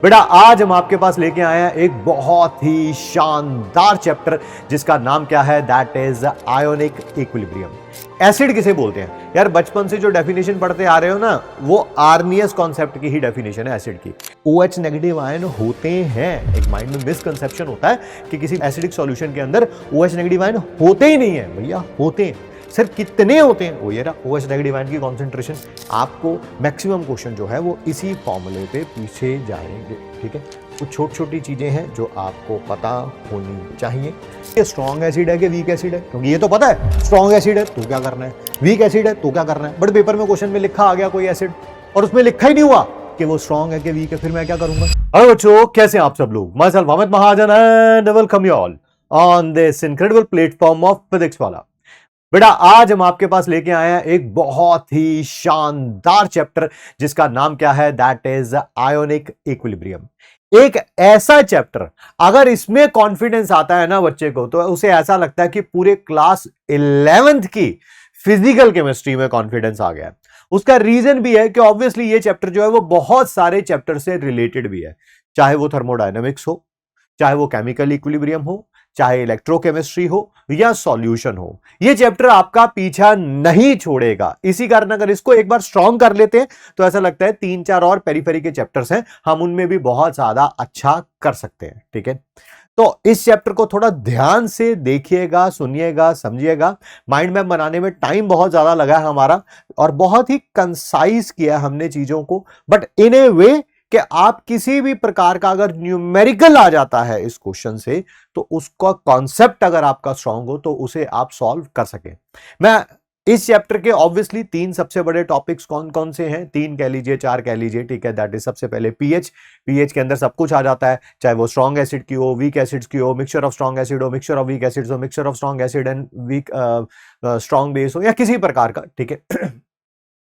बेटा आज हम आपके पास लेके आए हैं एक बहुत ही शानदार चैप्टर जिसका नाम क्या है, that is ionic equilibrium. Acid किसे बोलते हैं यार? बचपन से जो डेफिनेशन पढ़ते आ रहे हो ना, वो आर्नियस कॉन्सेप्ट की ही डेफिनेशन है एसिड की। OH नेगेटिव आयन होते हैं। एक माइंड में मिसकंसेप्शन होता है कि किसी एसिडिक सॉल्यूशन के अंदर OH नेगेटिव आयन होते ही नहीं है। भैया होते हैं। सिर्फ कितने होते हैं वो ये रहा, OH नेगेटिव आयन की कॉन्सेंट्रेशन। आपको मैक्सिमम क्वेश्चन जो है वो इसी फॉर्मूले पे पीछे जाएंगे, ठीक है। कुछ छोटी छोटी चीजें हैं जो आपको पता होनी चाहिए। ये स्ट्रॉन्ग एसिड है कि वीक एसिड है, क्योंकि ये तो पता है स्ट्रॉन्ग एसिड है तो क्या करना है, वीक एसिड है तो क्या करना है। बट पेपर में क्वेश्चन में लिखा आ गया कोई एसिड और उसमें लिखा ही नहीं हुआ कि वो स्ट्रॉन्ग है कि वीक है, फिर मैं क्या करूंगा। हेलो बच्चों, कैसे हैं आप सब लोग? My self Amit Mahajan and welcome you all on this incredible platform of physics वाला। बेटा आज हम आपके पास लेके आए हैं एक बहुत ही शानदार चैप्टर जिसका नाम क्या है, दैट इज आयोनिक इक्विलिब्रियम। एक ऐसा चैप्टर, अगर इसमें कॉन्फिडेंस आता है ना बच्चे को, तो उसे ऐसा लगता है कि पूरे क्लास 11th की फिजिकल केमिस्ट्री में कॉन्फिडेंस आ गया। उसका रीजन भी है कि ऑब्वियसली ये चैप्टर जो है वो बहुत सारे चैप्टर से रिलेटेड भी है, चाहे वो थर्मोडायनेमिक्स हो, चाहे वो केमिकल इक्विलिब्रियम हो, चाहे इलेक्ट्रोकेमिस्ट्री हो या सॉल्यूशन हो। ये चैप्टर आपका पीछा नहीं छोड़ेगा। इसी कारण अगर इसको एक बार स्ट्रॉन्ग कर लेते हैं तो ऐसा लगता है 3-4 और पेरीफेरी के चैप्टर्स हैं, हम उनमें भी बहुत ज्यादा अच्छा कर सकते हैं, ठीक है। तो इस चैप्टर को थोड़ा ध्यान से देखिएगा, सुनिएगा, समझिएगा। माइंड मैप बनाने में टाइम बहुत ज्यादा लगा है हमारा और बहुत ही कंसाइज किया हमने चीजों को, बट इन ए वे कि आप किसी भी प्रकार का अगर न्यूमेरिकल आ जाता है इस क्वेश्चन से, तो उसका कॉन्सेप्ट अगर आपका स्ट्रांग हो तो उसे आप सॉल्व कर सके। मैं इस चैप्टर के ऑब्वियसली 3 सबसे बड़े टॉपिक्स कौन कौन से हैं, 3 कह लीजिए, 4 कह लीजिए, ठीक है। दैट इज सबसे पहले पीएच के अंदर सब कुछ आ जाता है, चाहे वो स्ट्रॉन्ग एसिड की हो, वीक एसिड्स की हो, मिक्सचर ऑफ स्ट्रॉन्ग एसिड हो, मिक्सचर ऑफ वीक एसिड्स हो, mixture of strong acid and weak strong base हो, या किसी प्रकार का, ठीक है।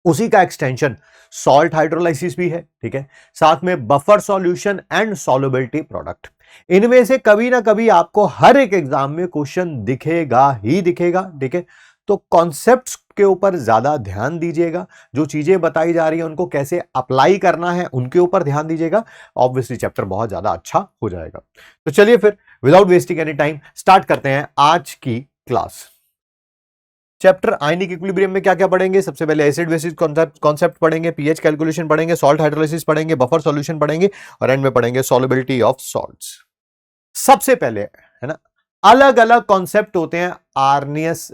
उसी का एक्सटेंशन सॉल्ट हाइड्रोलाइसिस भी है, ठीक है। साथ में buffer solution and solubility product. इनमें से कभी ना कभी आपको हर एक एग्जाम में क्वेश्चन दिखेगा ही दिखेगा, ठीक है। तो कॉन्सेप्ट्स के ऊपर ज्यादा ध्यान दीजिएगा, जो चीजें बताई जा रही हैं उनको कैसे अप्लाई करना है उनके ऊपर ध्यान दीजिएगा। ऑब्वियसली चैप्टर बहुत ज्यादा अच्छा हो जाएगा। तो चलिए फिर without wasting any time start करते हैं आज की क्लास। चैप्टर आयनिक इक्विलिब्रियम में क्या क्या पढ़ेंगे? सबसे पहले एसिड बेसिस कॉन्सेप्ट पढ़ेंगे, पीएच कैलकुलेशन पढ़ेंगे, सॉल्ट हाइड्रोलाइसिस पढ़ेंगे, बफर सॉल्यूशन पढ़ेंगे और एंड में पढ़ेंगे सॉल्युबिलिटी ऑफ सॉल्ट्स। सबसे पहले है ना, अलग अलग कॉन्सेप्ट होते हैं आर्नियस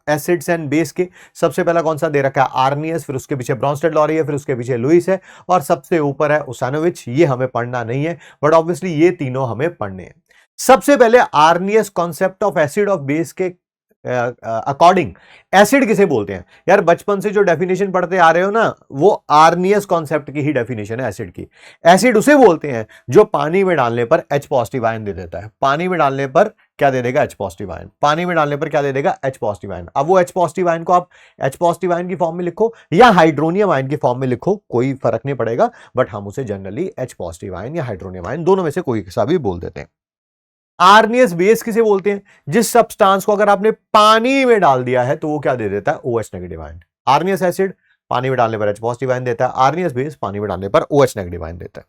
एसिड्स एंड बेस के। सबसे पहला कौन सा दे रखा है? आर्नियस, फिर उसके पीछे ब्रॉन्स्टेड-लॉरी है, फिर उसके पीछे लुईस है और सबसे ऊपर है ओसानोविच। ये हमें पढ़ना नहीं है, बट ऑब्वियसली ये तीनों हमें पढ़ने हैं। सबसे पहले Arrhenius concept of acid of base के अकॉर्डिंग एसिड किसे बोलते हैं यार? बचपन से जो डेफिनेशन पढ़ते आ रहे हो ना, वो आर्नियस कॉन्सेप्ट की ही डेफिनेशन है एसिड की। एसिड उसे बोलते हैं जो पानी में डालने पर H पॉजिटिव आयन दे देता है। पानी में डालने पर क्या दे देगा? H positive ion. पानी में डालने पर क्या दे देगा? H positive ion. अब वो H पॉजिटिव आयन को आप H पॉजिटिव आयन की फॉर्म में लिखो या हाइड्रोनियम आयन की फॉर्म में लिखो, कोई फर्क नहीं पड़ेगा, बट हम उसे जनरली H पॉजिटिव आयन या हाइड्रोनियम आयन दोनों में से कोई सा भी बोल देते हैं। आर्नियस बेस किसे बोलते हैं? जिस सब्सटेंस को अगर आपने पानी में डाल दिया है तो वो क्या दे देता है? OH negative ion. Arrhenius acid पानी में डालने पर H पॉजिटिव आयन देता है, आर्नियस बेस पानी में डालने पर OH नेगेटिव आयन देता है।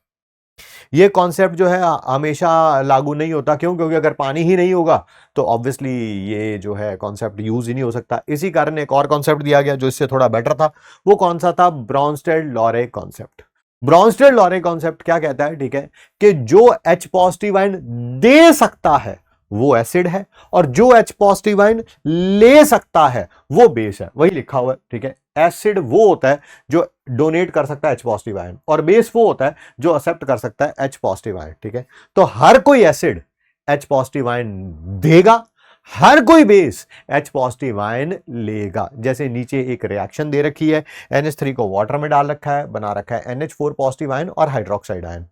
ये कॉन्सेप्ट जो है हमेशा लागू नहीं होता। क्यों? क्योंकि अगर पानी ही नहीं होगा तो ऑब्वियसली ये जो है कॉन्सेप्ट यूज ही नहीं हो सकता। इसी कारण एक और कॉन्सेप्ट दिया गया जो इससे थोड़ा बेटर था। वो कौन सा था? ब्रॉन्स्टेड-लॉरे कॉन्सेप्ट। ब्रॉन्स्टेड-लॉरे कॉन्सेप्ट क्या कहता है, ठीक है, कि जो H पॉजिटिव आयन दे सकता है वो एसिड है और जो H पॉजिटिव आयन ले सकता है वो बेस है। वही लिखा हुआ है, ठीक है। एसिड वो होता है जो डोनेट कर सकता है H पॉजिटिव आयन और बेस वो होता है जो एक्सेप्ट कर सकता है H पॉजिटिव आयन, ठीक है। तो हर कोई एसिड H पॉजिटिव आयन देगा, हर कोई बेस H पॉजिटिव आयन लेगा। जैसे नीचे एक रिएक्शन दे रखी है, NH3 को वाटर में डाल रखा है, बना रखा है NH4 पॉजिटिव आयन और हाइड्रोक्साइड आयन।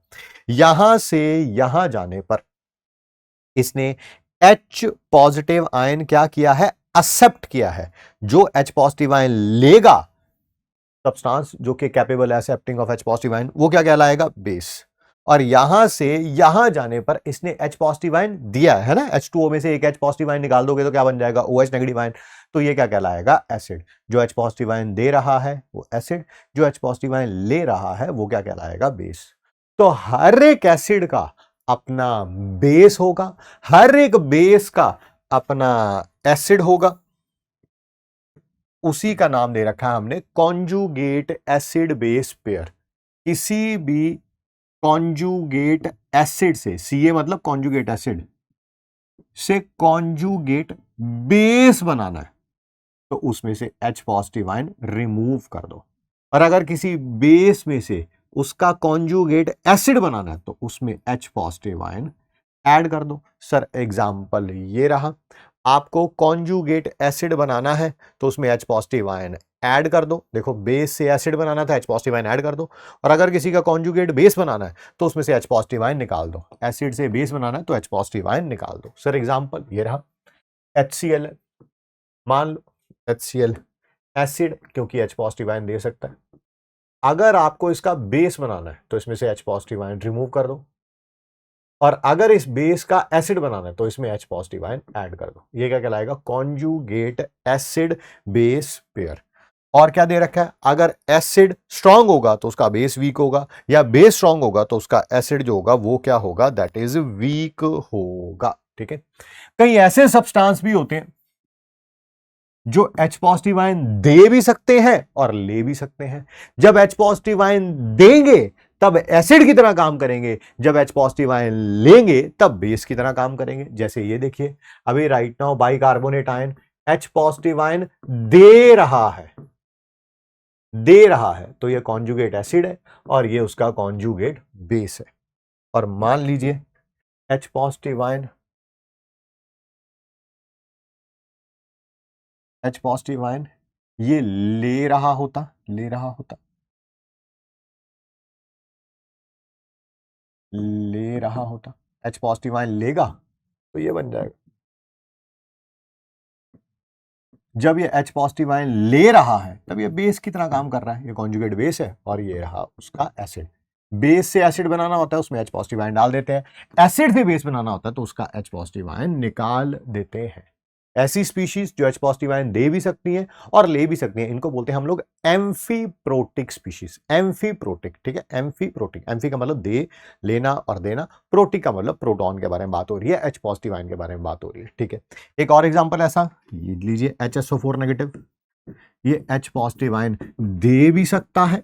यहां से यहां जाने पर इसने H पॉजिटिव आयन क्या किया है? एक्सेप्ट किया है। जो H पॉजिटिव आयन लेगा, सब्सटेंस जो कि कैपेबल है accepting of H positive ion, वो क्या कहलाएगा? बेस। और यहां से यहां जाने पर इसने H पॉजिटिव आयन दिया है ना, H2O में से एक H पॉजिटिव आयन निकाल दोगे तो क्या बन जाएगा? OH negative ion. तो ये क्या कहलाएगा? एसिड। जो H पॉजिटिव आयन दे रहा है वो एसिड, जो H पॉजिटिव आयन ले रहा है वो क्या कहलाएगा? बेस। तो हर एक एसिड का अपना बेस होगा, हर एक बेस का अपना एसिड होगा। उसी का नाम दे रखा है हमने कॉन्जुगेट एसिड बेस पेयर। किसी भी कॉन्जुगेट एसिड से, सी ए मतलब कॉन्जुगेट एसिड से कॉन्जुगेट बेस बनाना है तो उसमें से H पॉजिटिव आयन रिमूव कर दो। और अगर किसी बेस में से उसका कॉन्जुगेट एसिड बनाना है तो उसमें H पॉजिटिव आयन ऐड कर दो। सर एग्जाम्पल ये रहा, आपको कॉन्जुगेट एसिड बनाना है तो उसमें H पॉजिटिव आयन ऐड कर दो। देखो बेस से एसिड बनाना था, H पॉजिटिव आयन ऐड कर दो। और अगर किसी का कॉन्जुगेट बेस बनाना है तो उसमें से H पॉजिटिव आयन निकाल दो। एसिड से बेस बनाना है तो H पॉजिटिव आयन निकाल दो। सर एग्जाम्पल ये रहा, HCl मान लो, HCl एसिड क्योंकि H पॉजिटिव आयन दे सकता है। अगर आपको इसका बेस बनाना है तो इसमें से H पॉजिटिव आयन रिमूव कर दो। और अगर इस बेस का एसिड बनाना है तो इसमें H पॉजिटिव आयन ऐड कर दो। ये क्या कहलाएगा? Conjugate acid base pair. और क्या दे रखा है? अगर एसिड स्ट्रांग होगा तो उसका बेस वीक होगा, या बेस स्ट्रांग होगा तो उसका एसिड जो होगा वो क्या होगा? दैट इज वीक होगा। ठीक है। कई ऐसे सब्सटेंस भी होते हैं जो H पॉजिटिव आयन दे भी सकते हैं और ले भी सकते हैं। जब H पॉजिटिव आयन देंगे तब एसिड की तरह काम करेंगे, जब H पॉजिटिव आयन लेंगे तब बेस की तरह काम करेंगे। जैसे ये देखिए, अभी right now bicarbonate ion H positive ion दे रहा है तो ये कॉन्जुगेट एसिड है और ये उसका कॉन्जुगेट बेस है। और मान लीजिए H पॉजिटिव आयन ये ले रहा होता H पॉजिटिव आयन लेगा तो ये बन जाएगा। जब ये H पॉजिटिव आयन ले रहा है तब ये बेस की तरह काम कर रहा है, ये कॉन्जुगेट बेस है और ये रहा उसका एसिड। बेस से एसिड बनाना होता है उसमें H पॉजिटिव आयन डाल देते हैं, एसिड से बेस बनाना होता है तो उसका H पॉजिटिव आयन निकाल देते हैं। ऐसी स्पीशीज जो H पॉजिटिव आयन दे भी सकती हैं और ले भी सकती हैं, इनको बोलते हैं हम लोग एम्फीप्रोटिक स्पीशीज। एम्फीप्रोटिक, ठीक है, एम्फीप्रोटिक। एम्फी का मतलब दे, लेना और देना। प्रोटिक का मतलब प्रोटॉन के बारे में बात हो रही है, H पॉजिटिव आयन के बारे में बात हो रही है। ठीक है। एक और एग्जांपल ऐसा लीजिए, HSO4 नेगेटिव। ये H पॉजिटिव आयन दे भी सकता है,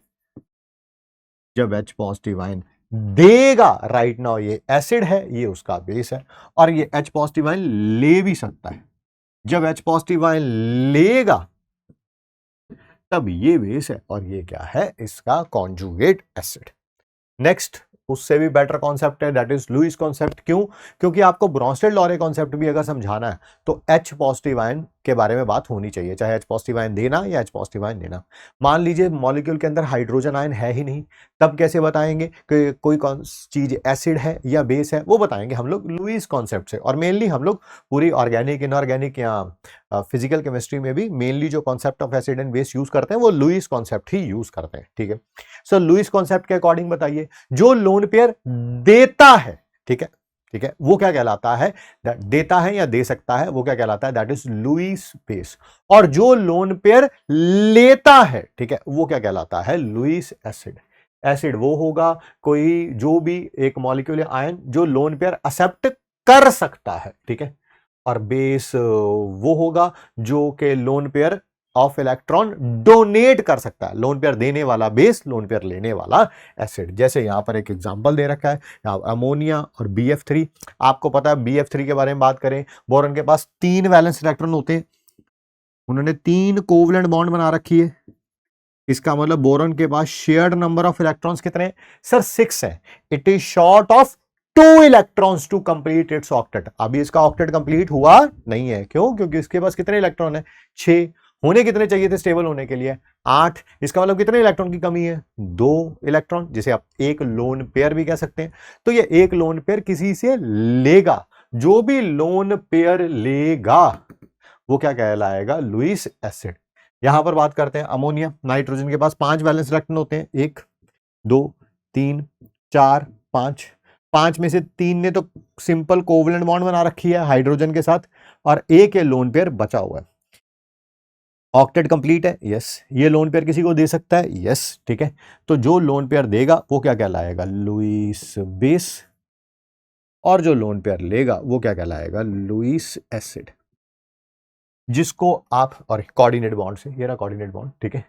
जब H पॉजिटिव आयन देगा, राइट नाउ ये एसिड है, ये उसका बेस है। और ये H पॉजिटिव आयन ले भी सकता है, जब H पॉजिटिव आयन लेगा तब ये बेस है और ये क्या है? इसका कॉन्जुगेट एसिड। नेक्स्ट, उससे भी बेटर कॉन्सेप्ट है, दैट इज लुईस कॉन्सेप्ट। क्यों? क्योंकि आपको ब्रोंस्टेड-लॉरे कॉन्सेप्ट भी अगर समझाना है तो H पॉजिटिव आयन के बारे में बात होनी चाहिए, चाहे H पॉजिटिव आयन देना या H पॉजिटिव आयन लेना। मान लीजिए मॉलिक्यूल के अंदर हाइड्रोजन आयन है ही नहीं, तब कैसे बताएंगे कि कोई कौन चीज एसिड है या बेस है? वो बताएंगे हम लोग लुईस कॉन्सेप्ट से। और मेनली हम लोग पूरी ऑर्गेनिक, इनऑर्गेनिक या फिजिकल केमिस्ट्री में भी मेनली जो concept of acid and base use करते हैं वो लुईस कॉन्सेप्ट ही यूज करते हैं। ठीक है। सो लुईस कॉन्सेप्ट के अकॉर्डिंग बताइए, जो लोन पेयर देता है, ठीक है, ठीक है, वो क्या कहलाता है? देता है या दे सकता है, वो क्या कहलाता है? That is Lewis base. और जो लोन पेयर लेता है, ठीक है, वो क्या कहलाता है? Lewis acid. एसिड वो होगा कोई जो भी एक मॉलिक्यूल आयन जो लोन पेयर एक्सेप्ट कर सकता है, ठीक है। और बेस वो होगा जो के lone pair of electron donate कर सकता है। लोन पेयर देने वाला बेस, लोन पेयर लेने वाला एसिड। जैसे यहां पर एक एग्जांपल दे रखा है, अमोनिया और BF3। आपको पता है BF3 के बारे में बात करें, बोरॉन के पास 3 वैलेंस इलेक्ट्रॉन होते हैं, उन्होंने 3 कोवलेंट बॉन्ड बना रखी है। इसका मतलब बोरॉन के पास शेयर्ड नंबर ऑफ इलेक्ट्रॉन्स कितने हैं? सर 6 है। It is short of 2 electrons to complete its octet. अभी इसका ऑक्टेट कंप्लीट हुआ नहीं है। क्यों? क्योंकि इसके पास कितने इलेक्ट्रॉन है? 6। होने कितने चाहिए थे स्टेबल होने के लिए? 8। इसका मतलब कितने इलेक्ट्रॉन की कमी है? 2 इलेक्ट्रॉन, जिसे आप एक लोन पेयर भी कह सकते हैं। तो ये एक लोन पेयर किसी से लेगा, जो भी लोन पेयर लेगा वो क्या कहलाएगा? Lewis acid. यहां पर बात करते हैं अमोनिया। नाइट्रोजन के पास 5 वैलेंस इलेक्ट्रॉन होते हैं, 1 2 3 4 5। 5 में से 3 ने तो सिंपल कोवलेंट बॉन्ड बना रखी है हाइड्रोजन के साथ, और एक ये लोन पेयर बचा हुआ है। ऑक्टेट कंप्लीट है, यस। ये लोन पेयर किसी को दे सकता है, यस, ठीक है। तो जो लोन पेयर देगा वो क्या कहलाएगा, लुईस बेस, और जो लोन पेयर लेगा वो क्या कहलाएगा, लुईस एसिड। जिसको आप, और कोऑर्डिनेट बॉन्ड से, ये रहा कोऑर्डिनेट बॉन्ड, ठीक है,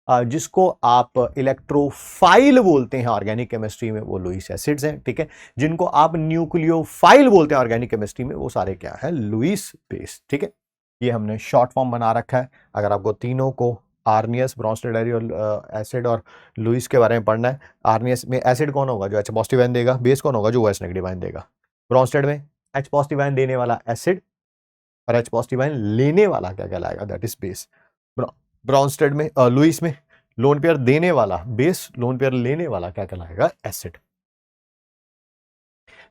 जिसको आप इलेक्ट्रोफाइल बोलते हैं ऑर्गेनिक केमिस्ट्री में, वो लुईस एसिड्स हैं, ठीक है। जिनको आप न्यूक्लियोफाइल बोलते हैं ऑर्गेनिक केमिस्ट्री में, वो सारे क्या है, लुईस बेस, ठीक है। ये हमने शॉर्ट फॉर्म बना रखा है। अगर आपको तीनों को, आर्नियस, ब्रोंस्टेड एसिड और लुईस के बारे में पढ़ना है, आर्नियस में एसिड कौन होगा, जो H पॉजिटिव आयन देगा, बेस कौन होगा, जो OH नेगेटिव आयन देगा। ब्रोंस्टेड में H पॉजिटिव आयन देने वाला एसिड, और H पॉजिटिव आयन लेने वाला क्या कहलाएगा, दैट इज बेस। ब्रोंस्टेड में, लुईस में लोन पेयर देने वाला बेस, लोन पेयर लेने वाला क्या कहलाएगा, एसिड।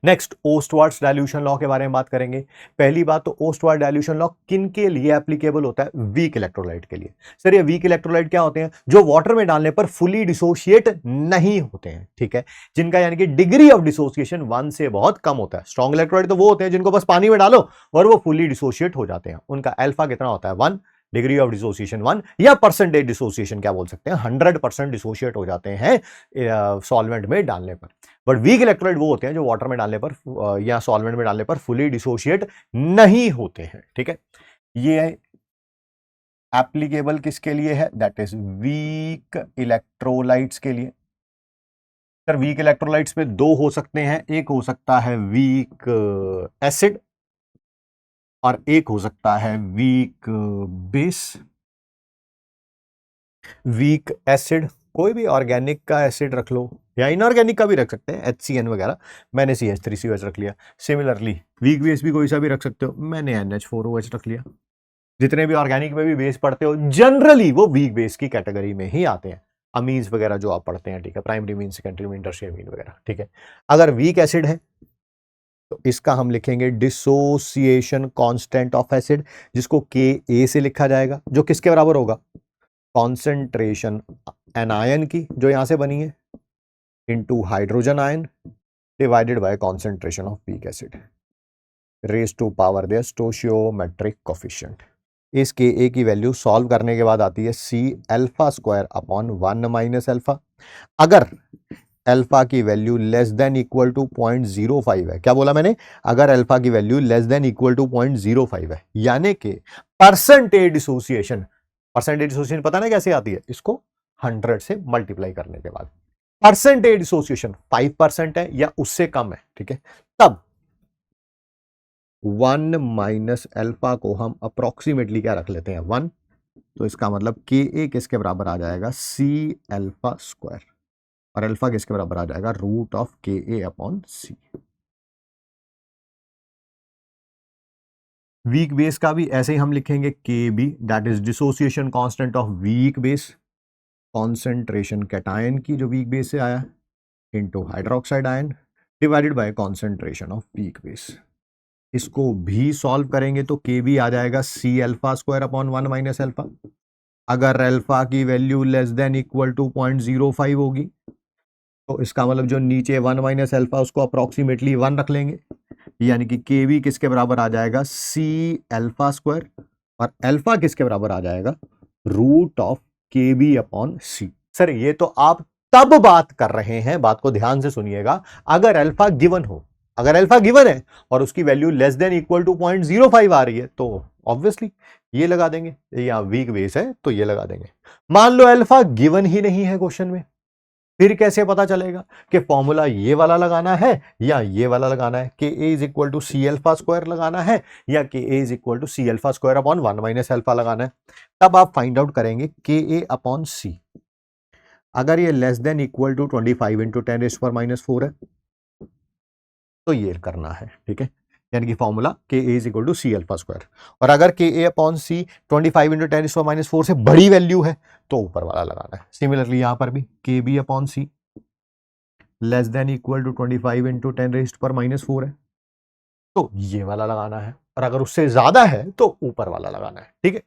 नेक्स्ट, ओस्टवार्ड्स डाइल्यूशन लॉ के बारे में बात करेंगे। पहली बात तो ओस्टवार्ड डाइल्यूशन लॉ किन के लिए एप्लीकेबल होता है, वीक इलेक्ट्रोलाइट के लिए। सर ये वीक इलेक्ट्रोलाइट क्या होते हैं, जो वाटर में डालने पर फुली डिसोशिएट नहीं होते हैं, ठीक है, जिनका यानी कि डिग्री ऑफ डिसोसिएशन 1 से बहुत कम होता है। स्ट्रॉन्ग इलेक्ट्रोलाइट तो वो होते हैं जिनको बस पानी में डालो और वो फुली डिसोशिएट हो जाते हैं। उनका अल्फा कितना होता है, 1, डिग्री ऑफ डिसोसिएशन 1, या परसेंटेज डिसोसिएशन क्या बोल सकते हैं, 100% डिसोशिएट हो जाते हैं सॉल्वेंट में डालने पर। बट वीक इलेक्ट्रोलाइट वो होते हैं जो वाटर में डालने पर या सॉल्वेंट में डालने पर फुली डिसोशिएट नहीं होते हैं, ठीक है। ये एप्लीकेबल किसके लिए है, दैट इज वीक इलेक्ट्रोलाइट्स के लिए। सर वीक इलेक्ट्रोलाइट्स में दो हो सकते हैं, एक हो सकता है वीक एसिड और एक हो सकता है वीक बेस। वीक एसिड कोई भी ऑर्गेनिक का एसिड रख लो, या इनऑर्गेनिक का भी रख सकते हैं, HCN वगैरह, मैंने CH3COH रख लिया। सिमिलरली वीक बेस भी कोई सा भी रख सकते हो, मैंने NH4OH रख लिया। जितने भी ऑर्गेनिक में भी बेस पढ़ते हो जनरली वो वीक बेस की कैटेगरी में ही आते हैं। अमीन्स वगैरह जो आप पढ़ते हैं, ठीक है, primary mean, secondary mean, tertiary mean वगैरह, ठीक है। अगर वीक एसिड है तो इसका हम लिखेंगे डिसोसिएशन कांस्टेंट ऑफ एसिड, जिसको Ka से लिखा जाएगा, जो किसके बराबर होगा, कॉन्सेंट्रेशन एनायन की जो यहां से बनी है into hydrogen ion divided by concentration of weak acid raise to power their stoichiometric coefficient. इस Ka की वैल्यू सॉल्व करने के बाद आती है C alpha square upon 1 minus alpha. अगर अल्फा की value less than equal to 0.05 है, क्या बोला मैंने, अगर अल्फा की value less than equal to 0.05 है, यानी कि परसेंटेज डिसोसिएशन, परसेंटेज डिसोसिएशन पता ना कैसे आती है, इसको 100 से मल्टीप्लाई करने के बाद परसेंटेज डिसोसिएशन 5% है या उससे कम है, ठीक है, तब 1 माइनस अल्फा को हम अप्रोक्सीमेटली क्या रख लेते हैं, 1। तो इसका मतलब Ka किसके बराबर आ जाएगा, C अल्फा स्क्वायर, और अल्फा किसके बराबर आ जाएगा, root of Ka upon C। Weak base का भी ऐसे ही हम लिखेंगे Kb, that is dissociation constant of weak base, concentration cation की जो वीक बेस से आया into hydroxide ion divided by concentration of weak base. इसको भी सॉल्व करेंगे तो Kb आ जाएगा C alpha square upon 1 minus alpha. अगर अल्फा की value less than equal to 0.05 होगी तो इसका मतलब जो नीचे 1 माइनस अल्फा उसको अप्रोक्सीमेटली 1 रख लेंगे, यानी कि Kb किसके बराबर आ जाएगा, C अल्फा स्क्वायर, और अल्फा किसके बराबर आ जाएगा, root of Kb upon C। Sir ये तो आप तब बात कर रहे हैं, बात को ध्यान से सुनिएगा, अगर अल्फा गिवन हो, अगर अल्फा गिवन है और उसकी value less than equal to 0.05 आ रही है तो ऑब्वियसली ये लगा देंगे, या वीक बेस है तो ये लगा देंगे। मान लो अल्फा गिवन ही नहीं है क्वेश्चन में, फिर कैसे पता चलेगा कि फॉर्मूला ये वाला लगाना है या ये वाला लगाना है, Ka is equal to C alpha square लगाना है या Ka is equal to C alpha square upon 1 minus alpha लगाना है। तब आप फाइंड आउट करेंगे Ka अपॉन C। अगर ये less than equal to 25 into 10⁻⁻4 है तो ये करना है, ठीक है, यानी कि formula Ka is equal to C alpha square. और अगर Ka अपॉन C 25 इंटू 10⁻⁻4 से बड़ी वैल्यू है तो ऊपर वाला लगाना है। सिमिलरली यहां पर भी Kb upon C less than equal to 25 into 10⁻⁻4 है तो ये वाला लगाना है, और अगर उससे ज्यादा है तो ऊपर वाला लगाना है, ठीक है।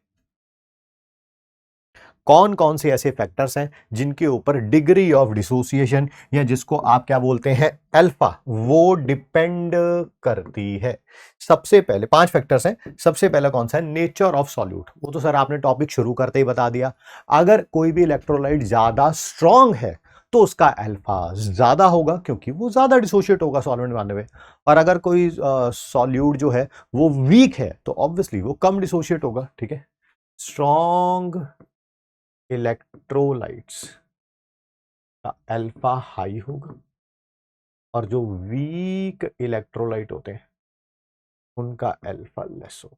कौन कौन से ऐसे फैक्टर्स हैं जिनके ऊपर डिग्री ऑफ डिसोसिएशन या जिसको आप क्या बोलते हैं अल्फा, वो डिपेंड करती है। सबसे पहले 5 फैक्टर्स हैं। सबसे पहला कौन सा है? Nature of solute. वो तो सर आपने टॉपिक शुरू करते ही बता दिया। अगर कोई भी इलेक्ट्रोलाइट ज्यादा स्ट्रांग है तो उसका अल्फा ज्यादा होगा क्योंकि वो ज्यादा डिसोशिएट होगा सॉल्वेंट बनाने में। और अगर कोई सॉल्यूट जो है वो वीक है तो ऑब्वियसली वो कम डिसोशिएट होगा। ठीक है, स्ट्रॉन्ग इलेक्ट्रोलाइट्स का अल्फा हाई होगा और जो वीक इलेक्ट्रोलाइट होते हैं उनका अल्फा लेस होगा।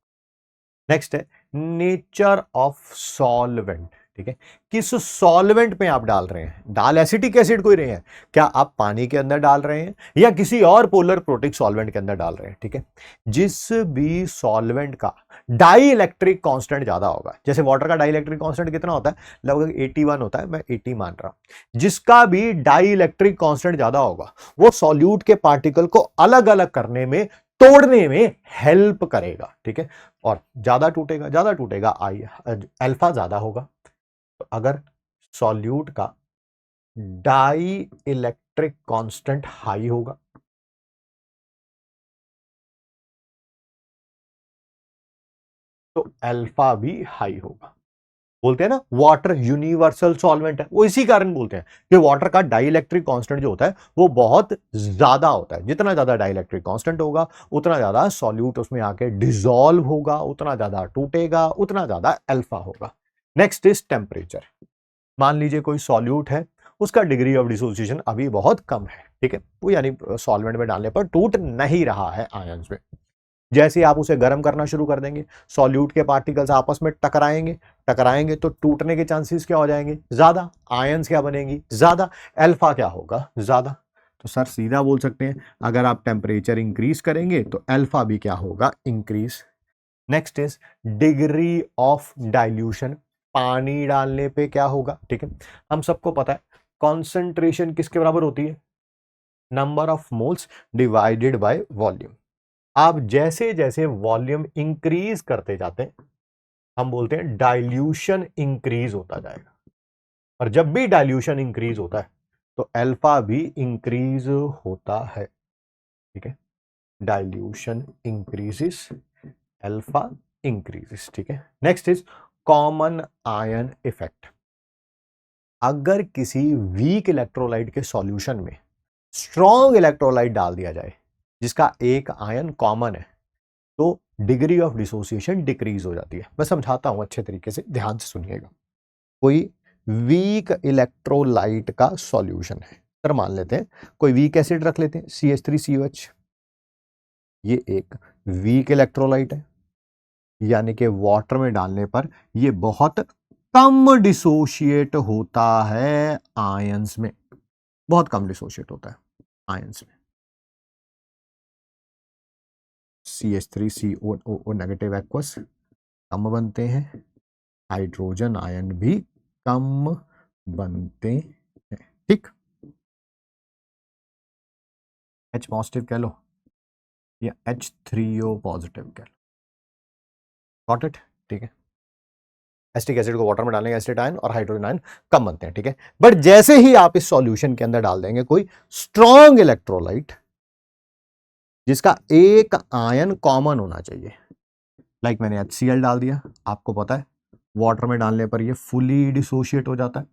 नेक्स्ट है नेचर ऑफ सॉल्वेंट। ठीक है, किस सॉल्वेंट में आप डाल रहे हैं? डाल एसिटिक एसिड कोई रहे हैं, क्या आप पानी के अंदर डाल रहे हैं या किसी और पोलर प्रोटिक सॉल्वेंट के अंदर डाल रहे हैं? ठीक है, जिस भी सॉल्वेंट का डाई इलेक्ट्रिक कांस्टेंट ज्यादा होगा, जैसे वाटर का डाई इलेक्ट्रिक कांस्टेंट कितना होता है? लगभग 81 होता है, मैं 80 मान रहा हूं। जिसका भी डाई इलेक्ट्रिक कांस्टेंट ज्यादा होगा वो सॉल्यूट के पार्टिकल को अलग अलग करने में, तोड़ने में हेल्प करेगा। ठीक है, और ज्यादा टूटेगा आई अल्फा ज्यादा होगा। तो अगर सॉल्यूट का डाई इलेक्ट्रिक कांस्टेंट हाई होगा तो अल्फा भी हाई होगा। बोलते हैं ना वाटर यूनिवर्सल सॉल्वेंट है, वो इसी कारण बोलते हैं कि वाटर का डाइलेक्ट्रिक कांस्टेंट जो होता है वो बहुत ज्यादा होता है। जितना ज्यादा डाइलेक्ट्रिक कांस्टेंट होगा उतना ज्यादा सॉल्यूट उसमें आके डिसॉल्व होगा, उतना ज्यादा टूटेगा, उतना ज्यादा अल्फा होगा। Next is temperature. मान लीजिए कोई सॉल्यूट है, उसका डिग्री ऑफ डिसोसिएशन अभी बहुत कम है। ठीक है, वो यानी सॉल्वेंट में डालने पर टूट नहीं रहा है आयंस में। जैसे ही आप उसे गर्म करना शुरू कर देंगे, सॉल्यूट के पार्टिकल्स आपस में टकराएंगे तो टूटने के चांसेस क्या हो जाएंगे? ज्यादा। आयंस क्या बनेंगी? ज्यादा। अल्फा क्या होगा? ज्यादा। तो सर सीधा बोल सकते हैं अगर आप टेम्परेचर इंक्रीज करेंगे तो अल्फा भी क्या होगा? Increase. Next is degree of dilution. पानी डालने पे क्या होगा? ठीक है, हम सबको पता है कॉन्सेंट्रेशन किसके बराबर होती है? Number of moles divided by volume. आप जैसे जैसे वॉल्यूम इंक्रीज करते जाते हैं हम बोलते हैं डाइल्यूशन इंक्रीज होता जाएगा। और जब भी डाइल्यूशन इंक्रीज होता है तो अल्फा भी इंक्रीज होता है। ठीक है, डाइल्यूशन इंक्रीजेस, अल्फा इंक्रीजेस। ठीक है, next is common ion effect. अगर किसी वीक इलेक्ट्रोलाइट के सॉल्यूशन में स्ट्रॉन्ग इलेक्ट्रोलाइट डाल दिया जाए जिसका एक आयन कॉमन है तो डिग्री ऑफ डिसोसिएशन डिक्रीज हो जाती है। मैं समझाता हूं अच्छे तरीके से, ध्यान से सुनिएगा। कोई वीक इलेक्ट्रोलाइट का सॉल्यूशन है, सर मान लेते हैं कोई वीक एसिड रख लेते हैं CH3COH। ये एक वीक इलेक्ट्रोलाइट है, यानी कि वाटर में डालने पर ये बहुत कम डिसोशिएट होता है आयंस में, बहुत कम डिसोशिएट होता है आयंस में। CH3COO नेगेटिव एक्वस कम बनते हैं, हाइड्रोजन आयन भी कम बनते हैं। ठीक, H पॉजिटिव कह लो या H3O पॉजिटिव कह लो। Got it? ठीक है, एसिटिक एसिड को वाटर में डालेंगे, एसिड आयन और हाइड्रोजन आयन कम बनते हैं। ठीक है, बट जैसे ही आप इस सॉल्यूशन के अंदर डाल देंगे कोई स्ट्रॉन्ग इलेक्ट्रोलाइट जिसका एक आयन कॉमन होना चाहिए, लाइक मैंने HCl डाल दिया, आपको पता है वाटर में डालने पर ये फुली डिसोशिएट हो जाता है।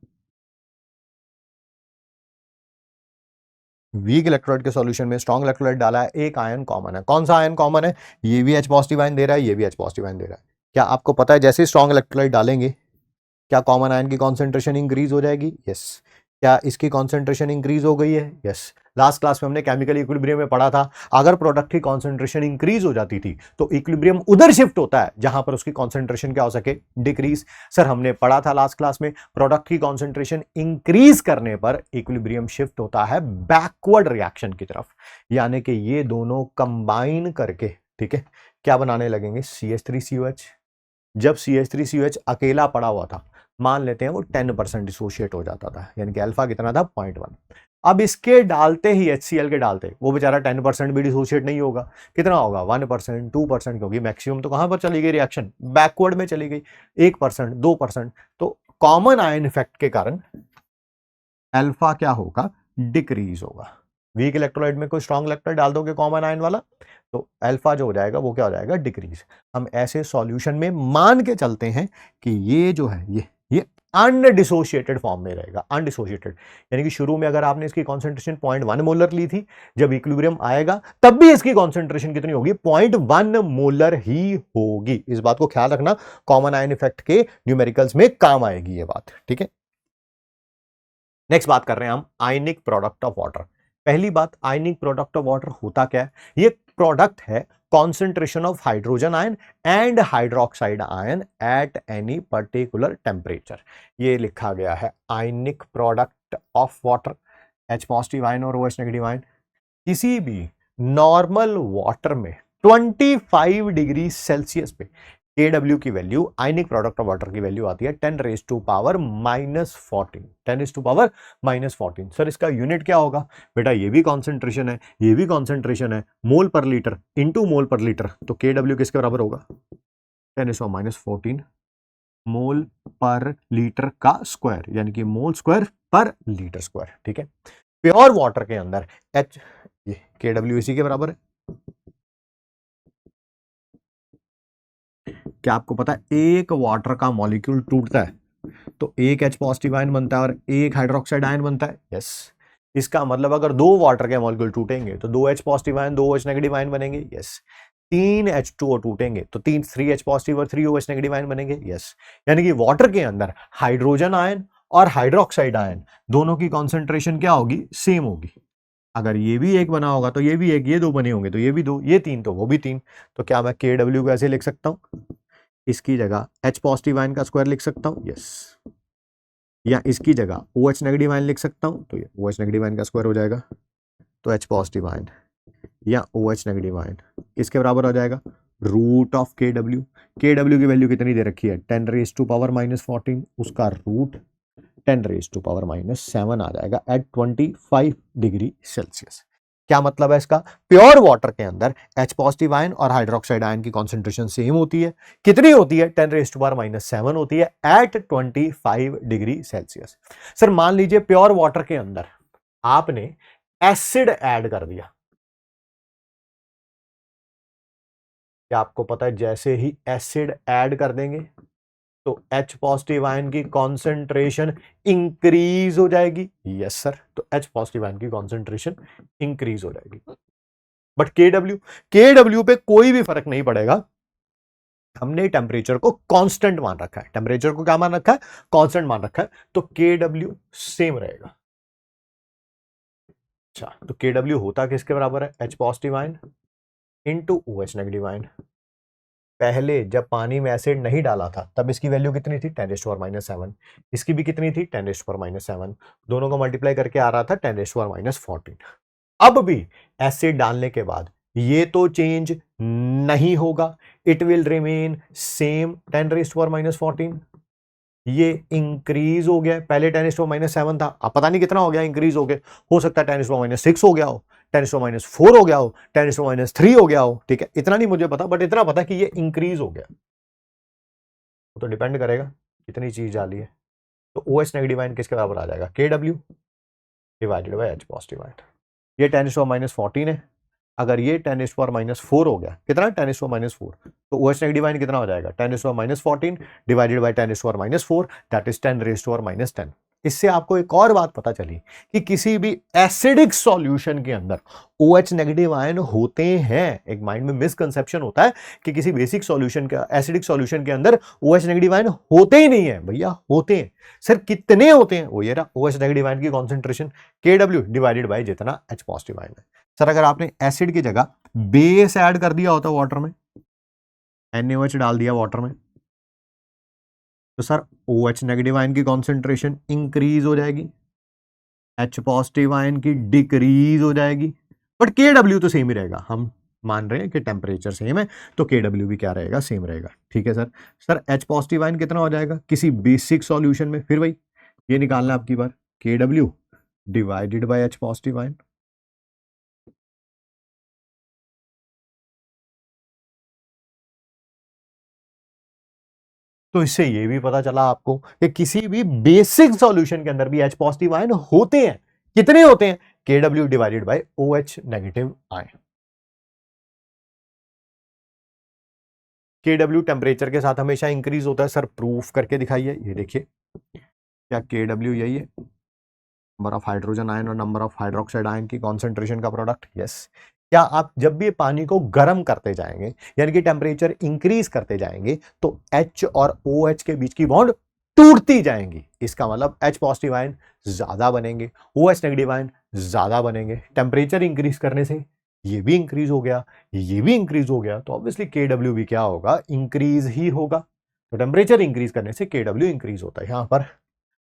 वीक इलेक्ट्रोलाइट के सॉल्यूशन में स्ट्रॉन्ग इलेक्ट्रोलाइट डाला है, एक आयन कॉमन है। कौन सा आयन कॉमन है? ये भी H पॉजिटिव आयन दे रहा है, ये भी H पॉजिटिव आयन दे रहा है। क्या आपको पता है जैसे स्ट्रॉन्ग इलेक्ट्रोलाइट डालेंगे क्या कॉमन आयन की कॉन्सेंट्रेशन इंक्रीज हो जाएगी? यस। क्या इसकी कॉन्सेंट्रेशन इंक्रीज हो गई है? यस। लास्ट क्लास में हमने केमिकल इक्विलिब्रियम में पढ़ा था, अगर प्रोडक्ट की कॉन्सेंट्रेशन इंक्रीज हो जाती थी तो इक्विलिब्रियम उधर शिफ्ट होता है जहां पर उसकी कॉन्सेंट्रेशन क्या हो सके? डिक्रीज। सर हमने पढ़ा था लास्ट क्लास में प्रोडक्ट की कॉन्सेंट्रेशन इंक्रीज करने पर इक्विलिब्रियम शिफ्ट होता है बैकवर्ड रिएक्शन की तरफ, यानी कि ये दोनों कंबाइन करके, ठीक है, क्या बनाने लगेंगे? CH3COH। जब CH3COH अकेला पड़ा हुआ था, मान लेते हैं वो 10% डिसोशिएट हो जाता था, यानी कि अल्फा कितना था? 0.1। अब इसके डालते ही HCl के डालते वो बेचारा 10% भी डिसोशिएट नहीं होगा, कितना होगा? 1%, 2%, क्योंकि मैक्सिमम तो कहां पर चली गई रिएक्शन? बैकवर्ड में चली गई। 1%, 2%, तो कॉमन आयन इफेक्ट के कारण अल्फा क्या होगा, डिक्रीज होगा। वीक इलेक्ट्रोलाइट में कोई स्ट्रॉन्ग इलेक्ट्रोलाइट डाल दोगे कॉमन आयन वाला, तो अल्फा जो हो जाएगा वो क्या हो जाएगा, डिक्रीज। हम ऐसे सॉल्यूशन में मान के चलते हैं कि ये जो है ये अनडिसोशिएटेड फॉर्म में रहेगा, अनडिसोशिएटेड, यानी कि शुरू में अगर आपने इसकी कॉन्सेंट्रेशन 0.1 मोलर ली थी, जब इक्विलिब्रियम आएगा तब भी इसकी कॉन्सेंट्रेशन कितनी होगी, 0.1 मोलर ही होगी। इस बात को ख्याल रखना, कॉमन आयन इफेक्ट के न्यूमेरिकल्स में काम आएगी ये बात, ठीक है। नेक्स्ट बात कर रहे हैं हम आयनिक प्रोडक्ट ऑफ वाटर। पहली बात, आयनिक प्रोडक्ट ऑफ वाटर होता क्या है, ये प्रोडक्ट है concentration of hydrogen ion and hydroxide ion at any particular temperature. ये लिखा गया है ionic product of water, H positive ion और OH नेगेटिव आयन किसी भी नॉर्मल वाटर में 25 डिग्री सेल्सियस पे Kw की वैल्यू, आयनिक प्रोडक्ट ऑफ वाटर की वैल्यू आती है 10 raise to power -14, 10 raise to power -14। Sir इसका यूनिट क्या होगा, बेटा ये भी कॉन्सेंट्रेशन है, ये भी कॉन्सेंट्रेशन है, मोल पर लीटर इंटू मोल पर लीटर, तो Kw किसके बराबर होगा, 10 रेज टू -14 मोल पर लीटर का स्क्वायर, यानी कि मोल स्क्वायर पर लीटर स्क्वायर, ठीक है। प्योर वाटर के अंदर H, ये Kw इसी के बराबर है। क्या आपको पता है एक वाटर का मॉलिक्यूल टूटता है तो एक H पॉजिटिव आयन बनता है और एक हाइड्रोक्साइड आयन बनता है, यस। इसका मतलब अगर दो वाटर के मॉलिक्यूल टूटेंगे तो दो H पॉजिटिव आयन, दो OH नेगेटिव आयन बनेंगे, यस। तीन H2O टूटेंगे तो 3H पॉजिटिव और 3OH नेगेटिव आयन बनेंगे, यस। यानी कि वाटर के अंदर हाइड्रोजन आयन और हाइड्रोक्साइड आयन दोनों की कॉन्सेंट्रेशन क्या होगी, सेम होगी। अगर ये भी एक बना होगा तो ये भी एक, ये दो बने होंगे तो ये भी दो, ये तीन तो वो भी तीन। तो क्या मैं Kw को ऐसे लिख सकता हूं, इसकी जगह H पॉजिटिव आयन का स्क्वायर लिख सकता हूं, यस। या इसकी जगह OH नेगेटिव आयन लिख सकता हूं, तो ये OH नेगेटिव आयन का स्क्वायर हो जाएगा, तो H पॉजिटिव आयन या OH नेगेटिव आयन किसके बराबर हो जाएगा, रूट ऑफ Kw। Kw की वैल्यू कितनी दे रखी है, 10 रेज टू पावर -14, उसका रूट 10 रेज टू पावर -7 आ जाएगा एट 25 डिग्री सेल्सियस। क्या मतलब है इसका, प्योर वाटर के अंदर H पॉजिटिव आयन और हाइड्रोक्साइड आयन की कॉन्सेंट्रेशन सेम होती है, कितनी होती है, 10 रेज टू पावर -7 होती है एट 25 डिग्री सेल्सियस। सर मान लीजिए प्योर वाटर के अंदर आपने एसिड ऐड कर दिया, क्या आपको पता है जैसे ही एसिड ऐड कर देंगे तो H पॉजिटिव आयन की कॉन्सेंट्रेशन इंक्रीज हो जाएगी, यस सर। तो H पॉजिटिव आयन की कॉन्सेंट्रेशन इंक्रीज हो जाएगी, बट Kw पे कोई भी फर्क नहीं पड़ेगा। हमने टेम्परेचर को कांस्टेंट मान रखा है, टेम्परेचर को क्या मान रखा है, कांस्टेंट मान रखा है, तो Kw सेम रहेगा। अच्छा, तो Kw होता किसके बराबर है, H positive ion into OH negative ion. पहले जब पानी में एसिड नहीं डाला था तब इसकी वैल्यू कितनी थी, 10⁻⁻7। इसकी भी कितनी थी, 10⁻⁻7। दोनों को मल्टीप्लाई करके आ रहा था 10⁻14। अब भी एसिड डालने के बाद ये तो चेंज नहीं होगा, इट विल रिमेन सेम 10⁻14। ये इंक्रीज हो गया, पहले 10⁻7 था, अब पता नहीं कितना हो गया, इंक्रीज हो गया, हो सकता है 10⁻6 हो गया हो, 10⁻4 हो गया हो, 10⁻3 हो गया हो, ठीक है। इतना नहीं मुझे पता, बट इतना पता कि ये इंक्रीज हो गया। तो डिपेंड करेगा कितनी चीज डाली है। तो OH नेगेटिव आयन किसके बराबर आ जाएगा, Kw divided by H positive ion. ये 10⁻14 है, अगर ये 10⁻4 हो गया, कितना 10⁻4, तो OH नेगेटिव आयन कितना हो जाएगा, 10⁻14 डिवाइडेड बाय 10⁻4, दैट इज 10⁻10। इससे आपको एक और बात पता चली कि किसी भी एसिडिक सॉल्यूशन के अंदर OH नेगेटिव आयन होते हैं। एक माइंड में मिसकंसेप्शन होता है कि किसी बेसिक सॉल्यूशन के, एसिडिक सॉल्यूशन के अंदर OH नेगेटिव आयन होते ही नहीं है, भैया होते हैं। सर कितने होते हैं, वो ये रहा OH नेगेटिव आयन की कॉन्सेंट्रेशन Kw डिवाइडेड बाय जितना H पॉजिटिव आयन है। सर अगर आपने एसिड की जगह बेस ऐड कर दिया होता वाटर में, NaOH डाल दिया वाटर में, तो सर OH नेगेटिव आयन की कॉन्सेंट्रेशन इंक्रीज हो जाएगी, H पॉजिटिव आयन की डिक्रीज हो जाएगी, बट Kw तो सेम ही रहेगा। हम मान रहे हैं कि टेम्परेचर सेम है तो Kw भी क्या रहेगा, सेम रहेगा, ठीक है sir. Sir H positive ion कितना हो जाएगा किसी बेसिक सॉल्यूशन में, फिर वही ये निकालना आपकी बार, Kw divided by H positive ion. तो इससे ये भी पता चला आपको कि किसी भी बेसिक सॉल्यूशन के अंदर भी H पॉजिटिव आयन होते हैं। कितने होते हैं? KW divided by OH negative ion. KW temperature के साथ हमेशा इंक्रीज होता है। सर प्रूफ करके दिखाइए। ये देखिए, क्या KW यही है? नंबर ऑफ हाइड्रोजन आयन और नंबर ऑफ हाइड्रोक्साइड आयन की कॉन्सेंट्रेशन का प्रोडक्ट। यस। क्या आप जब भी पानी को गर्म करते जाएंगे, यानी कि टेम्परेचर इंक्रीज करते जाएंगे, तो H और OH के बीच की बॉन्ड टूटती जाएंगी। इसका मतलब H पॉजिटिव आयन ज्यादा बनेंगे, OH नेगेटिव आयन ज्यादा बनेंगे। टेम्परेचर इंक्रीज करने से ये भी इंक्रीज हो गया, ये भी इंक्रीज हो गया, तो ऑब्वियसली KW भी क्या होगा? इंक्रीज ही होगा। तो टेम्परेचर इंक्रीज करने से KW इंक्रीज होता है। यहां पर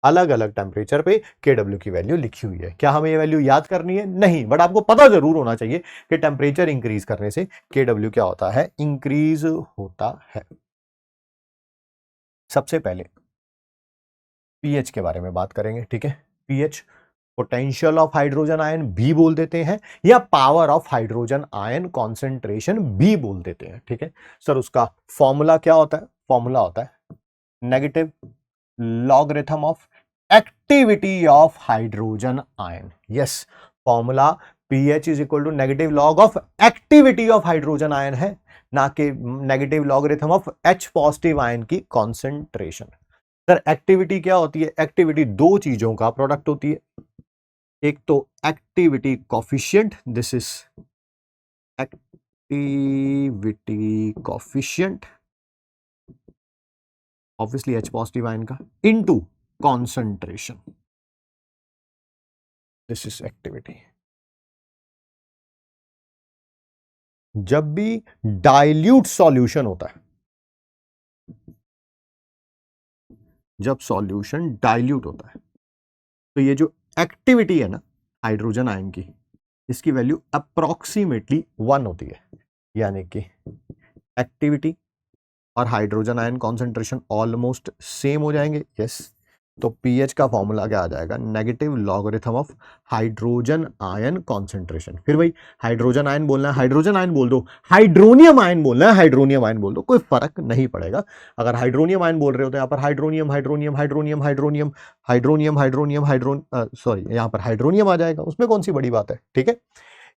अलग अलग टेम्परेचर पे KW की वैल्यू लिखी हुई है। क्या हमें ये वैल्यू याद करनी है? नहीं, बट आपको पता जरूर होना चाहिए कि टेम्परेचर इंक्रीज करने से KW क्या होता है? इंक्रीज होता है। सबसे पहले पीएच के बारे में बात करेंगे, ठीक है। PH potential of hydrogen ion भी बोल देते हैं, या power of hydrogen ion concentration भी बोल देते हैं, ठीक है। सर उसका फॉर्मूला क्या होता है? फॉर्मूला होता है negative logarithm of activity of hydrogen ion. Yes, formula pH is equal to negative log of activity of hydrogen ion है, ना कि negative logarithm of H positive ion की कॉन्सेंट्रेशन। सर एक्टिविटी क्या होती है? एक्टिविटी दो चीजों का प्रोडक्ट होती है। एक तो activity coefficient, this is activity coefficient obviously H positive ion का, into concentration, this is activity. जब भी डाइल्यूट सॉल्यूशन होता है, जब सॉल्यूशन डाइल्यूट होता है, तो ये जो एक्टिविटी है ना हाइड्रोजन आयन की, इसकी वैल्यू अप्रोक्सीमेटली 1 होती है। यानी कि एक्टिविटी और hydrogen ion concentration almost same हो जाएंगे। यस, तो पीएच का फॉर्मूला क्या आ जाएगा? Negative logarithm of hydrogen ion concentration. फिर भाई हाइड्रोजन आयन बोलना है, हाइड्रोजन आयन बोल दो, हाइड्रोनियम आयन बोलना है, हाइड्रोनियम आयन बोल दो, कोई फर्क नहीं पड़ेगा। अगर हाइड्रोनियम आयन बोल रहे हो तो यहाँ पर hydronium hydronium hydronium hydronium hydronium hydronium sorry, यहाँ पर हाइड्रोनियम आ जाएगा, उसमें कौन सी बड़ी बात है, ठीक है।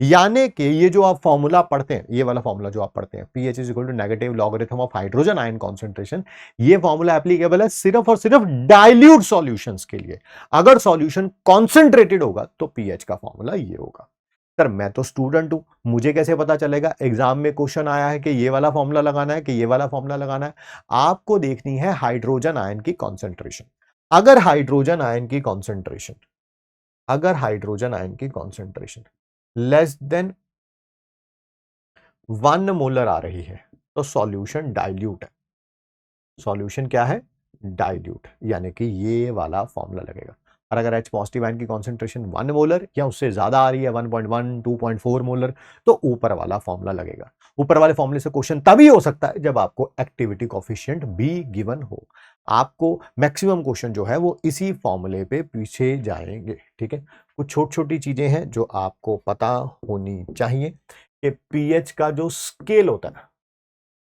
यानी कि ये जो आप फॉर्मूला पढ़ते हैं, ये वाला फॉर्मूला जो आप पढ़ते हैं, pH is equal to negative logarithm of hydrogen ion concentration, ये फॉर्मूला एप्लीकेबल है सिर्फ और सिर्फ डाइल्यूट सॉल्यूशंस के लिए। अगर सॉल्यूशन कॉन्सेंट्रेटेड होगा तो पीएच का फॉर्मूला ये होगा। सर मैं तो स्टूडेंट हूं, मुझे कैसे पता चलेगा? एग्जाम में क्वेश्चन आया है कि ये वाला फॉर्मूला लगाना है कि ये वाला फॉर्मूला लगाना है। आपको देखनी है हाइड्रोजन आयन की कॉन्सेंट्रेशन। अगर हाइड्रोजन आयन की कॉन्सेंट्रेशन, अगर हाइड्रोजन आयन की कॉन्सेंट्रेशन लेस देन 1 मोलर आ रही है तो सॉल्यूशन डाइल्यूट है। सॉल्यूशन क्या है? डाइल्यूट, यानी कि ये वाला फॉर्मूला लगेगा। और अगर H पॉजिटिव आयन की कॉन्सेंट्रेशन 1 मोलर या उससे ज्यादा आ रही है, 1.1 2.4 मोलर, तो ऊपर वाला फॉर्मूला लगेगा। ऊपर वाले फॉर्मूले से क्वेश्चन तभी हो सकता है जब आपको एक्टिविटी कोफिशिएंट भी गिवन हो। आपको मैक्सिमम क्वेश्चन जो है वो इसी फॉर्मूले पे पीछे जाएंगे, ठीक है। कुछ छोटी छोटी चीजें हैं जो आपको पता होनी चाहिए कि पीएच का जो स्केल होता है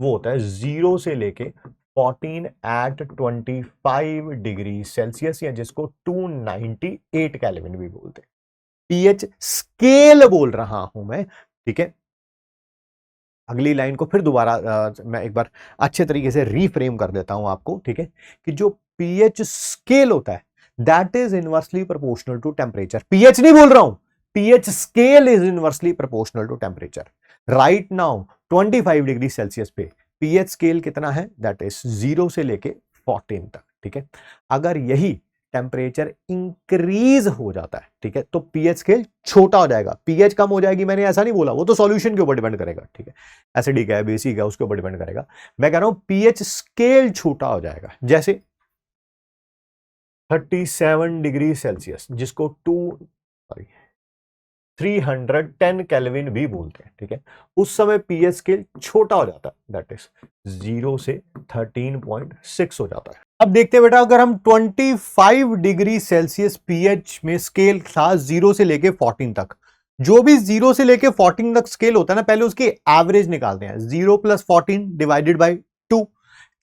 वो होता है 0 से लेके 14 एट 25 डिग्री सेल्सियस, या जिसको 298 केल्विन भी बोलते हैं। पीएच स्केल बोल रहा हूं मैं, ठीक है। अगली लाइन को फिर दोबारा मैं एक बार अच्छे तरीके से रीफ्रेम कर देता हूं आपको, ठीक है, कि जो पीएच स्केल होता है that is inversely proportional to temperature. PH नहीं बोल रहा हूं, pH scale is inversely proportional to temperature. Right now 25 degree Celsius पे पीएच स्केल कितना है? दैट इज 0 से लेके 14 तक, ठीक है। अगर यही टेम्परेचर इंक्रीज हो जाता है, ठीक है, तो पीएच स्केल छोटा हो जाएगा। पीएच कम हो जाएगी मैंने ऐसा नहीं बोला, वो तो सॉल्यूशन के ऊपर डिपेंड करेगा, ठीक है। एसिडिक है, बेसिक है, उसके ऊपर डिपेंड करेगा। मैं कह रहा हूं पीएच स्केल छोटा हो जाएगा। जैसे 37 डिग्री सेल्सियस, जिसको 310 केल्विन भी बोलते हैं, ठीक है, उस समय पीएच स्केल छोटा हो जाता है, दैट इज 0 से 13.6 हो जाता है। अब देखते हैं बेटा, अगर हम 25 डिग्री सेल्सियस पीएच में स्केल था 0 से लेके 14 तक, जो भी 0 से लेके 14 तक स्केल होता है ना, पहले उसकी एवरेज निकालते हैं। 0 + 14 डिवाइडेड बाई 2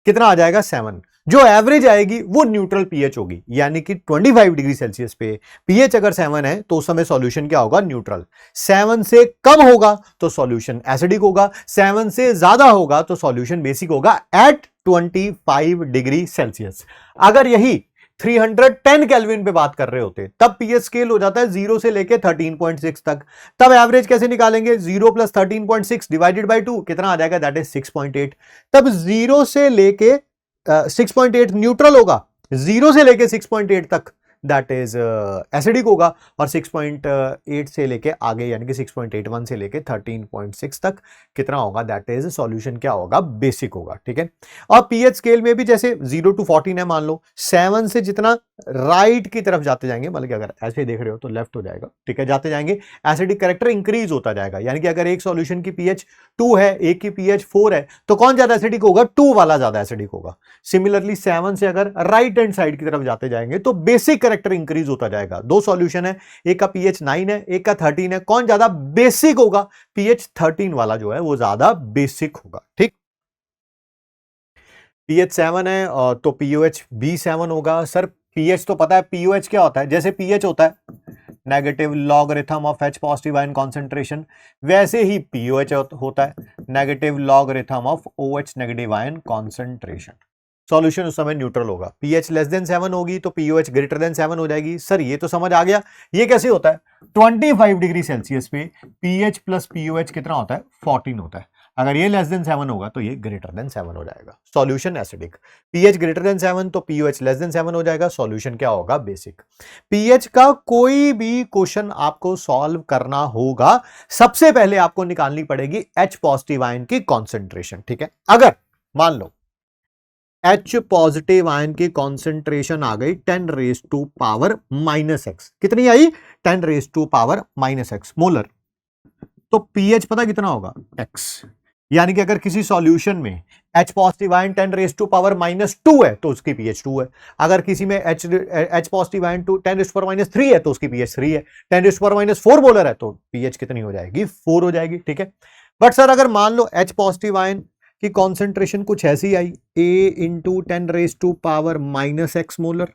कितना आ जाएगा? 7। जो एवरेज आएगी वो न्यूट्रल पीएच होगी, यानी कि 25 डिग्री सेल्सियस पे पीएच अगर 7 है तो उस समय सॉल्यूशन क्या होगा, न्यूट्रल। 7 से कम होगा तो सॉल्यूशन एसिडिक होगा, 7 से ज्यादा होगा तो सॉल्यूशन बेसिक होगा एट 25 डिग्री सेल्सियस। अगर यही 310 केल्विन पे बात कर रहे होते तब पीएच स्केल हो जाता है 0 से लेके 13.6 तक। तब एवरेज कैसे निकालेंगे, 0 प्लस 13.6 डिवाइडेड बाई 2 कितना आ जाएगा, दैट इज 6.8। तब 0 से लेके 6.8 न्यूट्रल होगा, 0 से लेके 6.8 तक दैट इज एसिडिक होगा, और 6.8 से लेके आगे यानी कि 6.81 से लेके 13.6 तक कितना होगा, दैट इज सॉल्यूशन क्या होगा, बेसिक होगा। ठीक है। और पीएच स्केल में भी जैसे 0 to 14 है, मान लो 7 से जितना राइट की तरफ जाते जाएंगे, मतलब कि अगर ऐसे देख रहे हो तो लेफ्ट हो जाएगा, ठीक है, जाते जाएंगे एसिडिक कैरेक्टर इंक्रीज होता जाएगा। यानी कि अगर एक सॉल्यूशन की पीएच 2 है, एक की पीएच 4 है, तो कौन ज्यादा एसिडिक होगा, 2 वाला ज्यादा एसिडिक होगा। सिमिलरली 7 से अगर राइट हैंड साइड की तरफ जाते जाएंगे तो बेसिक कैरेक्टर इंक्रीज होता जाएगा। दो सॉल्यूशन है, एक का पीएच 9 है, एक का 13 है, कौन ज्यादा बेसिक होगा, पीएच 13 वाला जो है वो ज्यादा बेसिक होगा। ठीक, पीएच 7 है और तो पीओएच भी 7 होगा। सर पीएच तो पता है, पीओएच क्या होता है, जैसे पीएच होता है negative logarithm of H positive ion concentration, वैसे ही पीओएच होता है negative logarithm of O H negative ion concentration. Solution उस समय न्यूट्रल होगा। पीएच लेस देन 7 होगी तो पीओएच ग्रेटर देन 7 हो जाएगी। सर ये तो समझ आ गया, ये कैसे होता है, 25 डिग्री सेल्सियस पे पीएच प्लस पीओएच कितना होता है, 14 होता है। अगर ये लेस देन 7 होगा तो ये ग्रेटर देन 7 हो जाएगा, solution acidic. PH greater than 7 तो पीओएच लेस देन 7 हो जाएगा, सॉल्यूशन क्या होगा, बेसिक। पीएच का कोई भी क्वेश्चन आपको सॉल्व करना होगा, सबसे पहले आपको निकालनी पड़ेगी एच पॉजिटिव आयन की कॉन्सेंट्रेशन। ठीक है, अगर मान लो एच पॉजिटिव आयन की कॉन्सेंट्रेशन आ गई 10 raise to power minus x, कितनी आई, 10 raise to power minus x molar, तो पीएच पता कितना होगा, एक्स। यानी कि अगर किसी सॉल्यूशन में H positive ion 10 raise to power minus 2 है तो उसकी पीएच 2 है। अगर किसी में H positive ion 10 raise to power minus 3 है तो उसकी पीएच 3 है। 10 raise to power minus 4 molar है तो पीएच कितनी हो जाएगी, 4 हो जाएगी। ठीक है, बट सर अगर मान लो H पॉजिटिव आयन की कॉन्सेंट्रेशन कुछ ऐसी आई, A into 10 raise to power minus x molar,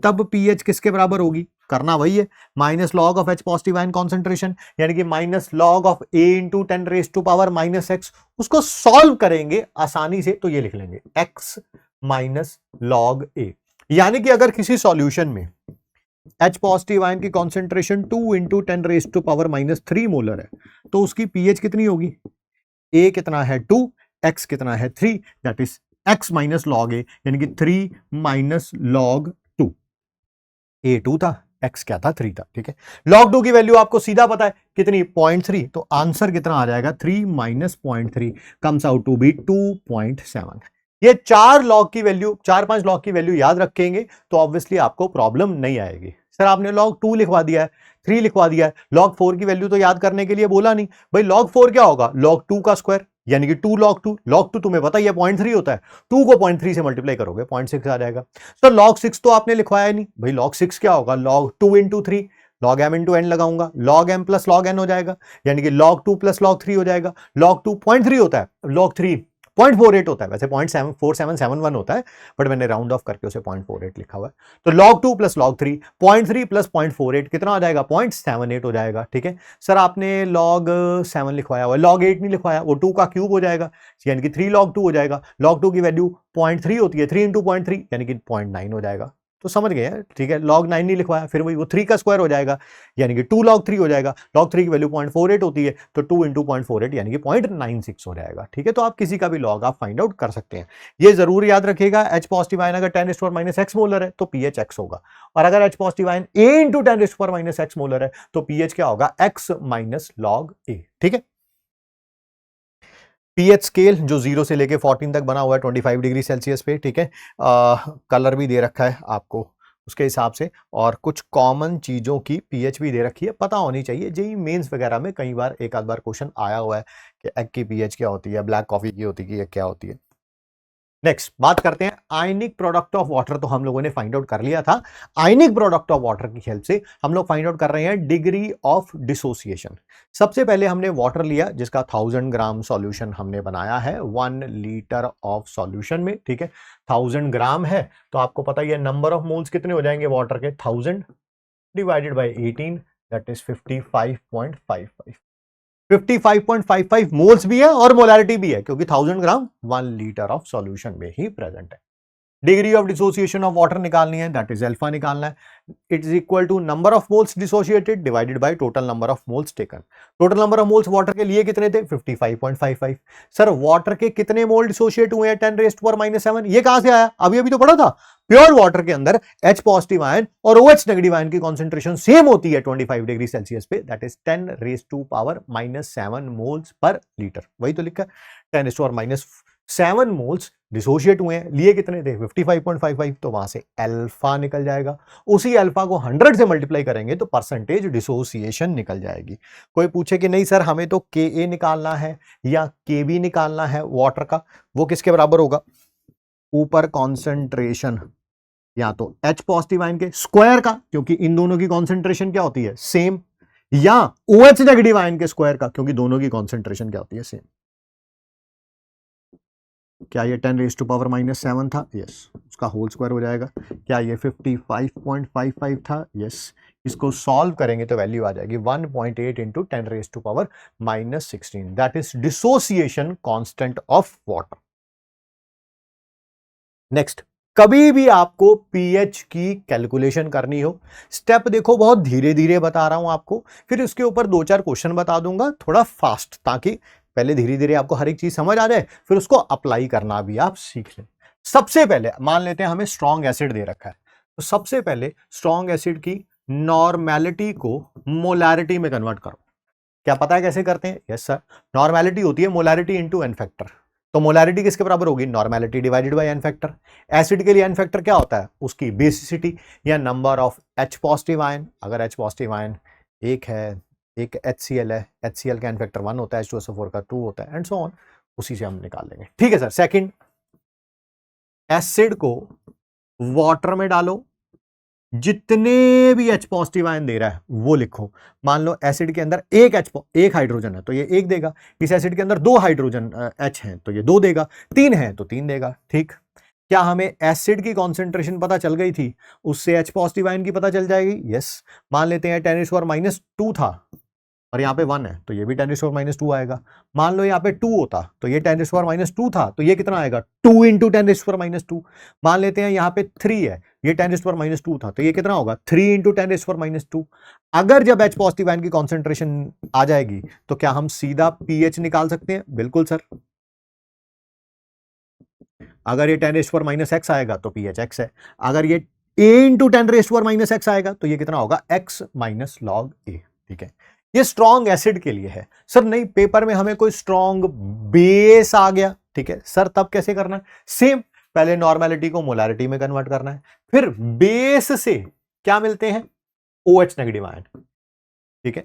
तब पीएच किसके बराबर होगी, करना वही है, minus log of H positive ion concentration, यानी कि minus log of A into 10 raise to power minus x. उसको सॉल्व करेंगे आसानी से तो ये लिख लेंगे एक्स माइनस लॉग ए। यानी कि अगर किसी सॉल्यूशन में एच पॉजिटिव आयन की concentration 2 into 10 raise to power minus 3 molar है तो उसकी पीएच कितनी होगी, ए कितना है 2, एक्स कितना है 3, that is X minus log A, यानी कि 3 माइनस लॉग 2। ए 2 था, एक्स क्या था, 3 था। ठीक है, लॉग 2 की वैल्यू आपको सीधा पता है कितनी, 0.3, तो आंसर कितना आ जाएगा, 3 minus 0.3 comes out to be 2.7। ये 4 लॉग की वैल्यू, 4-5 लॉग की वैल्यू याद रखेंगे तो ऑब्वियसली आपको प्रॉब्लम नहीं आएगी। सर आपने लॉग 2 लिखवा दिया है, 3 लिखवा दिया है, लॉग 4 की वैल्यू तो याद करने के लिए बोला नहीं। भाई लॉग 4 क्या होगा, लॉग 2 का स्क्वायर, यानी कि 2 लॉग 2, लॉग 2 तुम्हें पता ही है 0.3 होता है, 2 को 0.3 से मल्टीप्लाई करोगे 0.6 आ जाएगा। तो लॉग 6 तो आपने लिखवाया नहीं, भाई लॉग 6 क्या होगा, log 2 into 3, log M into N लगाऊंगा, log M plus log N हो जाएगा, यानी कि लॉग 2 प्लस लॉग 3 हो जाएगा। लॉग 2 0.3 होता है, लॉग 3 0.48 होता है, वैसे 0.4771 होता है, बट मैंने राउंड ऑफ करके उसे 0.48 लिखा हुआ है। तो log 2 प्लस log 3, 0.3 प्लस 0.48 कितना आ जाएगा, 0.78 हो जाएगा। ठीक है, सर आपने log 7 लिखवाया हुआ है, log 8 नहीं लिखवाया, वो 2 का क्यूब हो जाएगा, यानी कि 3 log 2 हो जाएगा। log 2 की वैल्यू 0.3 होती है, 3 इंटू 0.3 यानी कि 0.9 हो जाएगा। तो समझ गए हैं, ठीक है, log 9 नहीं लिखवाया, फिर वही वो 3 का स्क्वायर हो जाएगा, यानी कि 2 log 3 हो जाएगा। log 3 की वैल्यू 0.48 होती है, तो 2 इंटू 0.48 यानी कि 0.96 हो जाएगा। ठीक है, तो आप किसी का भी log आप फाइंड आउट कर सकते हैं। ये जरूर याद रखिएगा, H पॉजिटिव आयन अगर 10 टू माइनस एक्स मोलर है तो पीएच एक्स होगा, और अगर H positive ion A into 10 to minus x molar है तो पीएच क्या होगा, एक्स माइनस लॉग ए। ठीक है, पीएच स्केल जो 0 से लेके 14 तक बना हुआ है 25 डिग्री सेल्सियस पे। ठीक है, कलर भी दे रखा है आपको उसके हिसाब से, और कुछ कॉमन चीजों की पीएच भी दे रखी है, पता होनी चाहिए। जेई मेंस वगैरह में कई बार एक आध बार क्वेश्चन आया हुआ है कि एग की पीएच क्या होती है, ब्लैक कॉफी की होती है, क्या होती है। नेक्स्ट बात करते हैं आयनिक प्रोडक्ट ऑफ वाटर। तो हम लोगों ने फाइंड आउट कर लिया था। आयनिक प्रोडक्ट ऑफ वाटर की हेल्प से हम लोग फाइंड आउट कर रहे हैं डिग्री ऑफ डिसोसिएशन। सबसे पहले हमने वाटर लिया जिसका 1000 ग्राम सॉल्यूशन हमने बनाया है 1 लीटर ऑफ सॉल्यूशन में, ठीक है। 1000 ग्राम है तो आपको पता ही है नंबर ऑफ मोल्स कितने हो जाएंगे वाटर के, 1000 divided by 18 that is 55.55। 55.55 moles भी है और मोलैरिटी भी है क्योंकि 1000 ग्राम 1 लीटर ऑफ सॉल्यूशन में ही प्रेजेंट है। Degree of dissociation of water निकालनी है, दैट इज अल्फा निकालना है। It is equal to number of moles dissociated divided by total number of moles taken. Total number of moles water के लिए कितने थे, 55.55। सर वाटर के कितने मोल डिसोसिएट हुए हैं, 10⁻⁻⁷। ये कहां से आया, अभी अभी तो पढ़ा था। प्योर वाटर के अंदर H पॉजिटिव आयन और OH नेगेटिव आयन की कॉन्सेंट्रेशन सेम होती है 25 डिग्री सेल्सियस पे, that is 10⁻⁻⁷ moles per litre. वही तो लिखा है 10⁻⁻7 मोल्स डिसोशिएट हुए हैं। लिए कितने थे, 55.55। तो वहां से अल्फा निकल जाएगा। उसी अल्फा को 100 से मल्टीप्लाई करेंगे तो परसेंटेज डिसोसिएशन निकल जाएगी। कोई पूछे कि नहीं सर हमें तो Ka निकालना है या Kb निकालना है वाटर का, वो किसके बराबर होगा, ऊपर कॉन्सेंट्रेशन या तो H पॉजिटिव आयन के स्क्वायर का क्योंकि इन दोनों की कॉन्सेंट्रेशन क्या होती है सेम, या OH नेगेटिव आयन के स्क्वायर का क्योंकि दोनों की कॉन्सेंट्रेशन क्या होती है सेम। क्या ये 10⁻⁻⁷ था, यस, उसका होल स्क्वायर हो जाएगा। क्या ये 55.55 था, यस। इसको सॉल्व करेंगे तो वैल्यू आ जाएगी 1.8 into 10⁻⁻16 that is dissociation constant of water. Next, कभी भी आपको पीएच की कैलकुलेशन करनी हो, स्टेप देखो बहुत धीरे धीरे बता रहा हूं आपको, फिर उसके ऊपर 2-4 क्वेश्चन बता दूंगा थोड़ा फास्ट, ताकि पहले धीरे धीरे आपको हर एक चीज समझ आ जाए फिर उसको अप्लाई करना भी आप सीख लें। सबसे पहले मान लेते हैं हमें स्ट्रॉन्ग एसिड दे रखा है, तो सबसे पहले स्ट्रॉन्ग एसिड की नॉर्मेलिटी को मोलैरिटी में कन्वर्ट करो। क्या पता है कैसे करते हैं, यस सर, नॉर्मेलिटी होती है मोलैरिटी इंटू एन फैक्टर। तो मोलैरिटी किसके बराबर होगी, normality divided by N factor. Acid के लिए एन फैक्टर क्या होता है, उसकी बेसिसिटी या number of H positive ion. अगर H पॉजिटिव आयन एक है, एक HCl है, HCl का एन फैक्टर 1 होता है, H2SO4 का 2 होता है एंड सो ऑन, उसी से हम निकाल लेंगे। ठीक है सर। सेकंड, एसिड को वाटर में डालो, जितने भी H पॉजिटिव आयन दे रहा है वो लिखो। मान लो एसिड के अंदर एक हाइड्रोजन है तो ये 1 देगा, इस एसिड के अंदर 2 हाइड्रोजन H हैं तो ये 2 देगा, 3 है तो 3 देगा। ठीक, क्या हमें एसिड की कॉन्सेंट्रेशन पता चल गई थी, उससे H पॉजिटिव आयन की पता चल जाएगी, यस। मान लेते हैं 10⁻⁻2 था और यहाँ पे 1 है तो ये भी 10⁻⁻2 आएगा। मान लो यहाँ पे 2 होता तो ये 10⁻⁻2 था तो ये कितना आएगा, 2 इंटू 10⁻²। मान लेते हैं यहाँ पे 3 है, ये 10⁻2 था तो ये कितना होगा, 3 इंटू 10⁻²। अगर जब H पॉजिटिव आयन की कॉन्सेंट्रेशन आ जाएगी तो क्या हम सीधा पीएच निकाल सकते हैं, बिल्कुल सर। अगर ये 10⁻⁻x आएगा तो पीएच x है, अगर ये a इंटू 10⁻⁻x आएगा तो ये कितना होगा, x माइनस लॉग a। ठीक है, ये स्ट्रॉन्ग एसिड के लिए है। सर नहीं, पेपर में हमें कोई स्ट्रॉन्ग बेस आ गया, ठीक है सर, तब कैसे करना है, सेम, पहले नॉर्मेलिटी को मोलैरिटी में कन्वर्ट करना है, फिर बेस से क्या मिलते हैं, OH नेगेटिव आयन। ठीक है,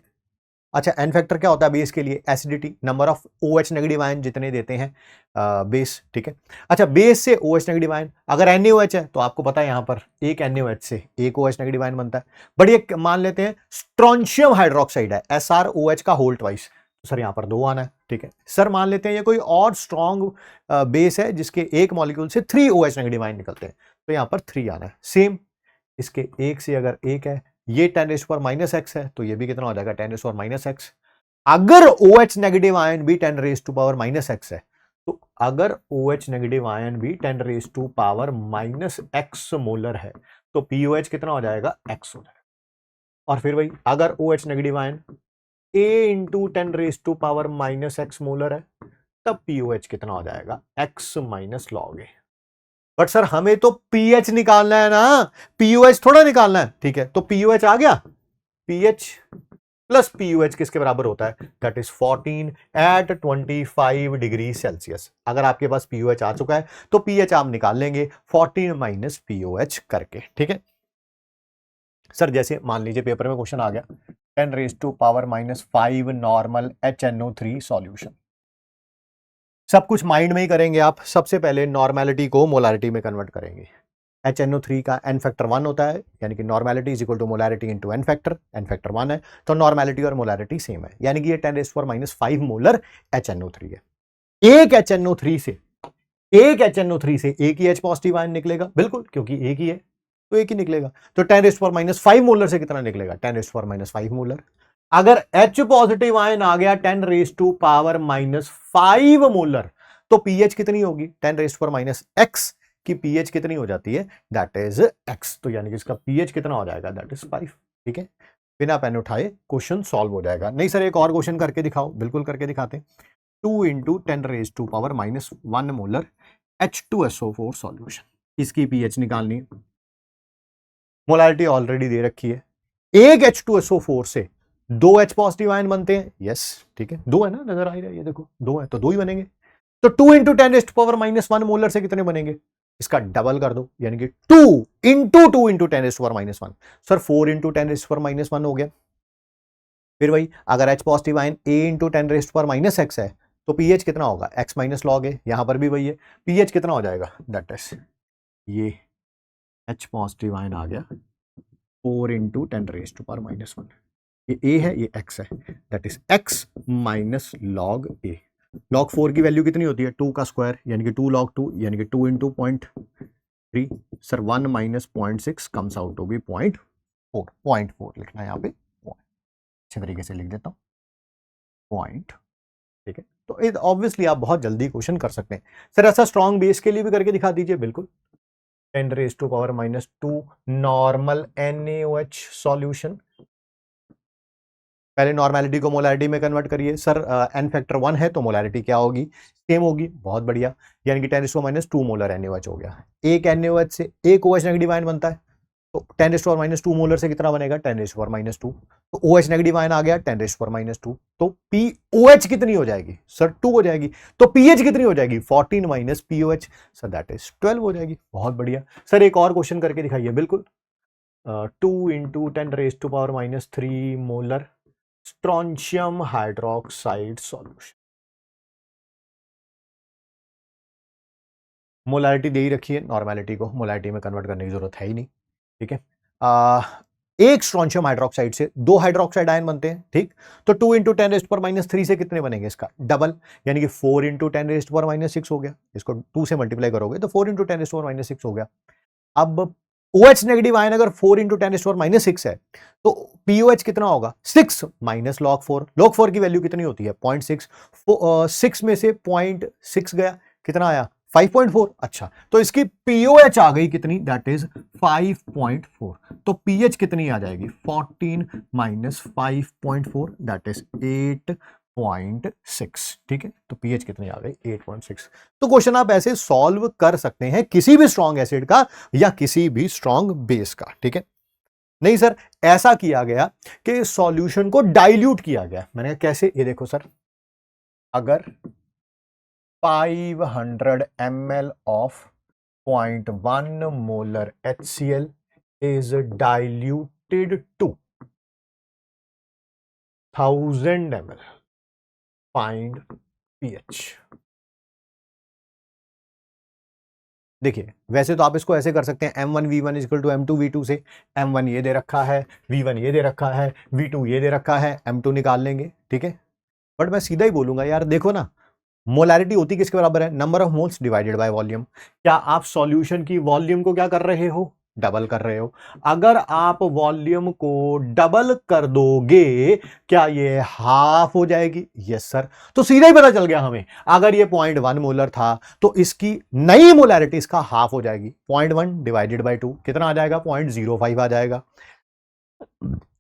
अच्छा एन फैक्टर क्या होता है बेस के लिए, acidity, number of OH negative ion जितने देते हैं बेस। ठीक है, अच्छा बेस से OH नेगेटिव आयन, अगर NaOH है तो आपको पता है यहां पर एक NaOH से एक OH नेगेटिव आयन बनता है। बट ये मान लेते हैं स्ट्रोंशियम हाइड्रोक्साइड है, SrOH का होल ट्वाइस, तो सर यहां पर 2 आना है। ठीक है सर, मान लेते हैं ये कोई और स्ट्रॉन्ग बेस है जिसके एक मॉलिक्यूल से 3 OH नेगेटिव आयन निकलते हैं, तो यहां पर 3 आना है। सेम, इसके एक से अगर एक है, ये 10⁻⁻x है तो ये भी कितना हो जाएगा, 10⁻⁻x। अगर OH नेगेटिव आयन भी 10⁻⁻x है, तो अगर OH नेगेटिव आयन भी 10⁻⁻x मोलर है तो POH कितना हो जाएगा, x हो जाएगा। और फिर वही, अगर OH negative ion A into 10⁻⁻x molar है तब POH कितना हो जाएगा, x minus log A। But sir हमें तो पीएच निकालना है ना, पीओएच थोड़ा निकालना है। ठीक है, तो पीओएच आ गया, पीएच प्लस पीओएच किसके बराबर होता है, that is 14 at 25 degree Celsius. अगर आपके पास पीओएच आ चुका है तो पीएच आप निकाल लेंगे 14 माइनस पीओएच करके। ठीक है सर, जैसे मान लीजिए पेपर में क्वेश्चन आ गया 10⁻⁻5 नॉर्मल HNO3 सॉल्यूशन। सब कुछ माइंड में ही करेंगे आप। सबसे पहले नॉर्मेलिटी को मोलारिटी में कन्वर्ट करेंगे। HNO3 का n फैक्टर 1 होता है, यानी कि normality is equal to molarity into n factor 1 है, तो नॉर्मेलिटी और मोलारिटी सेम है, यानी कि ये 10⁻⁵ मोलर HNO3 है। एक HNO3 से एक ही H पॉजिटिव आयन निकलेगा, बिल्कुल, क्योंकि एक ही है तो एक ही निकलेगा। तो 10⁻⁵ मोलर से कितना निकलेगा? 10⁻⁵ मोलर। अगर H पॉजिटिव आयन आ गया 10⁻⁵ मोलर, तो पीएच कितनी होगी? 10⁻⁻x की पीएच कितनी हो जाती है? That is x। तो यानी कि इसका पीएच कितना हो जाएगा? That is 5। ठीक है, बिना पेन उठाए क्वेश्चन सॉल्व हो जाएगा। नहीं सर एक और क्वेश्चन करके दिखाओ, बिल्कुल करके दिखाते। 2 × 10⁻⁻1 मोलर H2SO4 सॉल्यूशन, इसकी पीएच निकालनी। मोलारिटी ऑलरेडी दे रखी है। एक H2SO4 से 2 H पॉजिटिव आयन बनते हैं, यस ठीक है, 2 है ना, नजर आ ही रहा है, ये देखो 2 है तो 2 ही बनेंगे। तो 2 × 10⁻⁻1 मोलर से कितने बनेंगे? इसका डबल कर दो, यानी कि 2 × 2 × 10⁻⁻1। सर 4 × 10⁻⁻1 हो गया। फिर वही, अगर H positive ion A × 10⁻⁻x है, तो पीएच कितना होगा? x माइनस लॉग है, यहां पर भी वही है, पीएच कितना हो जाएगा? दैट इज ये H पॉजिटिव आयन आ गया 4 × 10⁻⁻1। ये A है, ये x है, that is x minus log A। Log 4 की वैल्यू कितनी होती है? 2 का स्क्वायर, यानी कि 2 log 2, यानी कि 2 × 0.3। Sir 1 - 0.6 comes out to be 0.4। 0.4 लिखना है यहाँ पे, अच्छे तरीके से लिख देता हूँ, पॉइंट। ठीक है, तो ऑब्वियसली आप बहुत जल्दी क्वेश्चन कर सकते हैं। सर ऐसा स्ट्रॉन्ग बेस के लिए भी करके दिखा दीजिए, बिल्कुल। 10⁻⁻² नॉर्मल NaOH सॉल्यूशन। पहले नॉर्मेलिटी को मोलारिटी में कन्वर्ट करिए। सर n फैक्टर 1 है तो मोलारिटी क्या होगी? सेम होगी, बहुत बढ़िया, यानी कि 10⁻² मोलर NaOH हो गया। एक NaOH से एक OH नेगेटिव आयन बनता है, तो 10⁻² मोलर से कितना बनेगा? 10⁻²। तो OH नेगेटिव आयन आ गया 10⁻², तो POH कितनी हो जाएगी? सर 2 हो जाएगी। तो पीएच कितनी हो जाएगी? 14 - POH, सर दैट इज 12 हो जाएगी। बहुत बढ़िया। सर एक और क्वेश्चन करके दिखाइए, बिल्कुल। 2 × 10⁻³ molar strontium hydroxide solution. Molarity दे ही रखी है, नॉर्मेलिटी को मोलारिटी में कन्वर्ट करने की जरूरत है ही नहीं। ठीक है, एक स्ट्रोंशियम हाइड्रोक्साइड से 2 हाइड्रोक्साइड आयन बनते हैं, ठीक। तो 2 × 10⁻³ से कितने बनेंगे? इसका डबल, यानी कि 4 × 10⁻6 हो गया। इसको 2 से मल्टीप्लाई करोगे तो 4 × 10⁻6 हो गया। अब OH नेगेटिव आयन अगर 4 × 10⁻6 है, तो POH कितना होगा? 6 माइनस log 4। log 4 की वैल्यू कितनी होती है? 0.6। 6 में से 0.6 गया, कितना आया? 5.4। अच्छा, तो इसकी POH आ गई कितनी? That is 5.4। तो पीएच कितनी आ जाएगी? 14 - 5.4, दैट इज 8.6। ठीक है, तो पीएच कितनी आ गई? 8.6। तो क्वेश्चन आप ऐसे सॉल्व कर सकते हैं किसी भी स्ट्रॉन्ग एसिड का या किसी भी स्ट्रॉन्ग बेस का। ठीक है, नहीं सर ऐसा किया गया कि सॉल्यूशन को डाइल्यूट किया गया। मैंने कहा कैसे? ये देखो सर, अगर 500 ml of 0.1 molar HCl is diluted to 1000 ml, find pH। देखिए वैसे तो आप इसको ऐसे कर सकते हैं, M1V1 = M2V2 से। M1 ये दे रखा है, V1 ये दे रखा है, V2 ये दे रखा है, M2 निकाल लेंगे। ठीक है, बट मैं सीधा ही बोलूंगा यार, देखो ना, मोलैरिटी होती किसके बराबर है? Number of moles divided by volume. क्या आप सॉल्यूशन की वॉल्यूम को क्या कर रहे हो? डबल कर रहे हो। अगर आप वॉल्यूम को डबल कर दोगे, क्या ये हाफ हो जाएगी? Yes sir. तो सीधा ही पता चल गया हमें, अगर ये 0.1 मोलर था तो इसकी नई मोलैरिटी इसका हाफ हो जाएगी। 0.1 डिवाइडेड बाय 2 कितना आ जाएगा? 0.05 आ जाएगा।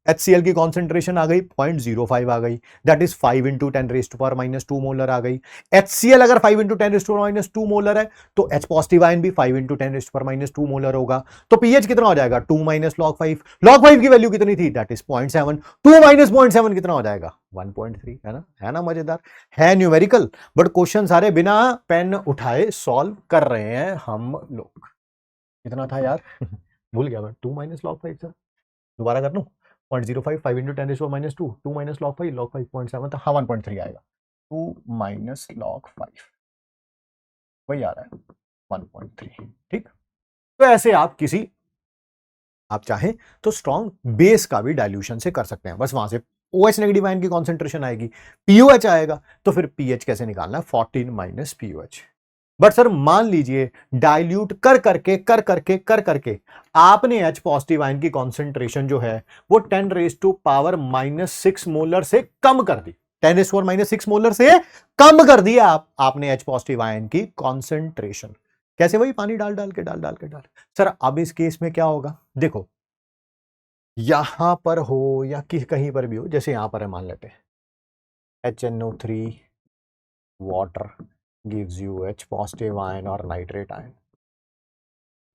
HCl की कॉन्सेंट्रेशन आ गई 0.05 आ गई, दैट इज 5 × 10⁻² मोलर आ गई। HCl अगर 5 × 10⁻² मोलर है, तो H पॉजिटिव आयन भी 5 × 10⁻² मोलर होगा। तो पीएच कितना हो जाएगा? 2 - log 5। log 5 की वैल्यू कितनी थी? That is 0.7। 2 - 0.7 कितना हो जाएगा? 1.3। है ना मजेदार, है न्यूमेरिकल, बट क्वेश्चन सारे बिना पेन उठाए सॉल्व कर रहे हैं हम लोग। कितना था यार? भूल गया मैं। 2 - log 5 सर, दोबारा कर लूं? 0.05, 5 × 10⁻², 2 - log 5, log 5 0.7 था, हाँ 1.3 आएगा। 2 - log 5 वही आ रहा है 1.3। ठीक, तो ऐसे आप चाहें तो स्ट्रॉन्ग बेस का भी डाइल्यूशन से कर सकते हैं। बस वहां से OH नेगेटिव आयन की कॉन्सेंट्रेशन आएगी, POH आएगा, तो फिर pH कैसे निकालना है, 14 माइनस POH। बट सर मान लीजिए डाइल्यूट कर करके आपने H पॉजिटिव आयन की कॉन्सेंट्रेशन जो है वो 10⁻⁻6 मोलर से कम कर दी, 10⁻⁻6 मोलर से कम कर दिया आपने H पॉजिटिव आयन की कॉन्सेंट्रेशन। कैसे? वही पानी डाल के। सर अब इस केस में क्या होगा, देखो यहां पर हो या कहीं पर भी हो, जैसे यहां पर है, मान लेते हैं HNO3 water gives you H positive ion और नाइट्रेट आयन।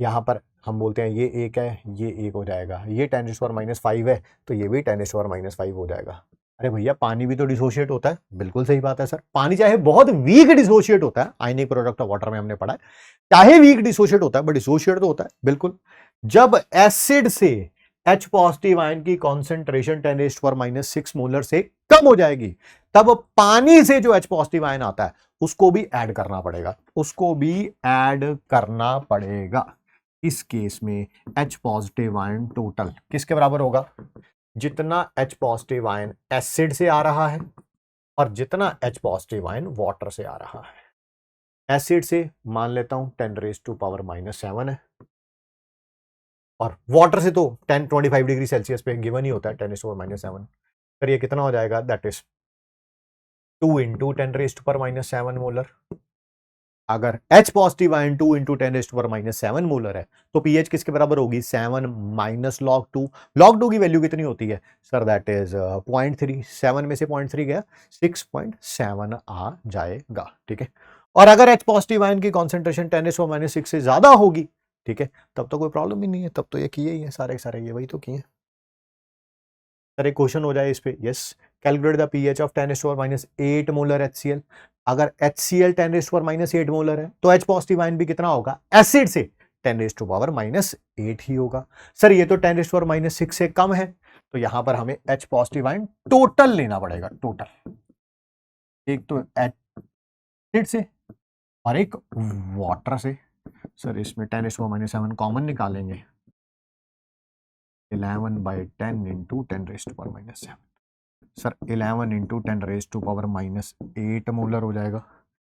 यहां पर हम बोलते हैं ये एक है, ये एक हो जाएगा, ये 10⁻⁻5 है तो ये भी 10⁻⁻5 हो जाएगा। अरे भैया पानी भी तो डिसोशिएट होता है। बिल्कुल सही बात है सर, पानी चाहे बहुत वीक डिसोशिएट होता है, आयनिक प्रोडक्ट ऑफ वाटर में हमने पढ़ा है, चाहे वीक डिसोशिएट होता है बट डिसोशिएट तो होता है। बिल्कुल, जब एसिड से H पॉजिटिव आयन की कॉन्सेंट्रेशन 10⁻⁻6 मोलर से कम हो जाएगी, तब पानी से जो H पॉजिटिव आयन आता है उसको भी ऐड करना पड़ेगा। इस केस में H पॉजिटिव आयन टोटल किसके बराबर होगा, जितना H पॉजिटिव आयन एसिड से आ रहा है और जितना H पॉजिटिव आयन वाटर से आ रहा है। एसिड से मान लेता हूं 10⁻⁻7 है, और वाटर से तो 10-25 डिग्री सेल्सियस पे गिवन ही होता है 10⁻⁻7। फिर ये कितना हो जाएगा, दैट इज 2 इंटू 10⁻⁻7 मोलर। अगर H positive ion 2 into 10⁻⁻7 molar है तो pH किसके बराबर होगी, 7 माइनस log 2। log 2 की वैल्यू कितनी होती है सर, दैट इज 0.3। 7 में से 0.3 गया, 6.7 आ जाएगा। ठीक है, और अगर H पॉजिटिव आयन की कॉन्सेंट्रेशन 10⁻⁻6 से ज्यादा होगी, ठीक है, तब तो कोई प्रॉब्लम ही नहीं है, तब तो ये किए ही है सारे ये वही तो किए। सर एक क्वेश्चन हो जाए इस पे, yes, calculate the pH of 10⁻⁸ molar HCl। अगर HCl 10⁻⁸ मोलर है तो H पॉजिटिव आयन भी कितना होगा, एसिड से 10⁻⁸ ही होगा। सर ये तो 10⁻⁶ से कम है, तो यहां पर हमें H पॉजिटिव आयन टोटल लेना पड़ेगा, टोटल। एक तो एसिड से और एक वाटर से। सर इसमें 10⁻⁷ कॉमन निकालेंगे, 11/10 इंटू 10⁻⁷। सर 11 इंटू 10⁻⁸ मोलर हो जाएगा।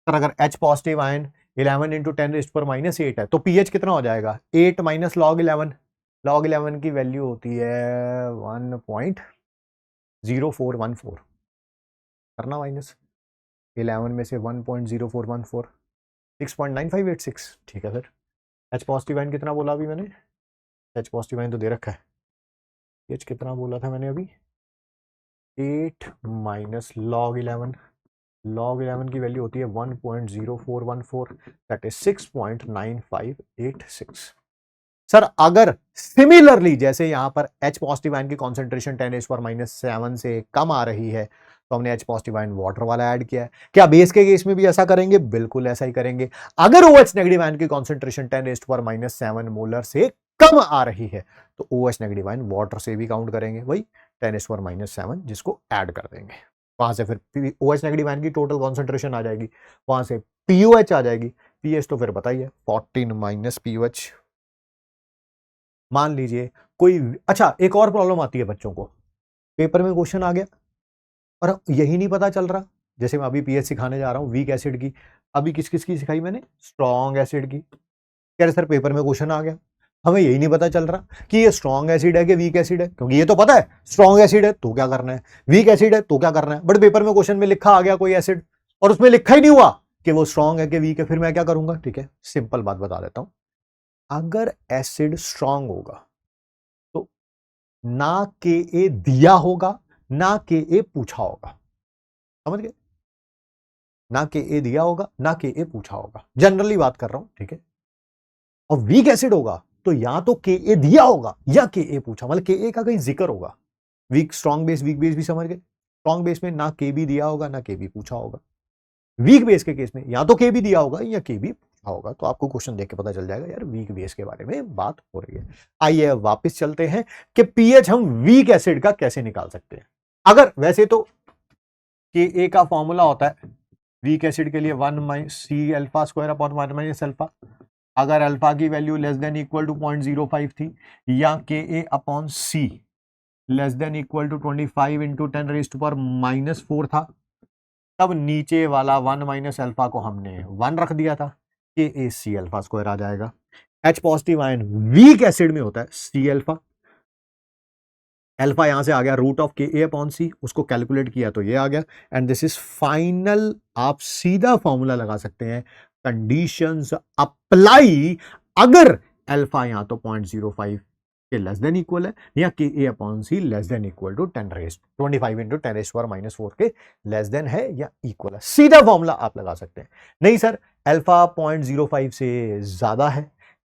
सर अगर H पॉजिटिव आयन 11 इंटू 10⁻⁸ है तो pH कितना हो जाएगा, 8 माइनस log 11। log 11 की वैल्यू होती है 1.0414, करना माइनस 11 में से 1.0414, 6.9586। ठीक है सर, H पॉजिटिव आयन कितना बोला अभी मैंने, H पॉजिटिव आयन तो दे रखा है, pH कितना बोला था मैंने अभी, 8 माइनस log 11। log 11 की वैल्यू होती है 1.0414, दैट इज 6.9586। सर अगर सिमिलरली जैसे यहां पर H पॉजिटिव आयन की कॉन्सेंट्रेशन 10⁻⁷ से कम आ रही है तो हमने H पॉजिटिव आयन वाटर वाला ऐड किया है, क्या बेस के केस में भी ऐसा करेंगे, बिल्कुल ऐसा ही करेंगे। अगर OH नेगेटिव आयन की कॉन्सेंट्रेशन 10⁻⁷ मोलर से कम आ रही है तो OH नेगेटिव आयन वाटर से भी काउंट करेंगे, वही 10⁻⁷ जिसको ऐड कर देंगे। वहां से फिर OH नेगेटिव आयन की टोटल कॉन्सेंट्रेशन आ जाएगी, वहां से POH आ जाएगी, pH तो फिर बताइए 14 माइनस POH। मान लीजिए कोई, अच्छा एक और प्रॉब्लम आती है बच्चों को, पेपर में क्वेश्चन आ गया और यही नहीं पता चल रहा, जैसे मैं अभी pH सिखाने जा रहा हूं वीक एसिड की, अभी किस किस की सिखाई मैंने, स्ट्रॉन्ग एसिड की। कह रहे सर पेपर में क्वेश्चन आ गया, हमें यही नहीं पता चल रहा कि ये स्ट्रॉन्ग एसिड है कि वीक एसिड है, क्योंकि ये तो पता है स्ट्रॉन्ग एसिड है तो क्या करना है, वीक एसिड है तो क्या करना है, बट पेपर में क्वेश्चन में लिखा आ गया कोई एसिड और उसमें लिखा ही नहीं हुआ कि वो स्ट्रॉन्ग है कि वीक है, फिर मैं क्या करूंगा। ठीक है, सिंपल बात बता देता हूं, अगर एसिड स्ट्रॉन्ग होगा तो ना Ka दिया होगा ना Ka पूछा होगा, समझ गए, ना Ka दिया होगा ना Ka पूछा होगा, जनरली बात कर रहा हूं। ठीक है, और वीक एसिड होगा तो या तो Ka दिया होगा या Ka पूछा, मतलब Ka का कहीं जिक्र होगा। Weak strong base weak base भी समझ गए, स्ट्रॉन्ग बेस में ना Kb दिया होगा ना Kb पूछा होगा, वीक बेस के केस में या तो Kb दिया होगा या Kb पूछा होगा। तो आपको क्वेश्चन देख के पता चल जाएगा यार वीक बेस के बारे में बात हो रही है। आइए वापस चलते हैं कि pH हम वीक एसिड का कैसे निकाल सकते हैं। अगर वैसे तो Ka का फॉर्मूला होता है वीक एसिड के लिए 1 C alpha square upon 1 minus alpha. अगर अल्फा की value less than equal to 0.05 थी या K A upon C less than equal to 25 into 10 raise to power -4 था, तब नीचे वाला 1 माइनस अल्फा को हमने 1 रख दिया था, के ए सी अल्फा स्क्वायर आ जाएगा। H positive ion week acid में होता है सी अल्फा, अल्फा यहां से आ गया रूट ऑफ के ए अपॉन सी, उसको कैलकुलेट किया तो ये आ गया, एंड दिस इज फाइनल। आप सीधा फॉर्मूला लगा सकते हैं, कंडीशंस अप्लाई अगर अल्फा यहां तो 0.05 के लेस देन इक्वल है या K A upon C less than equal to 25 into 10⁻⁴ के लेस देन है या इक्वल है। सीधा फॉर्मूला आप लगा सकते हैं। नहीं सर अल्फा 0.05 से ज्यादा है,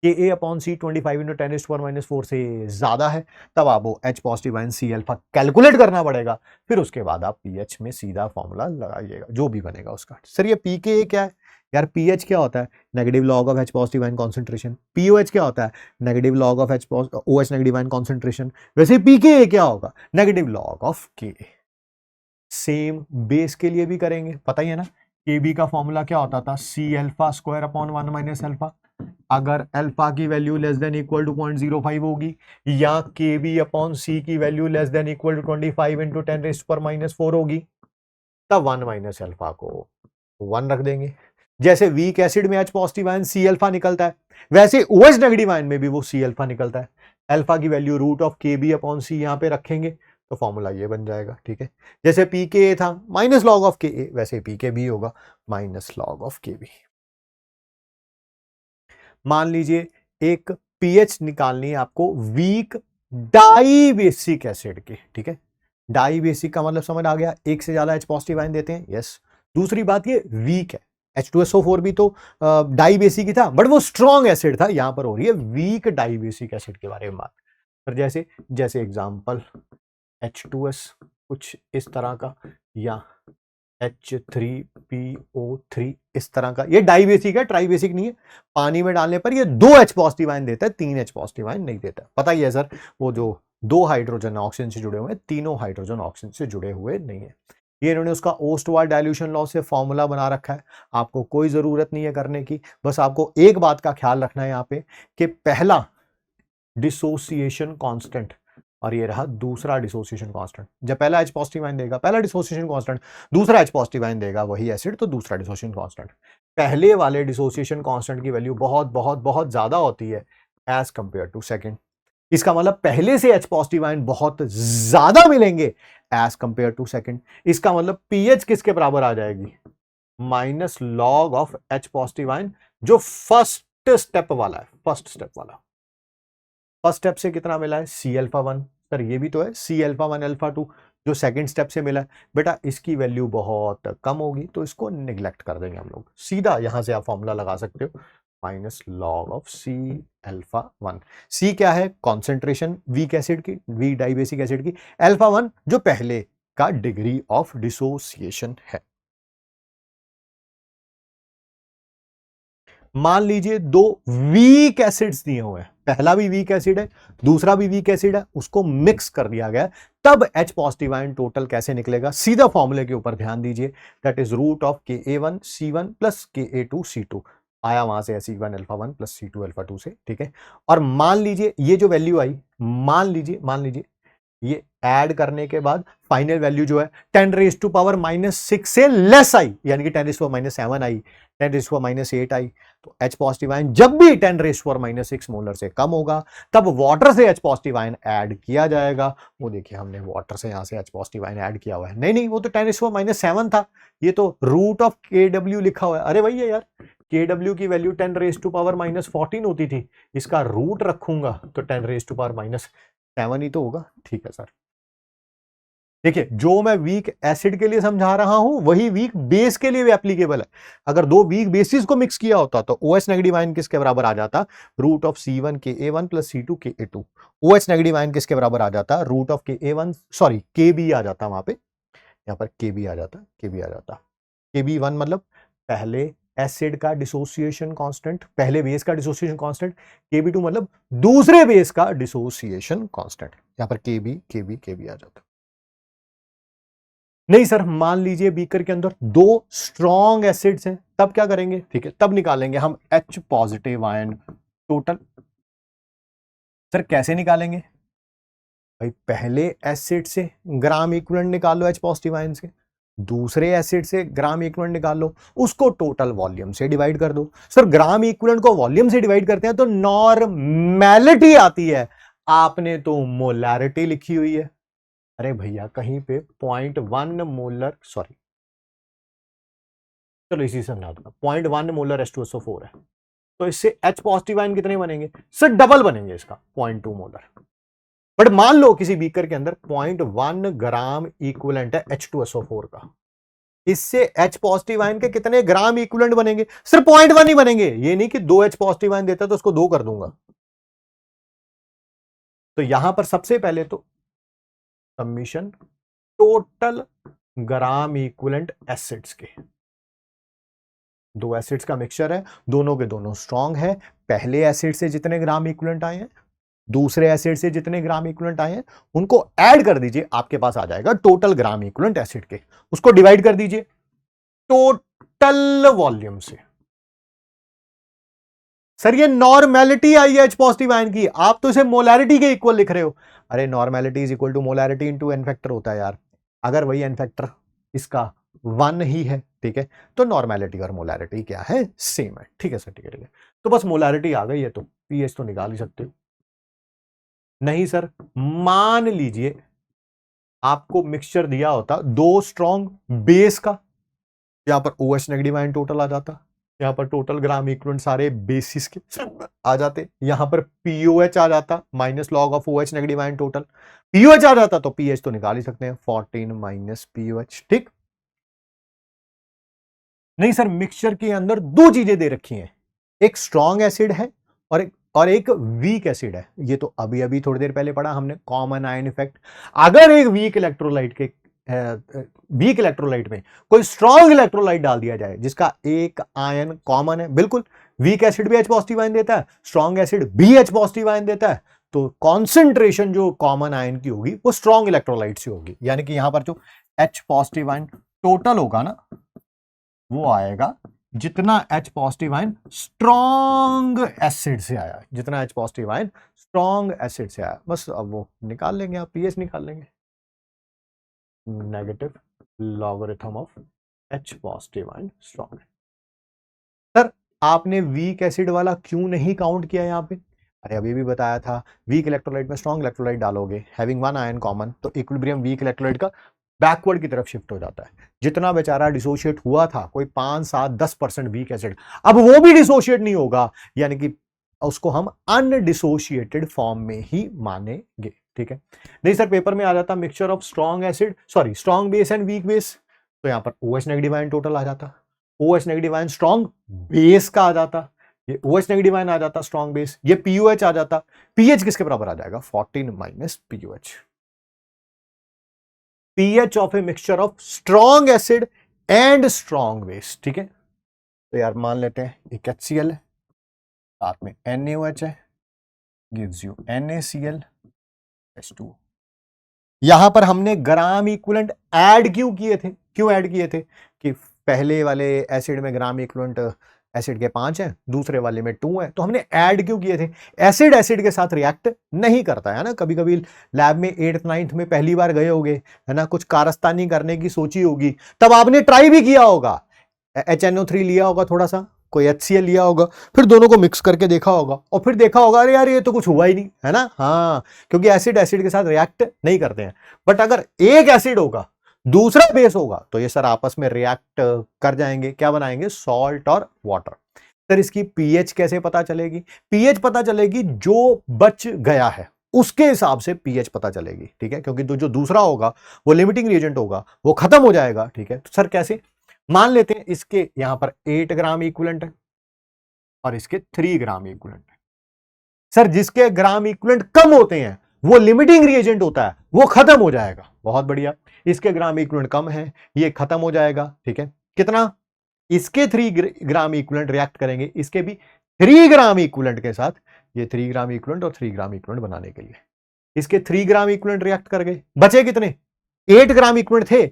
के ए अपॉन सी 25 इंटू 10⁻⁴ से ज्यादा है, तब आपको H positive ion C alpha calculate करना पड़ेगा, फिर उसके बाद आप पीएच में सीधा फॉर्मूला लगाइएगा जो भी बनेगा उसका। सर ये पी के क्या है यार? पीएच क्या होता है? Negative log of H positive ion concentration. POH क्या होता है? Negative log of H O H negative ion concentration. वैसे पीके क्या होगा? नेगेटिव लॉग ऑफ के। सेम बेस के लिए भी करेंगे, पता ही है ना, के बी का फॉर्मूला क्या होता था? C alpha square upon 1 minus alpha. अगर अल्फा की value less than equal to 0.05 होगी या के बी अपॉन सी की value less than equal to 25 into 10⁻⁴ होगी, तब 1 माइनस अल्फा को 1 रख देंगे। जैसे वीक एसिड में H positive ion C alpha निकलता है, वैसे ओएच नेगेटिव आयन में भी वो सी अल्फा निकलता है। अल्फा की वैल्यू रूट ऑफ के बी अपॉन सी यहां पे रखेंगे तो फॉर्मूला ये बन जाएगा, ठीक है। जैसे पी के ए था माइनस लॉग ऑफ के ए, वैसे पी के बी होगा माइनस लॉग ऑफ के बी। मान लीजिए एक पीएच निकालनी है आपको वीक डाई बेसिक एसिड की, ठीक है। डाई बेसिक का मतलब समझ आ गया, एक से ज्यादा एच पॉजिटिव आयन देते हैं, यस। दूसरी बात ये वीक है, H2SO4 भी तो डाई बेसिक ही था बट वो स्ट्रॉन्ग एसिड था, यहां पर हो रही है वीक डाई बेसिक एसिड के बारे में बात। पर जैसे जैसे एग्जांपल H2S कुछ इस तरह का या H3PO3 इस तरह का, ये डाई बेसिक है, ट्राई बेसिक नहीं है। पानी में डालने पर ये 2 H पॉजिटिव आयन देता है, 3 H पॉजिटिव आयन नहीं देता। पता ही है सर, वो जो 2 हाइड्रोजन ऑक्सीजन से जुड़े हुए हैं, तीनों हाइड्रोजन ऑक्सीजन से जुड़े हुए नहीं है। ये इन्होंने उसका ओस्टवाल डाइल्यूशन लॉ से फॉर्मूला बना रखा है, आपको कोई जरूरत नहीं है करने की। बस आपको एक बात का ख्याल रखना है यहाँ पे कि पहला डिसोसिएशन कांस्टेंट और ये रहा दूसरा डिसोसिएशन कांस्टेंट। जब पहला एच पॉजिटिव आयन देगा पहला डिसोसिएशन कांस्टेंट, दूसरा एच पॉजिटिव आयन देगा वही एसिड तो दूसरा डिसोसिएशन कांस्टेंट। पहले वाले डिसोसिएशन कांस्टेंट की वैल्यू बहुत बहुत बहुत ज्यादा होती है एज कंपेयर टू सेकंड। इसका मतलब पहले से एच पॉजिटिव आयन बहुत ज्यादा मिलेंगे एज कंपेयर टू सेकंड। इसका मतलब पीएच किसके बराबर आ जाएगी? Minus log of H positive ion, जो फर्स्ट स्टेप वाला है, फर्स्ट स्टेप वाला। फर्स्ट स्टेप से कितना मिला है? सी अल्फा 1। सर ये भी तो है सी अल्फा 1 अल्फा 2 जो सेकंड स्टेप से मिला है। बेटा इसकी वैल्यू बहुत कम होगी तो इसको निग्लेक्ट कर देंगे हम लोग। सीधा यहां से आप फॉर्मूला लगा सकते हो, minus log of C alpha 1। C क्या है? कॉन्सेंट्रेशन वीक एसिड की, वीक डाइबेसिक एसिड की। अल्फा 1 जो पहले का डिग्री ऑफ डिसोसिएशन है। मान लीजिए दो वीक एसिड्स दिए हुए हैं, पहला भी वीक एसिड है दूसरा भी वीक एसिड है, उसको मिक्स कर दिया गया, तब H पॉजिटिव आयन टोटल कैसे निकलेगा? सीधा फॉर्मूले के ऊपर ध्यान दीजिए, that is root of KA1 C1 plus KA2 C2 आया वहां से C1 alpha 1 plus C2 alpha 2 से, ठीक है। और मान लीजिए ये जो वैल्यू आई, मान लीजिए ये ऐड करने के बाद फाइनल वैल्यू जो है 10⁻⁻6 से लेस आई, यानी कि 10⁻⁻7 आई, 10⁻⁻8 आई। तो H पॉजिटिव आयन जब भी 10⁻⁻6 मोलर से कम होगा तब वाटर से H पॉजिटिव आयन ऐड किया जाएगा। वो देखिए हमने वाटर से यहां से H पॉजिटिव आयन ऐड किया हुआ है। नहीं वो तो 10⁻⁻7 था, ये तो रूट ऑफ KW लिखा हुआ है। अरे भैया यार KW की वैल्यू 10⁻⁻14 होती थी, इसका रूट रखूंगा तो 10⁻⁻7 ही तो होगा। ठीक है सर, देखिए जो मैं वीक एसिड के लिए समझा रहा हूं वही वीक बेस के लिए भी एप्लीकेबल है। अगर दो वीक बेसिस को मिक्स किया होता तो OH नेगेटिव आयन किसके बराबर आ जाता? Root of C1 KA1 plus C2 KA2। OH negative ion किसके बराबर आ जाता? Root of KA1 sorry KB आ जाता, वहां पे यहां पर KB आ जाता, KB आ जाता। KB1 मतलब पहले एसिड का डिसोसिएशन कांस्टेंट, पहले बेस का डिसोसिएशन कांस्टेंट। KB2 मतलब दूसरे बेस का डिसोसिएशन कांस्टेंट, यहां पर KB KB KB आ जाता। नहीं सर, मान लीजिए बीकर के अंदर दो स्ट्रॉन्ग एसिड्स हैं, तब क्या करेंगे? ठीक है, तब निकालेंगे हम H positive ion total. Sir कैसे निकालेंगे भाई? पहले एसिड से ग्राम इक्विवेलेंट निकालो H पॉजिटिव आयन से, दूसरे एसिड से ग्राम इक्विवेलेंट निकाल लो, उसको टोटल वॉल्यूम से डिवाइड कर दो। सर ग्राम इक्विवेलेंट को वॉल्यूम से डिवाइड करते हैं तो नॉर्मैलिटी आती है, आपने तो मोलैरिटी लिखी हुई है। अरे भैया कहीं पे 0.1 मोलर, सॉरी चलो इसी से समझा दूंगा, 0.1 मोलर H2SO4 है, तो इससे H पॉजिटिव आयन कितने बनेंगे? सर डबल बनेंगे इसका, 0.2 मोलर। बट मान लो किसी बीकर के अंदर 0.1 ग्राम इक्विवेलेंट है H2SO4 का, इससे H पॉजिटिव आयन के कितने ग्राम इक्विवेलेंट बनेंगे? सिर्फ 0.1 ही बनेंगे, ये नहीं कि 2 H पॉजिटिव आयन देता तो उसको 2 कर दूंगा। तो यहां पर सबसे पहले तो submission total gram equivalent acids के, दो एसिड्स का मिक्सचर है, दोनों के दोनों स्ट्रॉन्ग है, पहले एसिड से जितने ग्राम इक्विवेलेंट आए हैं, दूसरे एसिड से जितने ग्राम इक्विवेलेंट आए हैं, उनको ऐड कर दीजिए, आपके पास आ जाएगा टोटल ग्राम इक्विवेलेंट एसिड के, उसको डिवाइड कर दीजिए टोटल वॉल्यूम से। सर ये नॉर्मेलिटी आई है H पॉजिटिव आयन की, आप तो इसे मोलैरिटी के इक्वल लिख रहे हो। अरे normality is equal to molarity into N factor होता है यार, अगर वही एन फैक्टर इसका 1 ही है, ठीक है, तो नॉर्मेलिटी और मोलैरिटी क्या है? सेम है। ठीक है सर, ठीक है, ठीक है, तो बस मोलैरिटी आ गई है तो पीएच तो निकाल ही सकते हो। नहीं सर, मान लीजिए आपको मिक्सचर दिया होता दो स्ट्रॉन्ग बेस का, यहां पर OH नेगेटिव आयन टोटल आ जाता, यहां पर टोटल ग्राम इक्विवेलेंट सारे बेसिस के आ जाते, यहां पर POH आ जाता, minus log of OH negative ion total, POH आ जाता तो पीएच तो निकाल ही सकते हैं, 14 माइनस POH। ठीक, नहीं सर, मिक्सचर के अंदर दो चीजें दे रखी हैं, एक स्ट्रॉन्ग एसिड है और एक वीक एसिड है, ये तो अभी अभी थोड़ी देर पहले पढ़ा हमने, कॉमन आयन इफेक्ट। अगर एक वीक इलेक्ट्रोलाइट में कोई स्ट्रॉन्ग इलेक्ट्रोलाइट डाल दिया जाए जिसका एक आयन कॉमन है, बिल्कुल वीक एसिड भी H पॉजिटिव आयन देता है, स्ट्रॉन्ग एसिड भी H पॉजिटिव आयन देता है, तो कॉन्सेंट्रेशन जो कॉमन आयन की होगी वो स्ट्रॉन्ग इलेक्ट्रोलाइट से होगी, यानी कि यहां पर जो H पॉजिटिव आयन टोटल होगा ना, वो आएगा जितना H positive ion strong acid से आया, जितना H positive ion strong acid से आया, बस अब वो निकाल लेंगे, आप पीएच निकाल लेंगे, negative logarithm of H positive ion strong. Sir आपने वीक एसिड वाला क्यों नहीं काउंट किया यहां पे? अरे अभी भी बताया था, वीक इलेक्ट्रोलाइट में स्ट्रॉन्ग इलेक्ट्रोलाइट डालोगे हैविंग वन आयन कॉमन, तो इक्विलिब्रियम वीक इलेक्ट्रोलाइट का बैकवर्ड की तरफ शिफ्ट हो जाता है, जितना बेचारा डिसोशिएट हुआ था कोई 5-7-10% वीक एसिड, अब वो भी डिसोशिएट नहीं होगा, यानी कि उसको हम अनडिसोशिएटेड फॉर्म में ही मानेंगे। ठीक है, नहीं सर पेपर में आ जाता mixture of strong acid, sorry strong base and weak base, तो यहां पर OH नेगेटिव आयन टोटल आ जाता, OH negative ion strong base का आ जाता, ये OH नेगेटिव आयन आ जाता स्ट्रॉन्ग बेस, ये POH आ जाता, पीएच किसके बराबर आ जाएगा? 14 minus POH, pH of a mixture of strong acid and strong base. ठीक है, तो यार मान लेते हैं एक HCl है, साथ में NaOH है, गिव्स यू NaCl H2। यहां पर हमने ग्राम इक्विवेलेंट ऐड क्यों किए थे? क्यों ऐड किए थे? कि पहले वाले एसिड में ग्राम इक्विवेलेंट एसिड के 5 हैं, दूसरे वाले में 2 हैं, तो हमने ऐड क्यों किए थे? एसिड एसिड के साथ रिएक्ट नहीं करता है ना, कभी कभी लैब में 8th 9th में पहली बार गए होगे, है ना, कुछ कारस्तानी करने की सोची होगी, तब आपने ट्राई भी किया होगा, HNO3 लिया होगा, थोड़ा सा कोई HCl लिया होगा, फिर दोनों को मिक्स करके देखा होगा और फिर देखा होगा अरे यार ये तो कुछ हुआ ही नहीं, है ना। हाँ, क्योंकि एसिड एसिड के साथ रिएक्ट नहीं करते हैं, बट अगर एक एसिड होगा दूसरा बेस होगा तो ये सर आपस में रिएक्ट कर जाएंगे, क्या बनाएंगे? सॉल्ट और वाटर। सर इसकी पीएच कैसे पता चलेगी? पीएच पता चलेगी जो बच गया है उसके हिसाब से पीएच पता चलेगी, ठीक है, क्योंकि जो दूसरा होगा वो लिमिटिंग रिएजेंट होगा, वो खत्म हो जाएगा। ठीक है, तो सर कैसे? मान लेते हैं इसके यहां पर 8 ग्राम इक्विवेलेंट है और इसके 3 ग्राम इक्विवेलेंट है। सर जिसके ग्राम इक्विवेलेंट कम होते हैं वो लिमिटिंग रिएजेंट होता है, वो खत्म हो जाएगा। बहुत बढ़िया, इसके ग्राम इक्विवेलेंट कम है, ये खत्म हो जाएगा। ठीक है, कितना? इसके 3 ग्राम इक्विवेलेंट रिएक्ट करेंगे इसके भी 3 ग्राम इक्विवेलेंट के साथ, ये 3 ग्राम इक्विवेलेंट और 3 ग्राम इक्विवेलेंट बनाने के लिए इसके 3 ग्राम इक्विवेलेंट रिएक्ट कर गए, बचे कितने? 8 ग्राम इक्विवेलेंट थे,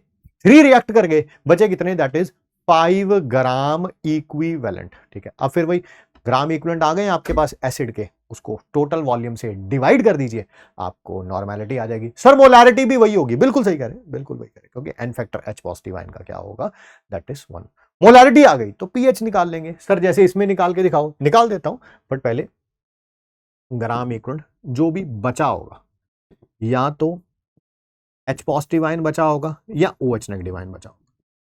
3 रिएक्ट कर गए, बचे कितने, दैट इज 5 ग्राम इक्विवेलेंट। ठीक है, अब फिर वही ग्राम इक्विवेलेंट आ गए आपके पास एसिड के, उसको टोटल वॉल्यूम से डिवाइड कर दीजिए, आपको नॉर्मेलिटी आ जाएगी। सर मोलैरिटी भी वही होगी, बिल्कुल सही करें, बिल्कुल वही करें, क्योंकि N factor H positive ion का क्या होगा, दैट इज 1। मोलैरिटी आ गई तो पीएच निकाल लेंगे। सर जैसे इसमें निकाल के दिखाओ, निकाल देता हूं, बट पहले ग्राम इक्विवेलेंट जो भी बचा होगा, या तो H पॉजिटिव आयन बचा होगा या OH नेगेटिव आयन बचा होगा।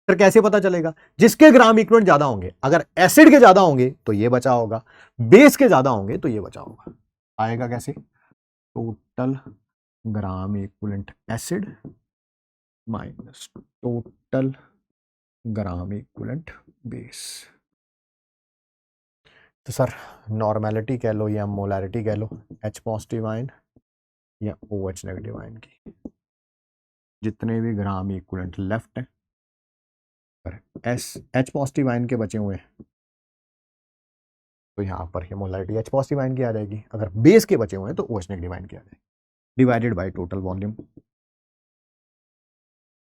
फिर कैसे पता चलेगा, जिसके ग्राम इक्विवेलेंट ज्यादा होंगे, अगर एसिड के ज्यादा होंगे तो ये बचा होगा, बेस के ज्यादा होंगे तो ये बचा होगा। आएगा कैसे, total gram equivalent acid minus total gram equivalent base. तो सर नॉर्मेलिटी कह लो या मोलैरिटी कह लो, H पॉजिटिव आयन या OH नेगेटिव आयन की, जितने भी ग्राम इक्विवेलेंट लेफ्ट है, H पॉजिटिव आयन के बचे हुए हैं, तो यहां पर मोलैरिटी H पॉजिटिव आयन की आ जाएगी। अगर बेस के बचे हुए हैं तो OH नेगेटिव आयन की आ जाएगी, डिवाइडेड बाय टोटल वॉल्यूम।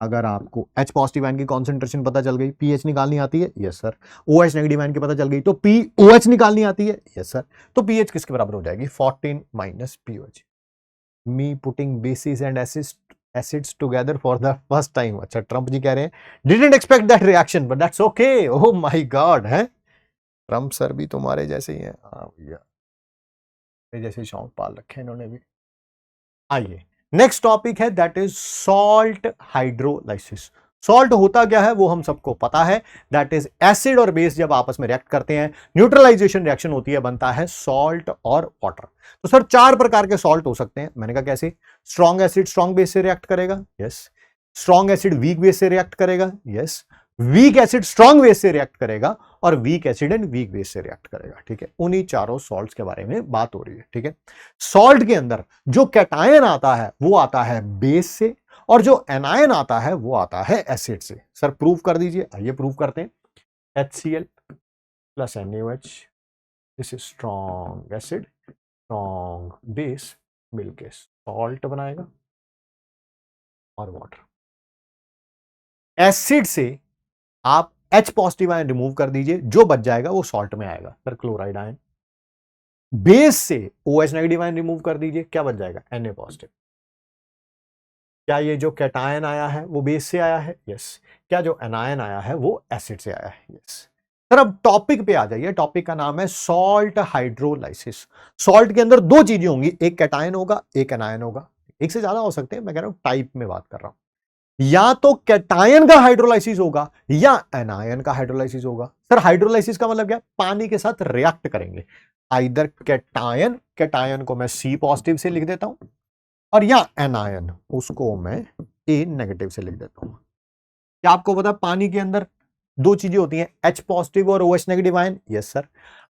अगर आपको H पॉजिटिव आयन की कॉन्सेंट्रेशन पता चल गई, पीएच निकालनी आती है, yes sir. OH negative ion की पता चल गई तो POH निकालनी आती है, यस सर। तो पीएच किसके बराबर हो जाएगी, 14 minus POH। Me putting basis and acids together for the first time. अच्छा, ट्रम्प जी कह रहे हैं didn't expect that reaction but that's okay. Oh my God, है ट्रम्प सर भी तुम्हारे जैसे ही हैं। हाँ भैया, जैसे शौक पाल रखे इन्होंने भी। आइए नेक्स्ट टॉपिक है, that is salt hydrolysis. Salt होता क्या है वो हम सबको पता है, दैट इज एसिड और बेस जब आपस में रिएक्ट करते हैं, न्यूट्रलाइजेशन रिएक्शन होती है, बनता है सॉल्ट और वाटर। तो सर 4 प्रकार के सॉल्ट हो सकते हैं। मैंने कहा कैसे, स्ट्रॉन्ग एसिड स्ट्रॉन्ग बेस से रिएक्ट करेगा, yes. Strong acid weak base से रिएक्ट करेगा, yes. Weak acid strong base से रिएक्ट करेगा, और week acid and weak base से रिएक्ट करेगा। ठीक है, उन्हीं चारों सॉल्ट्स के बारे में बात हो रही है। ठीक है, सॉल्ट के अंदर जो कैटायन आता है वो आता है बेस से, और जो एनायन आता है वो आता है एसिड से। सर प्रूव कर दीजिए, आइए प्रूव करते हैं। HCl plus NaOH, this is strong acid strong base, मिलके सॉल्ट बनाएगा, और वाटर। एसिड से आप H पॉजिटिव आयन रिमूव कर दीजिए, जो बच जाएगा वो सॉल्ट में आएगा, सर क्लोराइड आयन। बेस से OH नेगेटिव आयन रिमूव कर दीजिए, क्या बच जाएगा, Na पॉजिटिव। क्या ये जो कैटायन आया है वो बेस से आया है, यस। क्या जो एनायन आया है वो एसिड से आया है, यस। सर अब टॉपिक पे आ जाइए, टॉपिक का नाम है सॉल्ट हाइड्रोलाइसिस। सॉल्ट के अंदर 2 चीजें होंगी, एक कैटायन होगा एक एनायन होगा, एक से ज्यादा हो सकते हैं, मैं कह रहा हूं टाइप में बात कर रहा हूं। या तो कैटायन का हाइड्रोलाइसिस होगा या एनायन का हाइड्रोलाइसिस होगा। सर हाइड्रोलाइसिस का मतलब क्या, पानी के साथ रिएक्ट करेंगे, आइदर कैटायन, कैटायन को मैं C पॉजिटिव से लिख देता हूं, और या एनायन, उसको मैं A नेगेटिव से लिख देता हूं। क्या आपको पता है पानी के अंदर 2 चीजें होती हैं, H पॉजिटिव और OH negative ion, yes sir.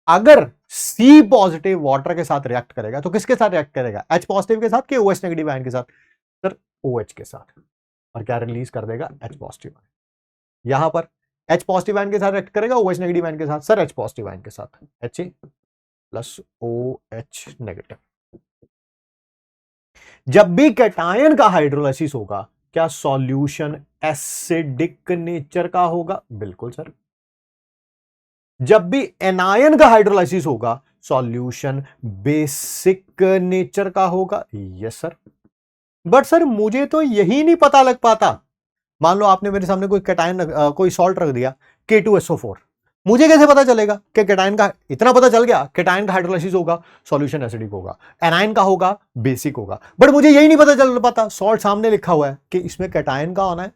अगर C पॉजिटिव वाटर के साथ रिएक्ट करेगा तो किसके साथ रिएक्ट करेगा, H पॉजिटिव के साथ कि OH नेगेटिव आयन के साथ, सर OH के साथ, और क्या रिलीज कर देगा, H पॉजिटिव आयन। यहां पर H पॉजिटिव आयन के साथ रिएक्ट करेगा, OH नेगेटिव आयन के साथ, सर H पॉजिटिव आयन के साथ, Ha प्लस OH नेगेटिव। जब भी कैटायन का हाइड्रोलाइसिस होगा, क्या सॉल्यूशन एसिडिक नेचर का होगा, बिल्कुल सर। जब भी एनायन का हाइड्रोलाइसिस होगा, सॉल्यूशन बेसिक नेचर का होगा, यस सर। बट सर मुझे तो यही नहीं पता लग पाता, मान लो आपने मेरे सामने कोई कैटायन कोई सॉल्ट रख दिया K2SO4, मुझे कैसे पता चलेगा कि कैटायन का, इतना पता चल गया कैटायन का हाइड्रोलाइसिस होगा, सॉल्यूशन एसिडिक होगा, एनायन का होगा बेसिक होगा, बट मुझे यही नहीं पता चल पाता, सॉल्ट सामने लिखा हुआ है कि इसमें कैटायन का होना है,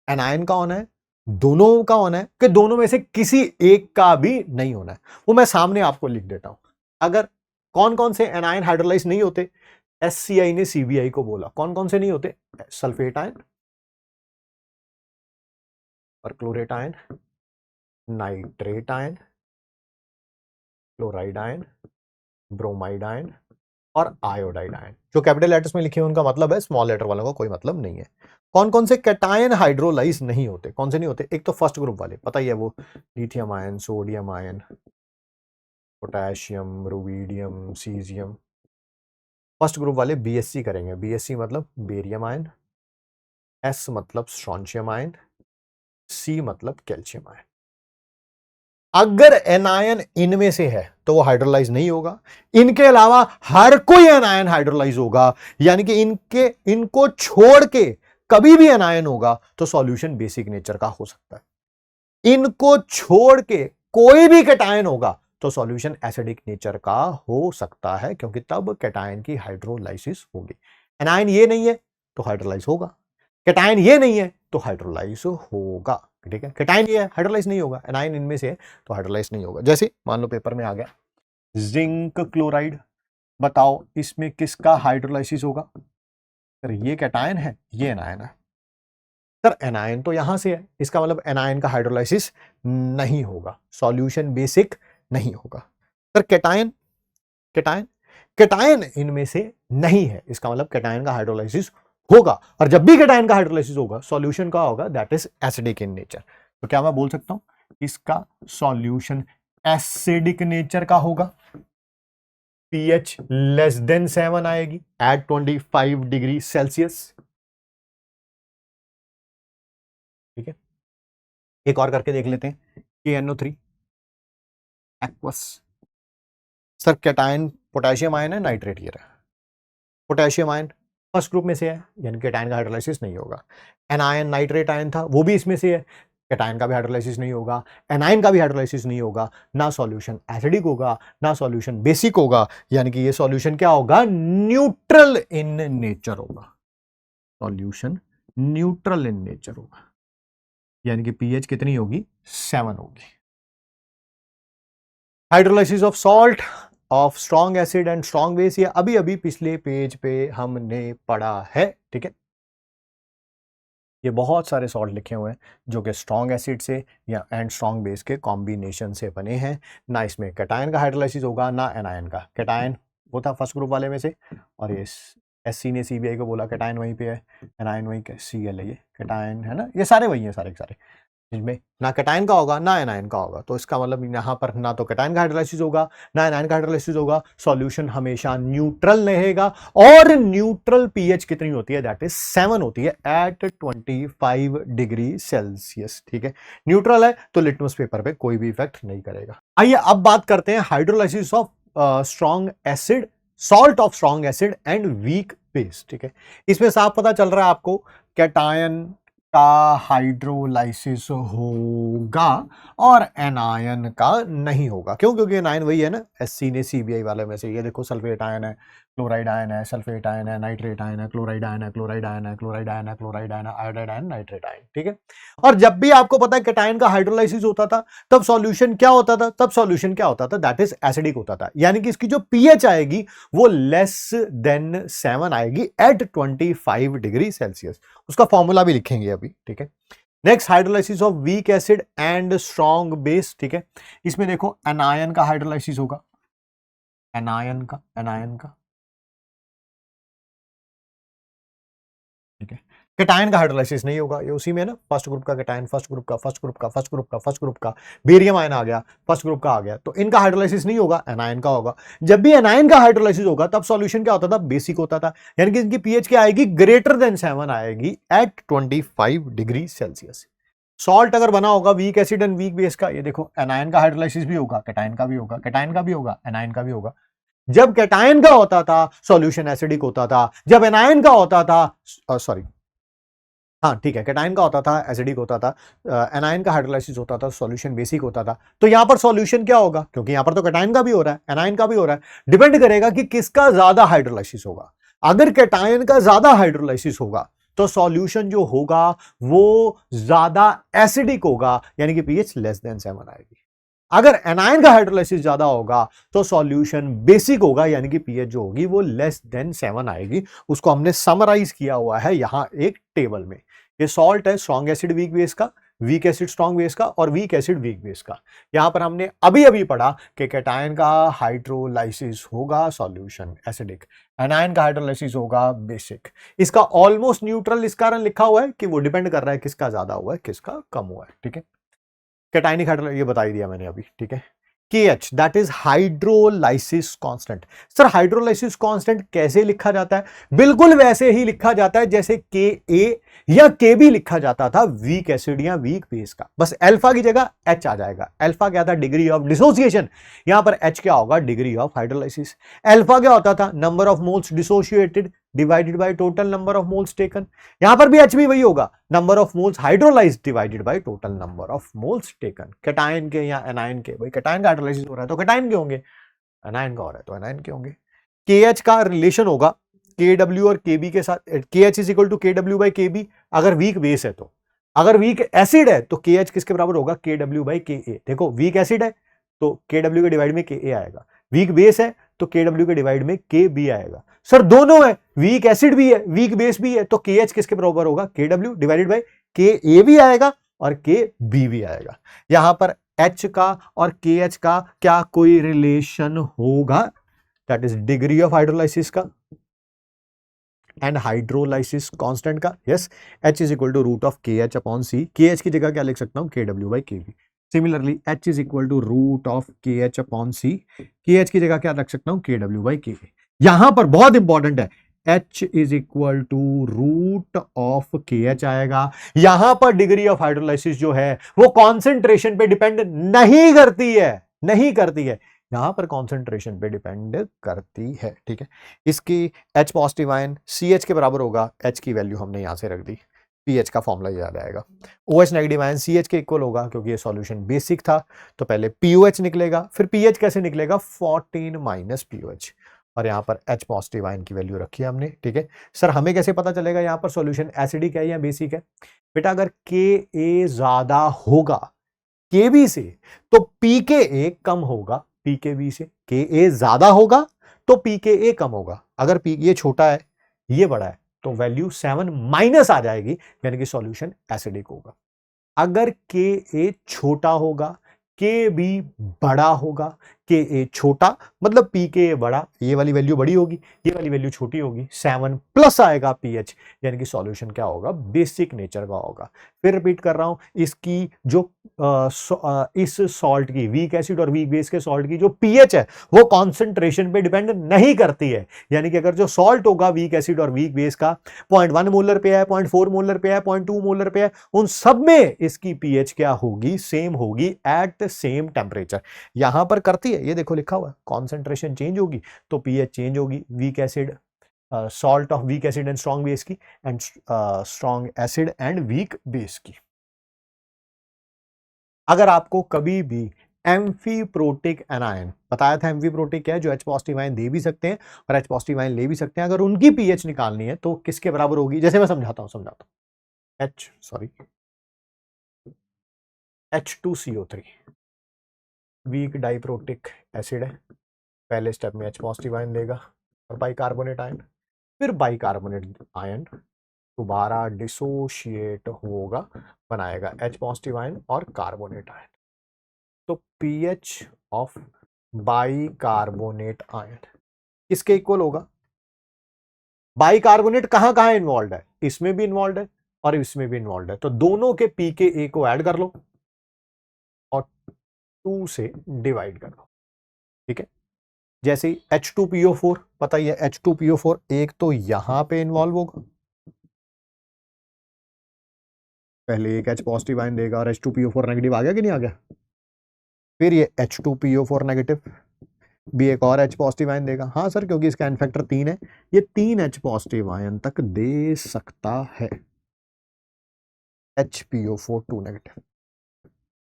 एनायन का होना है, दोनों का होना है, कि दोनों में से किसी एक का भी नहीं होना है, वो मैं सामने आपको लिख देता हूं। अगर कौन कौन से एनायन हाइड्रोलाइज नहीं होते, SCI ने CBI को बोला कौन कौन से नहीं होते, sulphate ion, perchlorate ion, nitrate ion, chloride ion, bromide ion, और आयोडाइड आयन। जो कैपिटल लेटर्स में लिखे हैं उनका मतलब है, स्मॉल लेटर वालों का कोई मतलब नहीं है। कौन कौन से कैटायन हाइड्रोलाइज नहीं होते, कौन से नहीं होते, एक तो फर्स्ट ग्रुप वाले पता ही है, वो lithium ion, sodium ion, potassium, rubidium, caesium. First group वाले BSC करेंगे, BSC मतलब बेरियम आयन, S मतलब स्ट्रोंशियम आयन, सी मतलब कैल्शियम आयन। अगर एनायन इनमें से है तो वो हाइड्रोलाइज नहीं होगा, इनके अलावा हर कोई एनायन हाइड्रोलाइज होगा, यानी कि इनको छोड़ के कभी भी एनायन होगा तो सॉल्यूशन बेसिक नेचर का हो सकता है। इनको छोड़ के कोई भी कैटायन होगा तो सॉल्यूशन एसिडिक नेचर का हो सकता है, क्योंकि तब कैटायन की हाइड्रोलाइसिस होगी। एनायन ये नहीं है तो हाइड्रोलाइज होगा, कैटायन ये नहीं है तो हाइड्रोलाइज होगा। ठीक है, कैटायन ये है, हाइड्रोलाइज नहीं होगा, एनायन इनमें से है तो हाइड्रोलाइज नहीं होगा। जैसे मान लो पेपर में आ गया जिंक क्लोराइड, बताओ इसमें किसका हाइड्रोलाइसिस होगा? सर ये कैटायन है, ये एनायन है। सर एनायन तो यहां से है, इसका मतलब एनायन का हाइड्रोलाइसिस नहीं होगा, सॉल्यूशन बेसिक नहीं होगा। सर कैटायन कैटायन कैटायन इनमें से नहीं है, इसका मतलब कैटायन का हाइड्रोलाइसिस होगा, और जब भी कैटायन का हाइड्रोलाइसिस होगा सॉल्यूशन का होगा that is acidic in nature. तो क्या मैं बोल सकता हूं इसका सॉल्यूशन एसिडिक नेचर का होगा, pH लेस देन 7 आएगी एट 25 डिग्री सेल्सियस। ठीक है, एक और करके देख लेते हैं, KNO3 aqueous. Sir cation potassium ion है, नाइट्रेट ये रहा, पोटेशियम आयन फर्स्ट ग्रुप में से है, यानी कैटायन का हाइड्रोलाइसिस नहीं होगा। एनायन नाइट्रेट आयन था, वो भी इसमें से है, कैटायन का भी हाइड्रोलाइसिस नहीं होगा, एनायन का भी हाइड्रोलाइसिस नहीं होगा, ना सॉल्यूशन एसिडिक होगा ना सॉल्यूशन बेसिक होगा, यानी कि ये सॉल्यूशन क्या होगा? न्यूट्रल इन नेचर होगा, सॉल्यूशन न्यूट्रल इन नेचर होगा, यानी कि पीएच कितनी होगी? 7 होगी। Hydrolysis of salt of strong acid and strong base, ये अभी अभी पिछले पेज पे हमने पढ़ा है। ठीक है, ये बहुत सारे सॉल्ट लिखे हुए हैं जो कि स्ट्रॉन्ग एसिड से या एंड स्ट्रॉन्ग बेस के कॉम्बिनेशन से बने हैं। ना इसमें कैटायन का हाइड्रोलाइसिस होगा ना एनायन का। कैटायन वो था फर्स्ट ग्रुप वाले में से, और ये एससी ने सीबीआई को बोला कैटायन वहीं पे है, एनायन वहीं CL है, ये कैटायन है ना, ये सारे वही हैं सारे के सारे, जिसमें ना कैटायन का होगा ना एनायन का होगा। तो इसका मतलब यहाँ पर ना तो कैटायन का हाइड्रोलाइसिस होगा ना एनायन का हाइड्रोलाइसिस होगा, सॉल्यूशन हमेशा न्यूट्रल रहेगा। और न्यूट्रल पीएच कितनी होती है? दैट इज 7 होती है एट 25 डिग्री सेल्सियस। ठीक है, न्यूट्रल है तो लिटमस पेपर पे कोई भी इफेक्ट नहीं करेगा। आइए अब बात करते हैं hydrolysis of strong acid, salt of strong acid and weak base. ठीक है, इसमें साफ पता चल रहा है आपको कैटायन का हाइड्रोलाइसिस होगा और एनायन का नहीं होगा। क्यों? क्योंकि एनायन वही है ना, एससी ने सीबीआई वाले में से। ये देखो सल्फेट आयन है, क्लोराइड आयन है, सल्फेट आयन है, नाइट्रेट आयन है, क्लोराइड आयन है, क्लोराइड आयन है, क्लोराइड आयन है, क्लोराइड आयन है, आयोडाइड आयन, नाइट्रेट आयन। ठीक है, और जब भी आपको पता है कैटायन का हाइड्रोलाइसिस होता था तब सॉल्यूशन क्या होता था? तब सॉल्यूशन क्या होता था? दैट इज एसिडिक होता था, यानी कि इसकी जो पीएच आएगी वो लेस देन 7 आएगी एट 25 डिग्री सेल्सियस। उसका फॉर्मूला भी लिखेंगे अभी। ठीक है, next hydrolysis of weak acid and strong base. ठीक है, इसमें देखो एनायन का हाइड्रोलाइसिस होगा, एनायन का ठीक है, कैटायन का हाइड्रोलाइसिस नहीं होगा, ये उसी में है ना, फर्स्ट ग्रुप का कैटायन, फर्स्ट ग्रुप का, फर्स्ट ग्रुप का, फर्स्ट ग्रुप का, फर्स्ट ग्रुप का, बेरियम आयन आ गया, फर्स्ट ग्रुप का आ गया, तो इनका हाइड्रोलाइसिस नहीं होगा, एनायन का होगा। जब भी एनायन का हाइड्रोलाइसिस होगा तब सॉल्यूशन क्या होता था? बेसिक होता था, यानी कि इनकी पीएच क्या आएगी? ग्रेटर देन 7 आएगी एट 25 डिग्री सेल्सियस। सॉल्ट अगर बना होगा week acid and weak base का, ये देखो एनायन का हाइड्रोलाइसिस भी होगा, कैटायन का भी होगा, कैटायन का भी होगा, एनायन का भी होगा। जब कैटायन का होता था सॉल्यूशन एसिडिक होता था, जब एनायन का होता था सॉरी हाँ ठीक है, कैटायन का होता था एसिडिक होता था, एनायन का हाइड्रोलाइसिस होता था, सॉल्यूशन बेसिक होता था। तो यहां पर सॉल्यूशन क्या होगा? क्योंकि यहां पर तो कैटायन का भी हो रहा है, एनायन का भी हो रहा है, डिपेंड करेगा कि किसका ज्यादा हाइड्रोलाइसिस होगा। अगर कैटायन का ज्यादा हाइड्रोलाइसिस होगा तो सॉल्यूशन जो होगा वो ज्यादा एसिडिक होगा, यानी कि पीएच लेस देन 7 आएगी। अगर एनायन का हाइड्रोलाइसिस ज्यादा होगा तो सॉल्यूशन बेसिक होगा, यानी कि पीएच जो होगी वो लेस देन 7 आएगी। उसको हमने समराइज किया हुआ है यहां एक टेबल में। ये सॉल्ट है स्ट्रॉन्ग एसिड वीक बेस का, वीक एसिड स्ट्रॉन्ग बेस का, और वीक एसिड वीक बेस का। यहां पर हमने अभी अभी पढ़ा कि कैटायन का हाइड्रोलाइसिस होगा सॉल्यूशन एसिडिक, एनायन का हाइड्रोलाइसिस होगा बेसिक। इसका ऑलमोस्ट न्यूट्रल इस कारण लिखा हुआ है कि वो डिपेंड कर रहा है किसका ज्यादा हुआ है किसका कम हुआ है। ठीक है, कैटायनिक हाइड्रोलाइसिस ये बता ही दिया मैंने अभी। ठीक है, KH that is hydrolysis constant. Sir hydrolysis constant कैसे लिखा जाता है? बिल्कुल वैसे ही लिखा जाता है जैसे KA या KB लिखा जाता था वीक एसिड या वीक बेस का, बस अल्फा की जगह H आ जाएगा। अल्फा क्या था? डिग्री ऑफ डिसोसिएशन, यहां पर H क्या होगा? Degree of hydrolysis. अल्फा क्या होता था? Number of moles dissociated divided by total number of moles taken. यहां पर भी H भी वही होगा, number of moles hydrolysed divided by total number of moles taken. Cation के या एनायन के, भाई कैटायन का हाइड्रोलाइसिस हो रहा है तो कैटायन के होंगे, एनायन का हो रहा है तो एनायन के होंगे। KH का रिलेशन होगा KW और KB के साथ, KH is equal to KW by KB अगर वीक बेस है तो। अगर वीक एसिड है तो KH किसके बराबर होगा? KW by KA। देखो वीक एसिड है तो KW के डिवाइड में KA आएगा, वीक बेस है तो KW के डिवाइड में KB आएगा। सर दोनों है, वीक एसिड भी है वीक बेस भी है, तो KH किसके बराबर होगा? KW डिवाइडेड बाई KA भी आएगा और KB भी आएगा। यहां पर H का और KH का क्या कोई रिलेशन होगा? That is degree of hydrolysis का एंड हाइड्रोलाइसिस कांस्टेंट का। Yes, H is equal to root of KH upon C। KH की जगह क्या लिख सकता हूं? KW by KB। Similarly H is equal to root of KH upon C। KH की जगह क्या रख सकता हूं? KW by KB। यहां पर बहुत इंपॉर्टेंट है, H is equal to root of KH आएगा। यहां पर डिग्री ऑफ हाइड्रोलाइसिस जो है वो कॉन्सेंट्रेशन पे डिपेंड नहीं करती है, नहीं करती है, यहां पर कॉन्सेंट्रेशन पे डिपेंड करती है। ठीक है, इसकी H पॉजिटिव आयन CH के बराबर होगा, H की वैल्यू हमने यहां से रख दी, पीएच का फॉर्मूला याद आएगा। OH नेगेटिव आयन CH के इक्वल होगा, क्योंकि ये सॉल्यूशन बेसिक था तो पहले POH निकलेगा, फिर पीएच कैसे निकलेगा? 14 माइनस POH, और यहां पर H पॉजिटिव आयन की वैल्यू रखी है हमने। ठीक है सर, हमें कैसे पता चलेगा यहां पर सॉल्यूशन एसिडिक है या बेसिक है? बेटा अगर Ka ज्यादा होगा KB से तो pKa कम होगा pKb से। Ka ज्यादा होगा तो pKa कम होगा। अगर ये छोटा है ये बड़ा है तो वैल्यू 7 माइनस आ जाएगी, यानी कि सॉल्यूशन एसिडिक होगा। अगर Ka छोटा होगा Kb बड़ा होगा, Ka छोटा मतलब pKa बड़ा, ये वाली वैल्यू बड़ी होगी ये वाली वैल्यू छोटी होगी, 7 प्लस आएगा pH, यानी कि सॉल्यूशन क्या होगा? बेसिक नेचर का होगा। फिर रिपीट कर रहा हूं, इसकी जो इस सॉल्ट की, वीक एसिड और वीक बेस के सॉल्ट की जो pH है वो कॉन्सेंट्रेशन पे डिपेंड नहीं करती है, यानी कि अगर जो सॉल्ट होगा वीक एसिड और वीक बेस का 0.1 मोलर पे है, 0.4 मोलर पे है, 0.2 मोलर पे है, उन सब में इसकी pH क्या होगी? सेम होगी एट सेम टेम्परेचर। यहां पर करती है, ये देखो लिखा हुआ है, कॉन्सेंट्रेशन चेंज होगी तो pH चेंज होगी, weak acid salt of weak acid and strong base की, and strong acid and weak base की। अगर आपको कभी भी एम्फीप्रोटिक एनायन, बताया था एम्फीप्रोटिक क्या है? जो H पॉजिटिव आयन दे भी सकते हैं और H पॉजिटिव आयन ले भी सकते हैं, अगर उनकी pH निकालनी है तो किसके बराबर होगी? जैसे मैं समझाता हूं H2CO3 वीक डाइप्रोटिक एसिड है, पहले स्टेप में H पॉजिटिव आयन देगा और बाइकार्बोनेट आयन, फिर बाइकार्बोनेट आयन दोबारा डिसोशिएट होगा, बनाएगा H पॉजिटिव आयन और कार्बोनेट आयन। तो pH ऑफ बाइकार्बोनेट आयन किसके इक्वल होगा? बाइकार्बोनेट कहां कहां इन्वॉल्व है? इसमें भी इन्वॉल्व है और इसमें भी इन्वॉल्व है, तो दोनों के pKa को ऐड कर लो और 2 से डिवाइड कर लो। ठीक है, जैसे ही H2PO4, पता ही है H2PO4 एक तो यहां पे इन्वॉल्व होगा, पहले एक H पॉजिटिव आयन देगा और H2PO4 नेगेटिव आ गया कि नहीं आ गया, फिर ये H2PO4 नेगेटिव भी एक और H पॉजिटिव आयन देगा। हाँ सर, क्योंकि इसका एन फैक्टर 3 है, ये 3 H पॉजिटिव आयन तक दे सकता है। HPO4 2 negative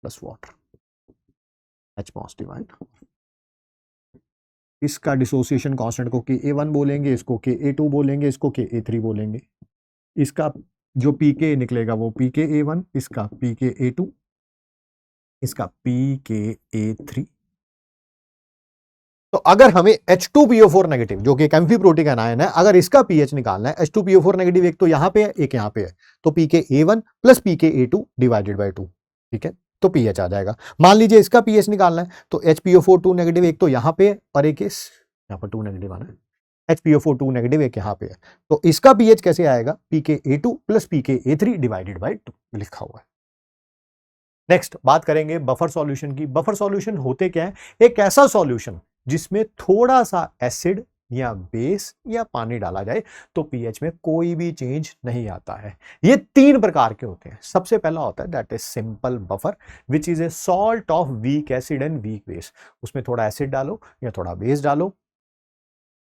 plus water, H positive ion, इसका डिसोसिएशन कांस्टेंट को Ka1 बोलेंगे, इसको Ka2 बोलेंगे, इसको Ka3 बोलेंगे। इसका जो pK निकलेगा वो pKa1, इसका pKa2, इसका pKa3। तो अगर हमें H2PO4 नेगेटिव, जो कि एक एम्फीप्रोटिक एनायन है, अगर इसका pH निकालना है, H2PO4 नेगेटिव एक तो यहां पे है एक यहां पे है, तो pKa1 plus pKa2 divided by 2। ठीक है, तो pH आ जाएगा। मान लीजिए इसका pH निकालना है तो HPO4 2 नेगेटिव एक तो यहां पे है और एक इस यहां पर 2 नेगेटिव आना है, HPO4 2 नेगेटिव एक यहां पे है, तो इसका pH कैसे आएगा? pKa2 plus pKa3 divided by 2 लिखा हुआ है। नेक्स्ट बात करेंगे बफर सॉल्यूशन की। बफर सॉल्यूशन होते क्या है? एक ऐसा सॉल्यूशन जिसमें थोड़ा सा एसिड या बेस या पानी डाला जाए तो पीएच में कोई भी चेंज नहीं आता है। ये तीन प्रकार के होते हैं। सबसे पहला होता है that is simple buffer which is a salt of weak acid and weak base. उसमें थोड़ा एसिड डालो या थोड़ा बेस डालो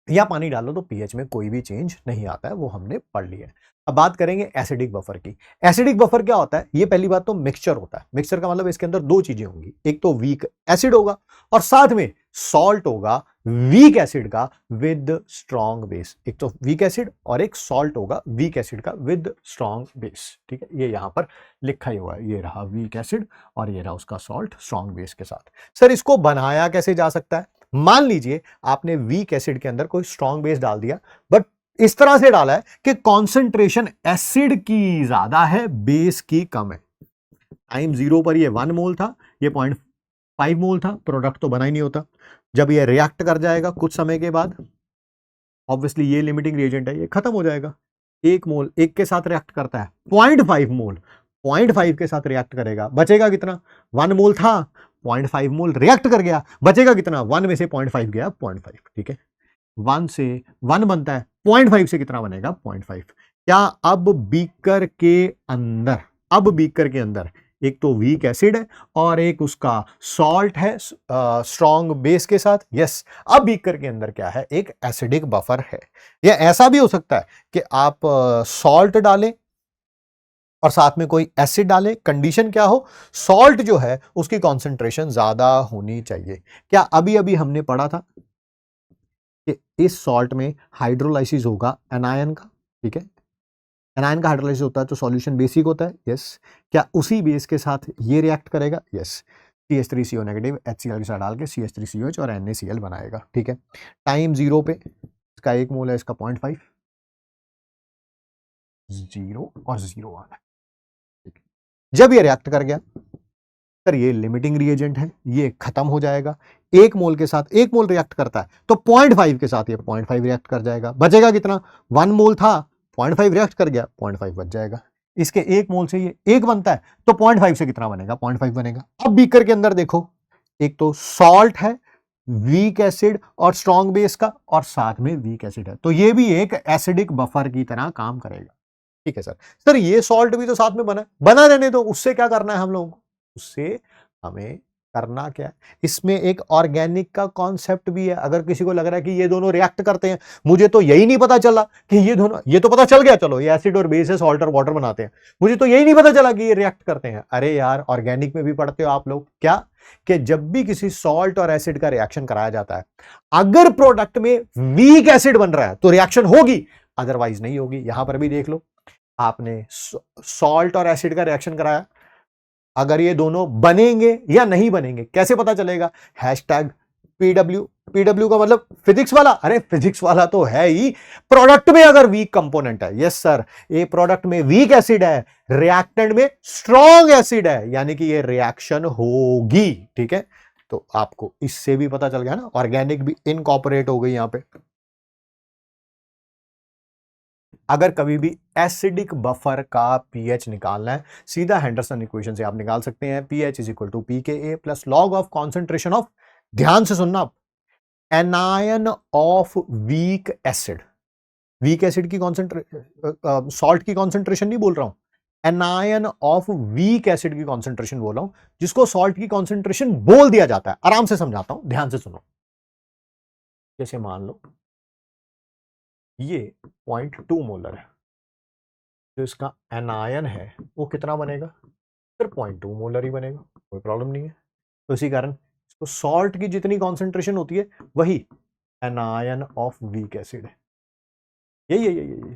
या पानी डालो तो पीएच में कोई भी चेंज नहीं आता है, वो हमने पढ़ लिया है। अब बात करेंगे एसिडिक बफर की। एसिडिक बफर क्या होता है? ये पहली बात तो मिक्सचर होता है। मिक्सचर का मतलब इसके अंदर दो चीजें होंगी, एक तो वीक एसिड होगा और साथ में सॉल्ट होगा वीक एसिड का विद स्ट्रॉन्ग बेस। एक तो वीक एसिड और एक सॉल्ट होगा वीक एसिड का विद स्ट्रॉन्ग बेस। ठीक है, ये यहां पर लिखा ही हुआ है, ये रहा वीक एसिड और ये रहा उसका सॉल्ट स्ट्रॉन्ग बेस के साथ। सर इसको बनाया कैसे जा सकता है? मान लीजिए आपने वीक एसिड के अंदर कोई स्ट्रॉन्ग बेस डाल दिया, बट इस तरह से डाला है कि कॉन्सेंट्रेशन एसिड की ज्यादा है, बेस की कम है। टाइम 0 पर ये 1 मोल था, ये 0.5 मोल था, प्रोडक्ट तो बना ही नहीं होता। जब ये रिएक्ट कर जाएगा कुछ समय के बाद, ऑब्वियसली ये लिमिटिंग रिएजेंट है, ये खत्म हो जाएगा। 1 मोल एक के साथ रिएक्ट करता है, 0.5 मोल 0.5 के साथ रिएक्ट करेगा, बचेगा कितना? 1 मोल था, 0.5 मोल रिएक्ट कर गया, बचेगा कितना? 1 में से 0.5 गया, 0.5। ठीक है, 1 से 1 बनता है, 0.5 से कितना बनेगा? 0.5। क्या अब बीकर के अंदर एक तो वीक एसिड है और एक उसका सॉल्ट है स्ट्रॉन्ग बेस के साथ। यस, अब बीकर के अंदर क्या है? एक एसिडिक बफर है। या ऐसा भी हो सकता है कि आप सॉल्ट डालें और साथ में कोई एसिड डालें। कंडीशन क्या हो? सॉल्ट जो है उसकी कॉन्सेंट्रेशन ज्यादा होनी चाहिए। क्या अभी अभी हमने पढ़ा था कि इस सॉल्ट में हाइड्रोलाइसिस होगा एनायन का? ठीक है, एनायन का हाइड्रोलाइसिस होता है तो सॉल्यूशन बेसिक होता है। यस, क्या उसी बेस के साथ ये रिएक्ट करेगा? यस, CH3CO नेगेटिव HCl के साथ डाल के CH3COH और NaCl बनाएगा। ठीक है, टाइम 0 पे इसका 1 मोल है, इसका 0.5, 0 और 0 आना है। जब ये रिएक्ट कर गया सर, ये लिमिटिंग रिएजेंट है, ये खत्म हो जाएगा। 1 मोल के साथ 1 मोल रिएक्ट करता है तो 0.5 के साथ ये 0.5 रिएक्ट कर जाएगा, बचेगा कितना? 1 मोल था, 0.5 रिएक्ट कर गया, 0.5 बच जाएगा। इसके 1 मोल से ये 1 बनता है तो 0.5 से कितना बनेगा? 0.5 बनेगा। अब बीकर के अंदर देखो, एक तो सॉल्ट है वीक एसिड और स्ट्रॉन्ग बेस का, और साथ में वीक एसिड है, तो ये भी एक एसिडिक बफर की तरह काम करेगा। ठीक है सर ये सॉल्ट भी तो साथ में बना रहने दो, उससे क्या करना है हम लोगों को? उससे हमें करना क्या है? इसमें एक ऑर्गेनिक का कॉन्सेप्ट भी है। अगर किसी को लग रहा है कि ये दोनों रिएक्ट करते हैं, मुझे तो यही नहीं पता चला कि ये दोनों, ये तो पता चल गया चलो ये एसिड और बेस है, सॉल्ट और वाटर बनाते हैं, मुझे तो यही नहीं पता चला कि ये रिएक्ट करते हैं। अरे यार, ऑर्गेनिक में भी पढ़ते हो आप लोग क्या, कि जब भी किसी सॉल्ट और एसिड का रिएक्शन कराया जाता है, अगर प्रोडक्ट में वीक एसिड बन रहा है तो रिएक्शन होगी, अदरवाइज नहीं होगी। यहां पर भी देख लो, आपने सॉल्ट और एसिड का रिएक्शन कराया, अगर ये दोनों बनेंगे या नहीं बनेंगे कैसे पता चलेगा? Hashtag PW. पीडब्ल्यू का मतलब फिजिक्स वाला। अरे फिजिक्स वाला तो है ही, प्रोडक्ट में अगर वीक कंपोनेंट है, यस सर, ये प्रोडक्ट में वीक एसिड है, रिएक्टेंट में स्ट्रॉन्ग एसिड है, यानी कि ये रिएक्शन होगी। ठीक है, तो आपको इससे भी पता चल गया ना, ऑर्गेनिक भी इनकॉर्पोरेट हो गई यहां पे। अगर कभी भी एसिडिक बफर का पीएच निकालना है, सीधा हेंडरसन इक्वेशन से आप निकाल सकते हैं। PH is equal to pK plus log of concentration of, ध्यान से सुनना, anion of weak acid. Weak acid की कॉन्सेंट्रेशन, सॉल्ट की कॉन्सेंट्रेशन नहीं बोल रहा हूं, एनायन ऑफ वीक एसिड की कॉन्सेंट्रेशन बोल रहा हूं, जिसको सॉल्ट की कॉन्सेंट्रेशन बोल दिया जाता है। आराम से समझाता हूं, ध्यान से सुनो। जैसे मान लो ये 0.2 मोलर है, जो इसका एनायन है वो कितना बनेगा? फिर 0.2 मोलर ही बनेगा, कोई प्रॉब्लम नहीं है। तो इसी कारण इसको सॉल्ट की जितनी कॉन्सेंट्रेशन होती है वही एनायन ऑफ वीक एसिड है। यही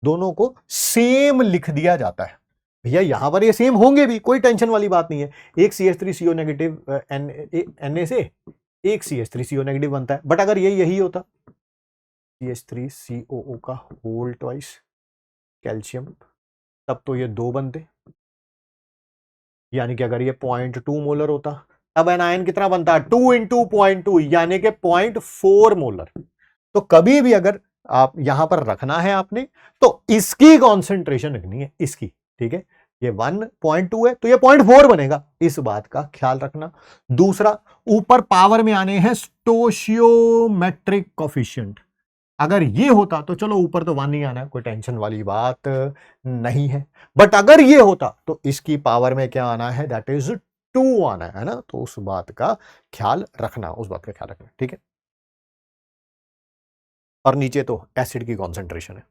दोनों को सेम लिख दिया जाता है। भैया यहां पर ये सेम होंगे भी, कोई टेंशन वाली बात नहीं है। एक CH3CO नेगेटिव Na से एक CH3CO नेगेटिव बनता है, बट अगर ये यही होता CH3COO का होल ट्वाइस कैल्शियम, तब तो ये 2 बनते, यानी कि अगर ये 0.2 मोलर होता तब एनायन कितना बनता है? 2 इंटू 0.2 यानी कि 0.4 मोलर। तो कभी भी अगर आप यहां पर रखना है आपने, तो इसकी कॉन्सेंट्रेशन रखनी है, इसकी। ठीक है, ये 1.2 है तो ये 0.4 बनेगा, इस बात का ख्याल रखना। दूसरा, ऊपर पावर में आने हैं स्टोशियोमेट्रिक कोफिशिएंट, अगर ये होता तो चलो ऊपर तो 1 ही आना है, कोई टेंशन वाली बात नहीं है, बट अगर ये होता तो इसकी पावर में क्या आना है, दैट इज 2 आना है ना, तो उस बात का ख्याल रखना, उस बात का ख्याल रखना, ठीक है। और नीचे तो एसिड की कॉन्सेंट्रेशन है।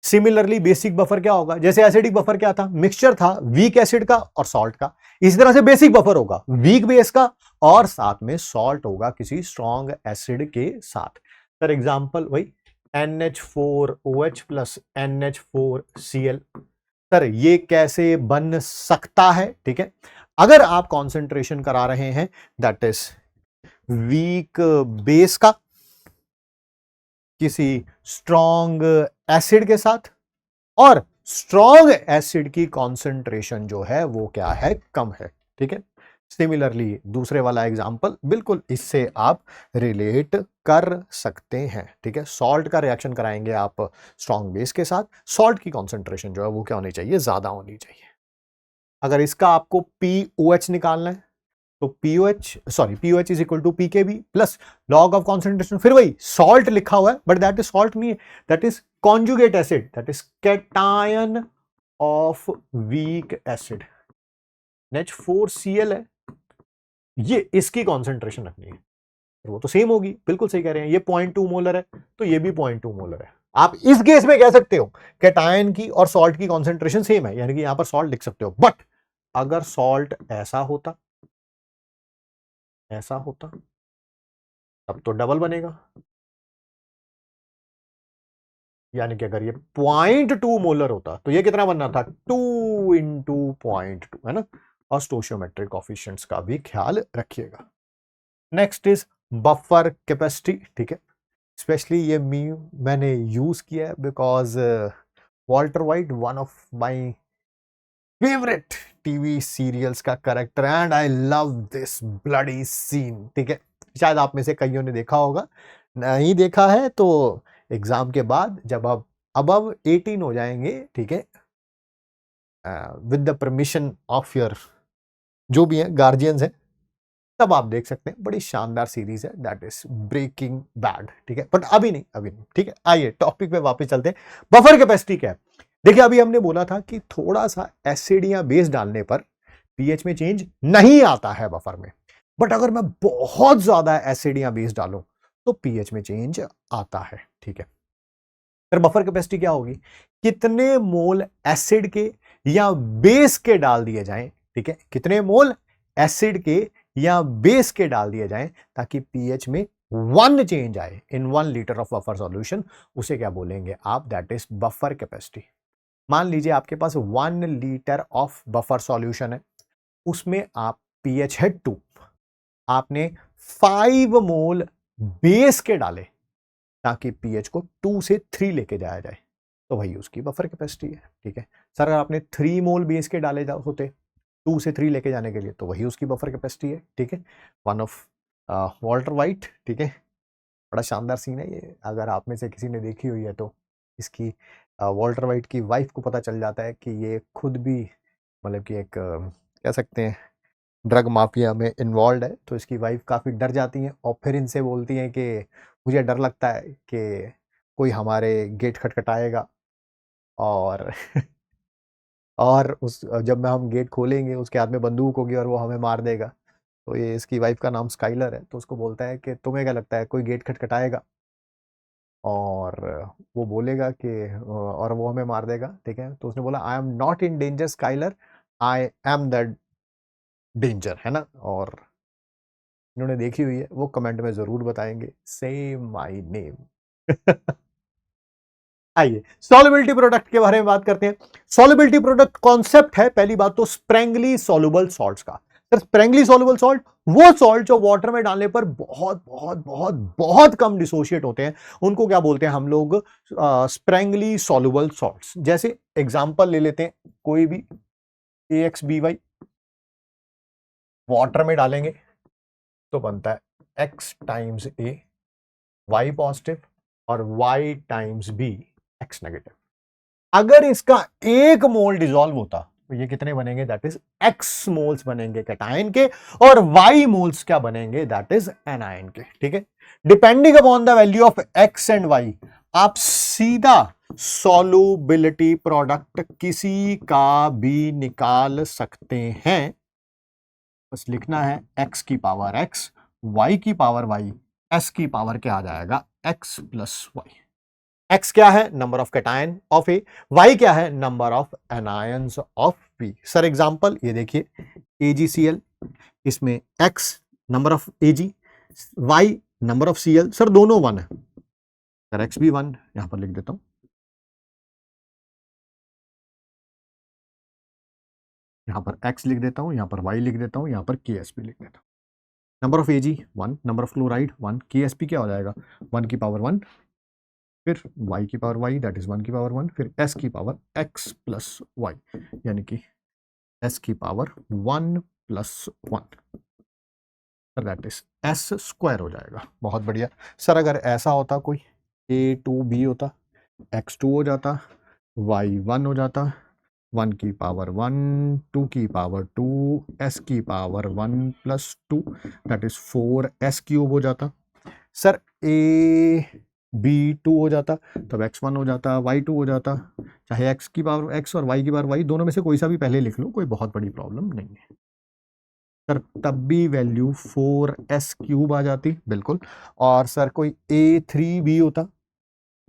सिमिलरली बेसिक बफर क्या होगा, जैसे एसिडिक बफर क्या था, मिक्सचर था वीक एसिड का और सॉल्ट का, इसी तरह से बेसिक बफर होगा वीक बेस का और साथ में सॉल्ट होगा किसी स्ट्रॉन्ग एसिड के साथ। फॉर एग्जांपल वही NH4OH प्लस NH4Cl। सर ये कैसे बन सकता है, ठीक है, अगर आप कॉन्सेंट्रेशन करा रहे हैं दैट इज वीक बेस का किसी स्ट्रॉन्ग एसिड के साथ, और स्ट्रॉन्ग एसिड की कॉन्सेंट्रेशन जो है वो क्या है, कम है, ठीक है। सिमिलरली दूसरे वाला एग्जांपल बिल्कुल इससे आप रिलेट कर सकते हैं, ठीक है। सॉल्ट का रिएक्शन कराएंगे आप स्ट्रॉन्ग बेस के साथ, सॉल्ट की कॉन्सेंट्रेशन जो है वो क्या होनी चाहिए, ज्यादा होनी चाहिए। अगर इसका आपको POH निकालना है तो POH is equal to PKB plus log of concentration, फिर वही सॉल्ट लिखा हुआ है बट दैट इज सॉल्ट नहीं है, that is conjugate acid, that is cation of weak acid. NH4Cl है, ये इसकी कॉन्सेंट्रेशन रखनी है, वो तो सेम होगी, बिल्कुल सही कह रहे हैं, ये 0.2 मोलर है तो ये भी 0.2 मोलर है। आप इस केस में कह सकते हो कैटायन की और सॉल्ट की कॉन्सेंट्रेशन सेम है, यानी कि यहां पर सॉल्ट लिख सकते हो, बट अगर सॉल्ट ऐसा होता तब तो डबल बनेगा, यानी कि अगर ये 0.2 मोलर होता तो ये कितना बनना था, 2 इंटू 0.2, है ना। और स्टोशियोमेट्रिक कॉफिशिएंट्स का भी ख्याल रखिएगा। नेक्स्ट इज बफर कैपेसिटी, ठीक है। स्पेशली ये मैंने यूज किया है because Walter White one of my favourite TV serials का character and I love this bloody scene, ठीक है। शायद आप में से कईयों ने देखा होगा, नहीं देखा है तो एग्जाम के बाद जब आप अबव 18 हो जाएंगे, ठीक है, with the permission of your जो भी है गार्जियंस है, तब आप देख सकते हैं, बड़ी शानदार सीरीज है, दैट इज ब्रेकिंग बैड, ठीक है। बट अभी नहीं, ठीक है। आइए टॉपिक पे वापस चलते हैं। बफर कैपेसिटी क्या है, देखिए अभी हमने बोला था कि थोड़ा सा एसिड या बेस डालने पर पीएच में चेंज नहीं आता है बफर में, बट अगर मैं बहुत ज्यादा एसिड या बेस डालूं तो पीएच में चेंज आता है, ठीक है। फिर बफर कैपेसिटी क्या होगी, कितने मोल एसिड के या बेस के डाल दिए जाएं, ठीक है, कितने मोल एसिड के या बेस के डाल दिए जाएं ताकि पीएच में 1 चेंज आए इन 1 लीटर ऑफ बफर सॉल्यूशन, उसे क्या बोलेंगे आप, दैट इज बफर कैपेसिटी। मान लीजिए आपके पास 1 लीटर ऑफ बफर सॉल्यूशन है, उसमें आप पीएच है 2, आपने 5 मोल बेस के डाले ताकि पीएच को 2 से 3 लेके जाया जाए, तो वही उसकी बफर कैपेसिटी है, ठीक है। सर अगर आपने 3 मोल बेस के डाले होते 2 से 3 लेके जाने के लिए, तो वही उसकी बफर कैपेसिटी है, ठीक है। वन ऑफ वॉल्टर वाइट, ठीक है, बड़ा शानदार सीन है ये, अगर आप में से किसी ने देखी हुई है तो इसकी वॉल्टर वाइट की वाइफ को पता चल जाता है कि ये खुद भी मतलब कि एक कह सकते हैं ड्रग माफिया में इन्वॉल्व है, तो इसकी वाइफ काफ़ी डर जाती हैं और फिर इनसे बोलती हैं कि मुझे डर लगता है कि कोई हमारे गेट खटखटाएगा और और उस जब मैं हम गेट खोलेंगे उसके हाथ में बंदूक होगी और वो हमें मार देगा। तो ये इसकी वाइफ का नाम स्काइलर है, तो उसको बोलता है कि तुम्हें क्या लगता है कोई गेट खटखटाएगा और वो बोलेगा कि और वो हमें मार देगा, ठीक है। तो उसने बोला I am not in danger Skyler, I am the danger, है ना। और इन्होंने देखी हुई है वो कमेंट में जरूर बताएंगे, सेम माय नेम। आइए सॉल्युबिलिटी प्रोडक्ट के बारे में बात करते हैं। सॉल्युबिलिटी प्रोडक्ट कॉन्सेप्ट है पहली बात तो स्प्रेंगली सॉल्युबल सॉल्ट्स का। सर स्प्रेंगली सॉल्युबल सॉल्ट वो सॉल्ट जो वाटर में डालने पर बहुत बहुत बहुत बहुत कम डिसोशिएट होते हैं, उनको क्या बोलते हैं हम लोग, स्प्रेंगली सॉल्युबल सॉल्ट्स। जैसे एग्जांपल ले लेते हैं, कोई भी AXBY वाटर में डालेंगे तो बनता है X times A Y positive और Y times B X negative. अगर इसका 1 मोल डिसॉल्व होता तो ये कितने बनेंगे, दैट इज x मोल्स बनेंगे कैटायन के, और y मोल्स क्या बनेंगे, दैट इज एनायन के। ठीक है, depending upon the value of x and y आप सीधा सॉल्युबिलिटी प्रोडक्ट किसी का भी निकाल सकते हैं। बस लिखना है x की पावर x, y की पावर y, s की पावर क्या आ जाएगा, x प्लस y। x क्या है, number of cation of A, y क्या है, number of anions of B. Sir example ये देखिए, AgCl, इसमें x number of Ag, y number of Cl, sir दोनों 1 है, सर x भी 1, यहां पर लिख देता हूं, यहां पर x लिख देता हूं, यहां पर y लिख देता हूं, यहां पर Ksp लिख देता हूं। Number of Ag 1, number of chloride 1, Ksp क्या हो जाएगा, 1 की पावर 1, फिर y की पावर y, दैट इज 1 की पावर 1, फिर s की पावर x प्लस y, यानी कि s की power 1 plus 1, that is s square हो जाएगा। बहुत बढ़िया। सर अगर ऐसा होता कोई A2B होता, x2 हो जाता, y1 हो जाता, 1 की पावर 1, 2 की पावर 2, s की power 1 plus 2, that is 4s cube हो जाता। सर AB2 हो जाता, तब x1 हो जाता, y2 हो जाता, चाहे x की पावर x और y की पावर y, दोनों में से कोई सा भी पहले लिख लो, कोई बहुत बड़ी प्रॉब्लम नहीं है। सर तब भी वैल्यू 4s क्यूब आ जाती, बिल्कुल। और सर कोई A3B होता,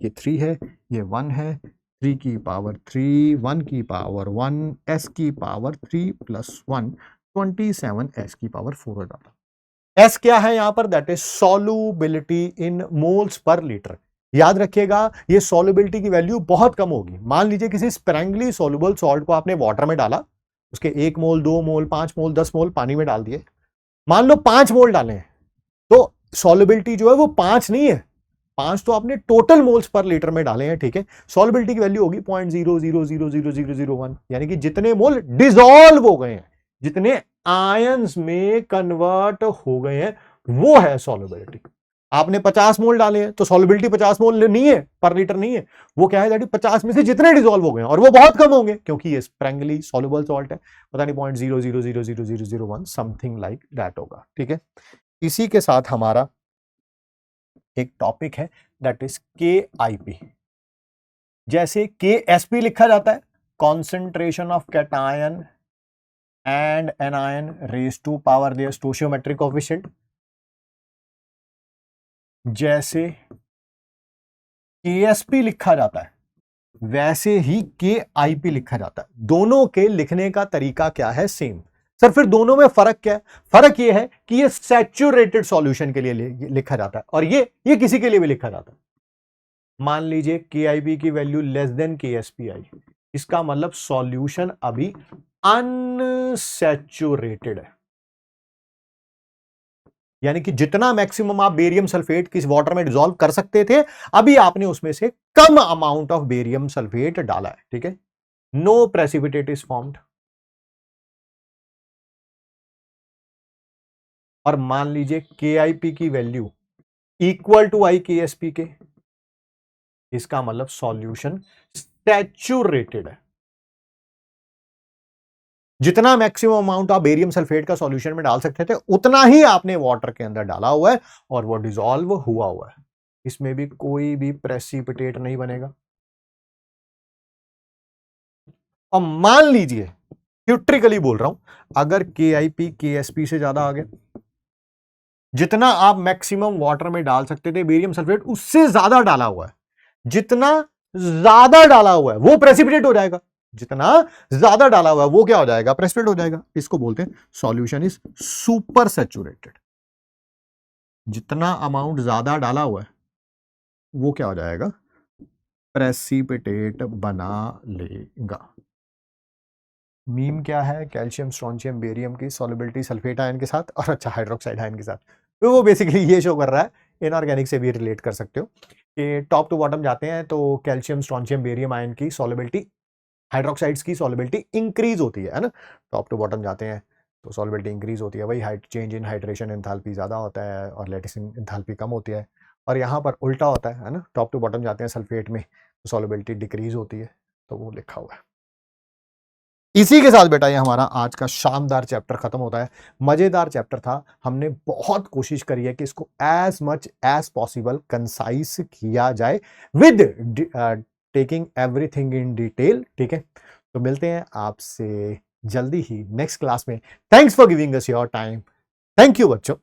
ये 3 है, ये 1 है, 3 की पावर 3, 1 की पावर 1, s की पावर 3 प्लस 1, 27s की पावर 4 हो जाता। S क्या है यहां पर, that is solubility in moles per litre. याद रखिएगा ये सॉल्युबिलिटी की वैल्यू बहुत कम होगी। मान लीजिए किसी स्प्रेंगली सॉल्युबल सॉल्ट को आपने वाटर में डाला, उसके 1 मोल, 2 मोल, 5 मोल, 10 मोल पानी में डाल दिए, मान लो 5 मोल डाले हैं, तो सॉल्युबिलिटी जो है वो 5 नहीं है, 5 तो आपने टोटल मोल्स पर लीटर में डाले हैं। ठीक है, सॉल्युबिलिटी की वैल्यू होगी 0.00000001, यानी कि जितने मोल डिसॉल्व हो गए हैं, जितने आयंस में कन्वर्ट हो गए हैं, वो है सॉल्युबिलिटी। आपने 50 मोल डाले हैं तो सॉल्युबिलिटी 50 मोल नहीं है, पर लीटर नहीं है, वो क्या है दैट 50 में से जितने डिसॉल्व हो गए हैं, और वो बहुत कम होंगे क्योंकि ये स्प्रेंगली सॉल्युबल सॉल्ट है, पता नहीं 0.00000001 समथिंग लाइक दैट होगा। ठीक है, इसी के साथ हमारा एक टॉपिक है दैट इज KIP। जैसे KSP लिखा जाता है, concentration of cation and anion raise to power their stoichiometric coefficient, जैसे KSP लिखा जाता है वैसे ही KIP लिखा जाता है। दोनों के लिखने का तरीका क्या है, सेम। सर फिर दोनों में फर्क क्या है, फर्क ये है कि ये सैचुरेटेड सॉल्यूशन के लिए लिखा जाता है और ये किसी के लिए भी लिखा जाता है। मान लीजिए KIP की वैल्यू लेस देन KSP आई, इसका मतलब सॉल्यूशन अभी अनसैचुरेटेड है, यानी कि जितना मैक्सिमम आप बेरियम सल्फेट किस वाटर में डिसॉल्व कर सकते थे, अभी आपने उसमें से कम अमाउंट ऑफ बेरियम सल्फेट डाला है। ठीक है, नो प्रेसिपिटेट इज फॉर्म्ड। और मान लीजिए KIP की वैल्यू इक्वल टू IKSP के, इसका मतलब सॉल्यूशन सैचुरेटेड है। जितना मैक्सिमम अमाउंट आप बेरियम सल्फेट का सॉल्यूशन में डाल सकते थे, उतना ही आपने वाटर के अंदर डाला हुआ है और वो डिसॉल्व हुआ हुआ है, इसमें भी कोई भी प्रेसिपिटेट नहीं बनेगा। और मान लीजिए, थ्योरेटिकली बोल रहा हूं, अगर KIP KSP से ज्यादा आ गया, जितना आप मैक्सिमम वाटर में डाल सकते थे बेरियम सल्फेट, उससे ज्यादा डाला हुआ है, जितना ज्यादा डाला हुआ है वो प्रेसिपिटेट हो जाएगा, जितना ज्यादा डाला हुआ है वो क्या हो जाएगा, प्रेसिपिटेट हो जाएगा। इसको बोलते हैं सॉल्यूशन इज सुपर सैचुरेटेड। जितना अमाउंट ज्यादा डाला हुआ है वो क्या हो जाएगा, प्रेसिपिटेट बना लेगा। मीम क्या है, कैल्शियम स्ट्रोंशियम बेरियम की सॉल्युबिलिटी सल्फेट आयन के साथ और अच्छा हाइड्रोक्साइड आयन के साथ, तो वो बेसिकली ये शो कर रहा है, इनऑर्गेनिक से भी रिलेट कर सकते हो कि टॉप टू बॉटम जाते हैं तो कैल्शियम स्ट्रोंशियम बेरियम आयन की सॉल्युबिलिटी, हाइड्रोक्साइड्स की सॉल्युबिलिटी इंक्रीज होती है ना, टॉप टू बॉटम जाते हैं तो सॉल्युबिलिटी इंक्रीज होती है, वही height change in hydration enthalpy ज़्यादा होता है और लैटिस एंथैल्पी कम होती है। और यहाँ पर उल्टा होता है ना, टॉप टू बॉटम जाते हैं सल्फेट में तो सॉल्युबिलिटी डिक्रीज होती है, तो वो लिखा हुआ है। इसी के साथ बेटा ये हमारा आज का शानदार चैप्टर खत्म होता है। मजेदार चैप्टर था, हमने बहुत कोशिश करी है कि इसको as much as possible concise किया जाए with taking everything in detail. ठीक है, तो मिलते हैं आपसे जल्दी ही नेक्स्ट क्लास में। Thanks for giving us your time. Thank you बच्चों।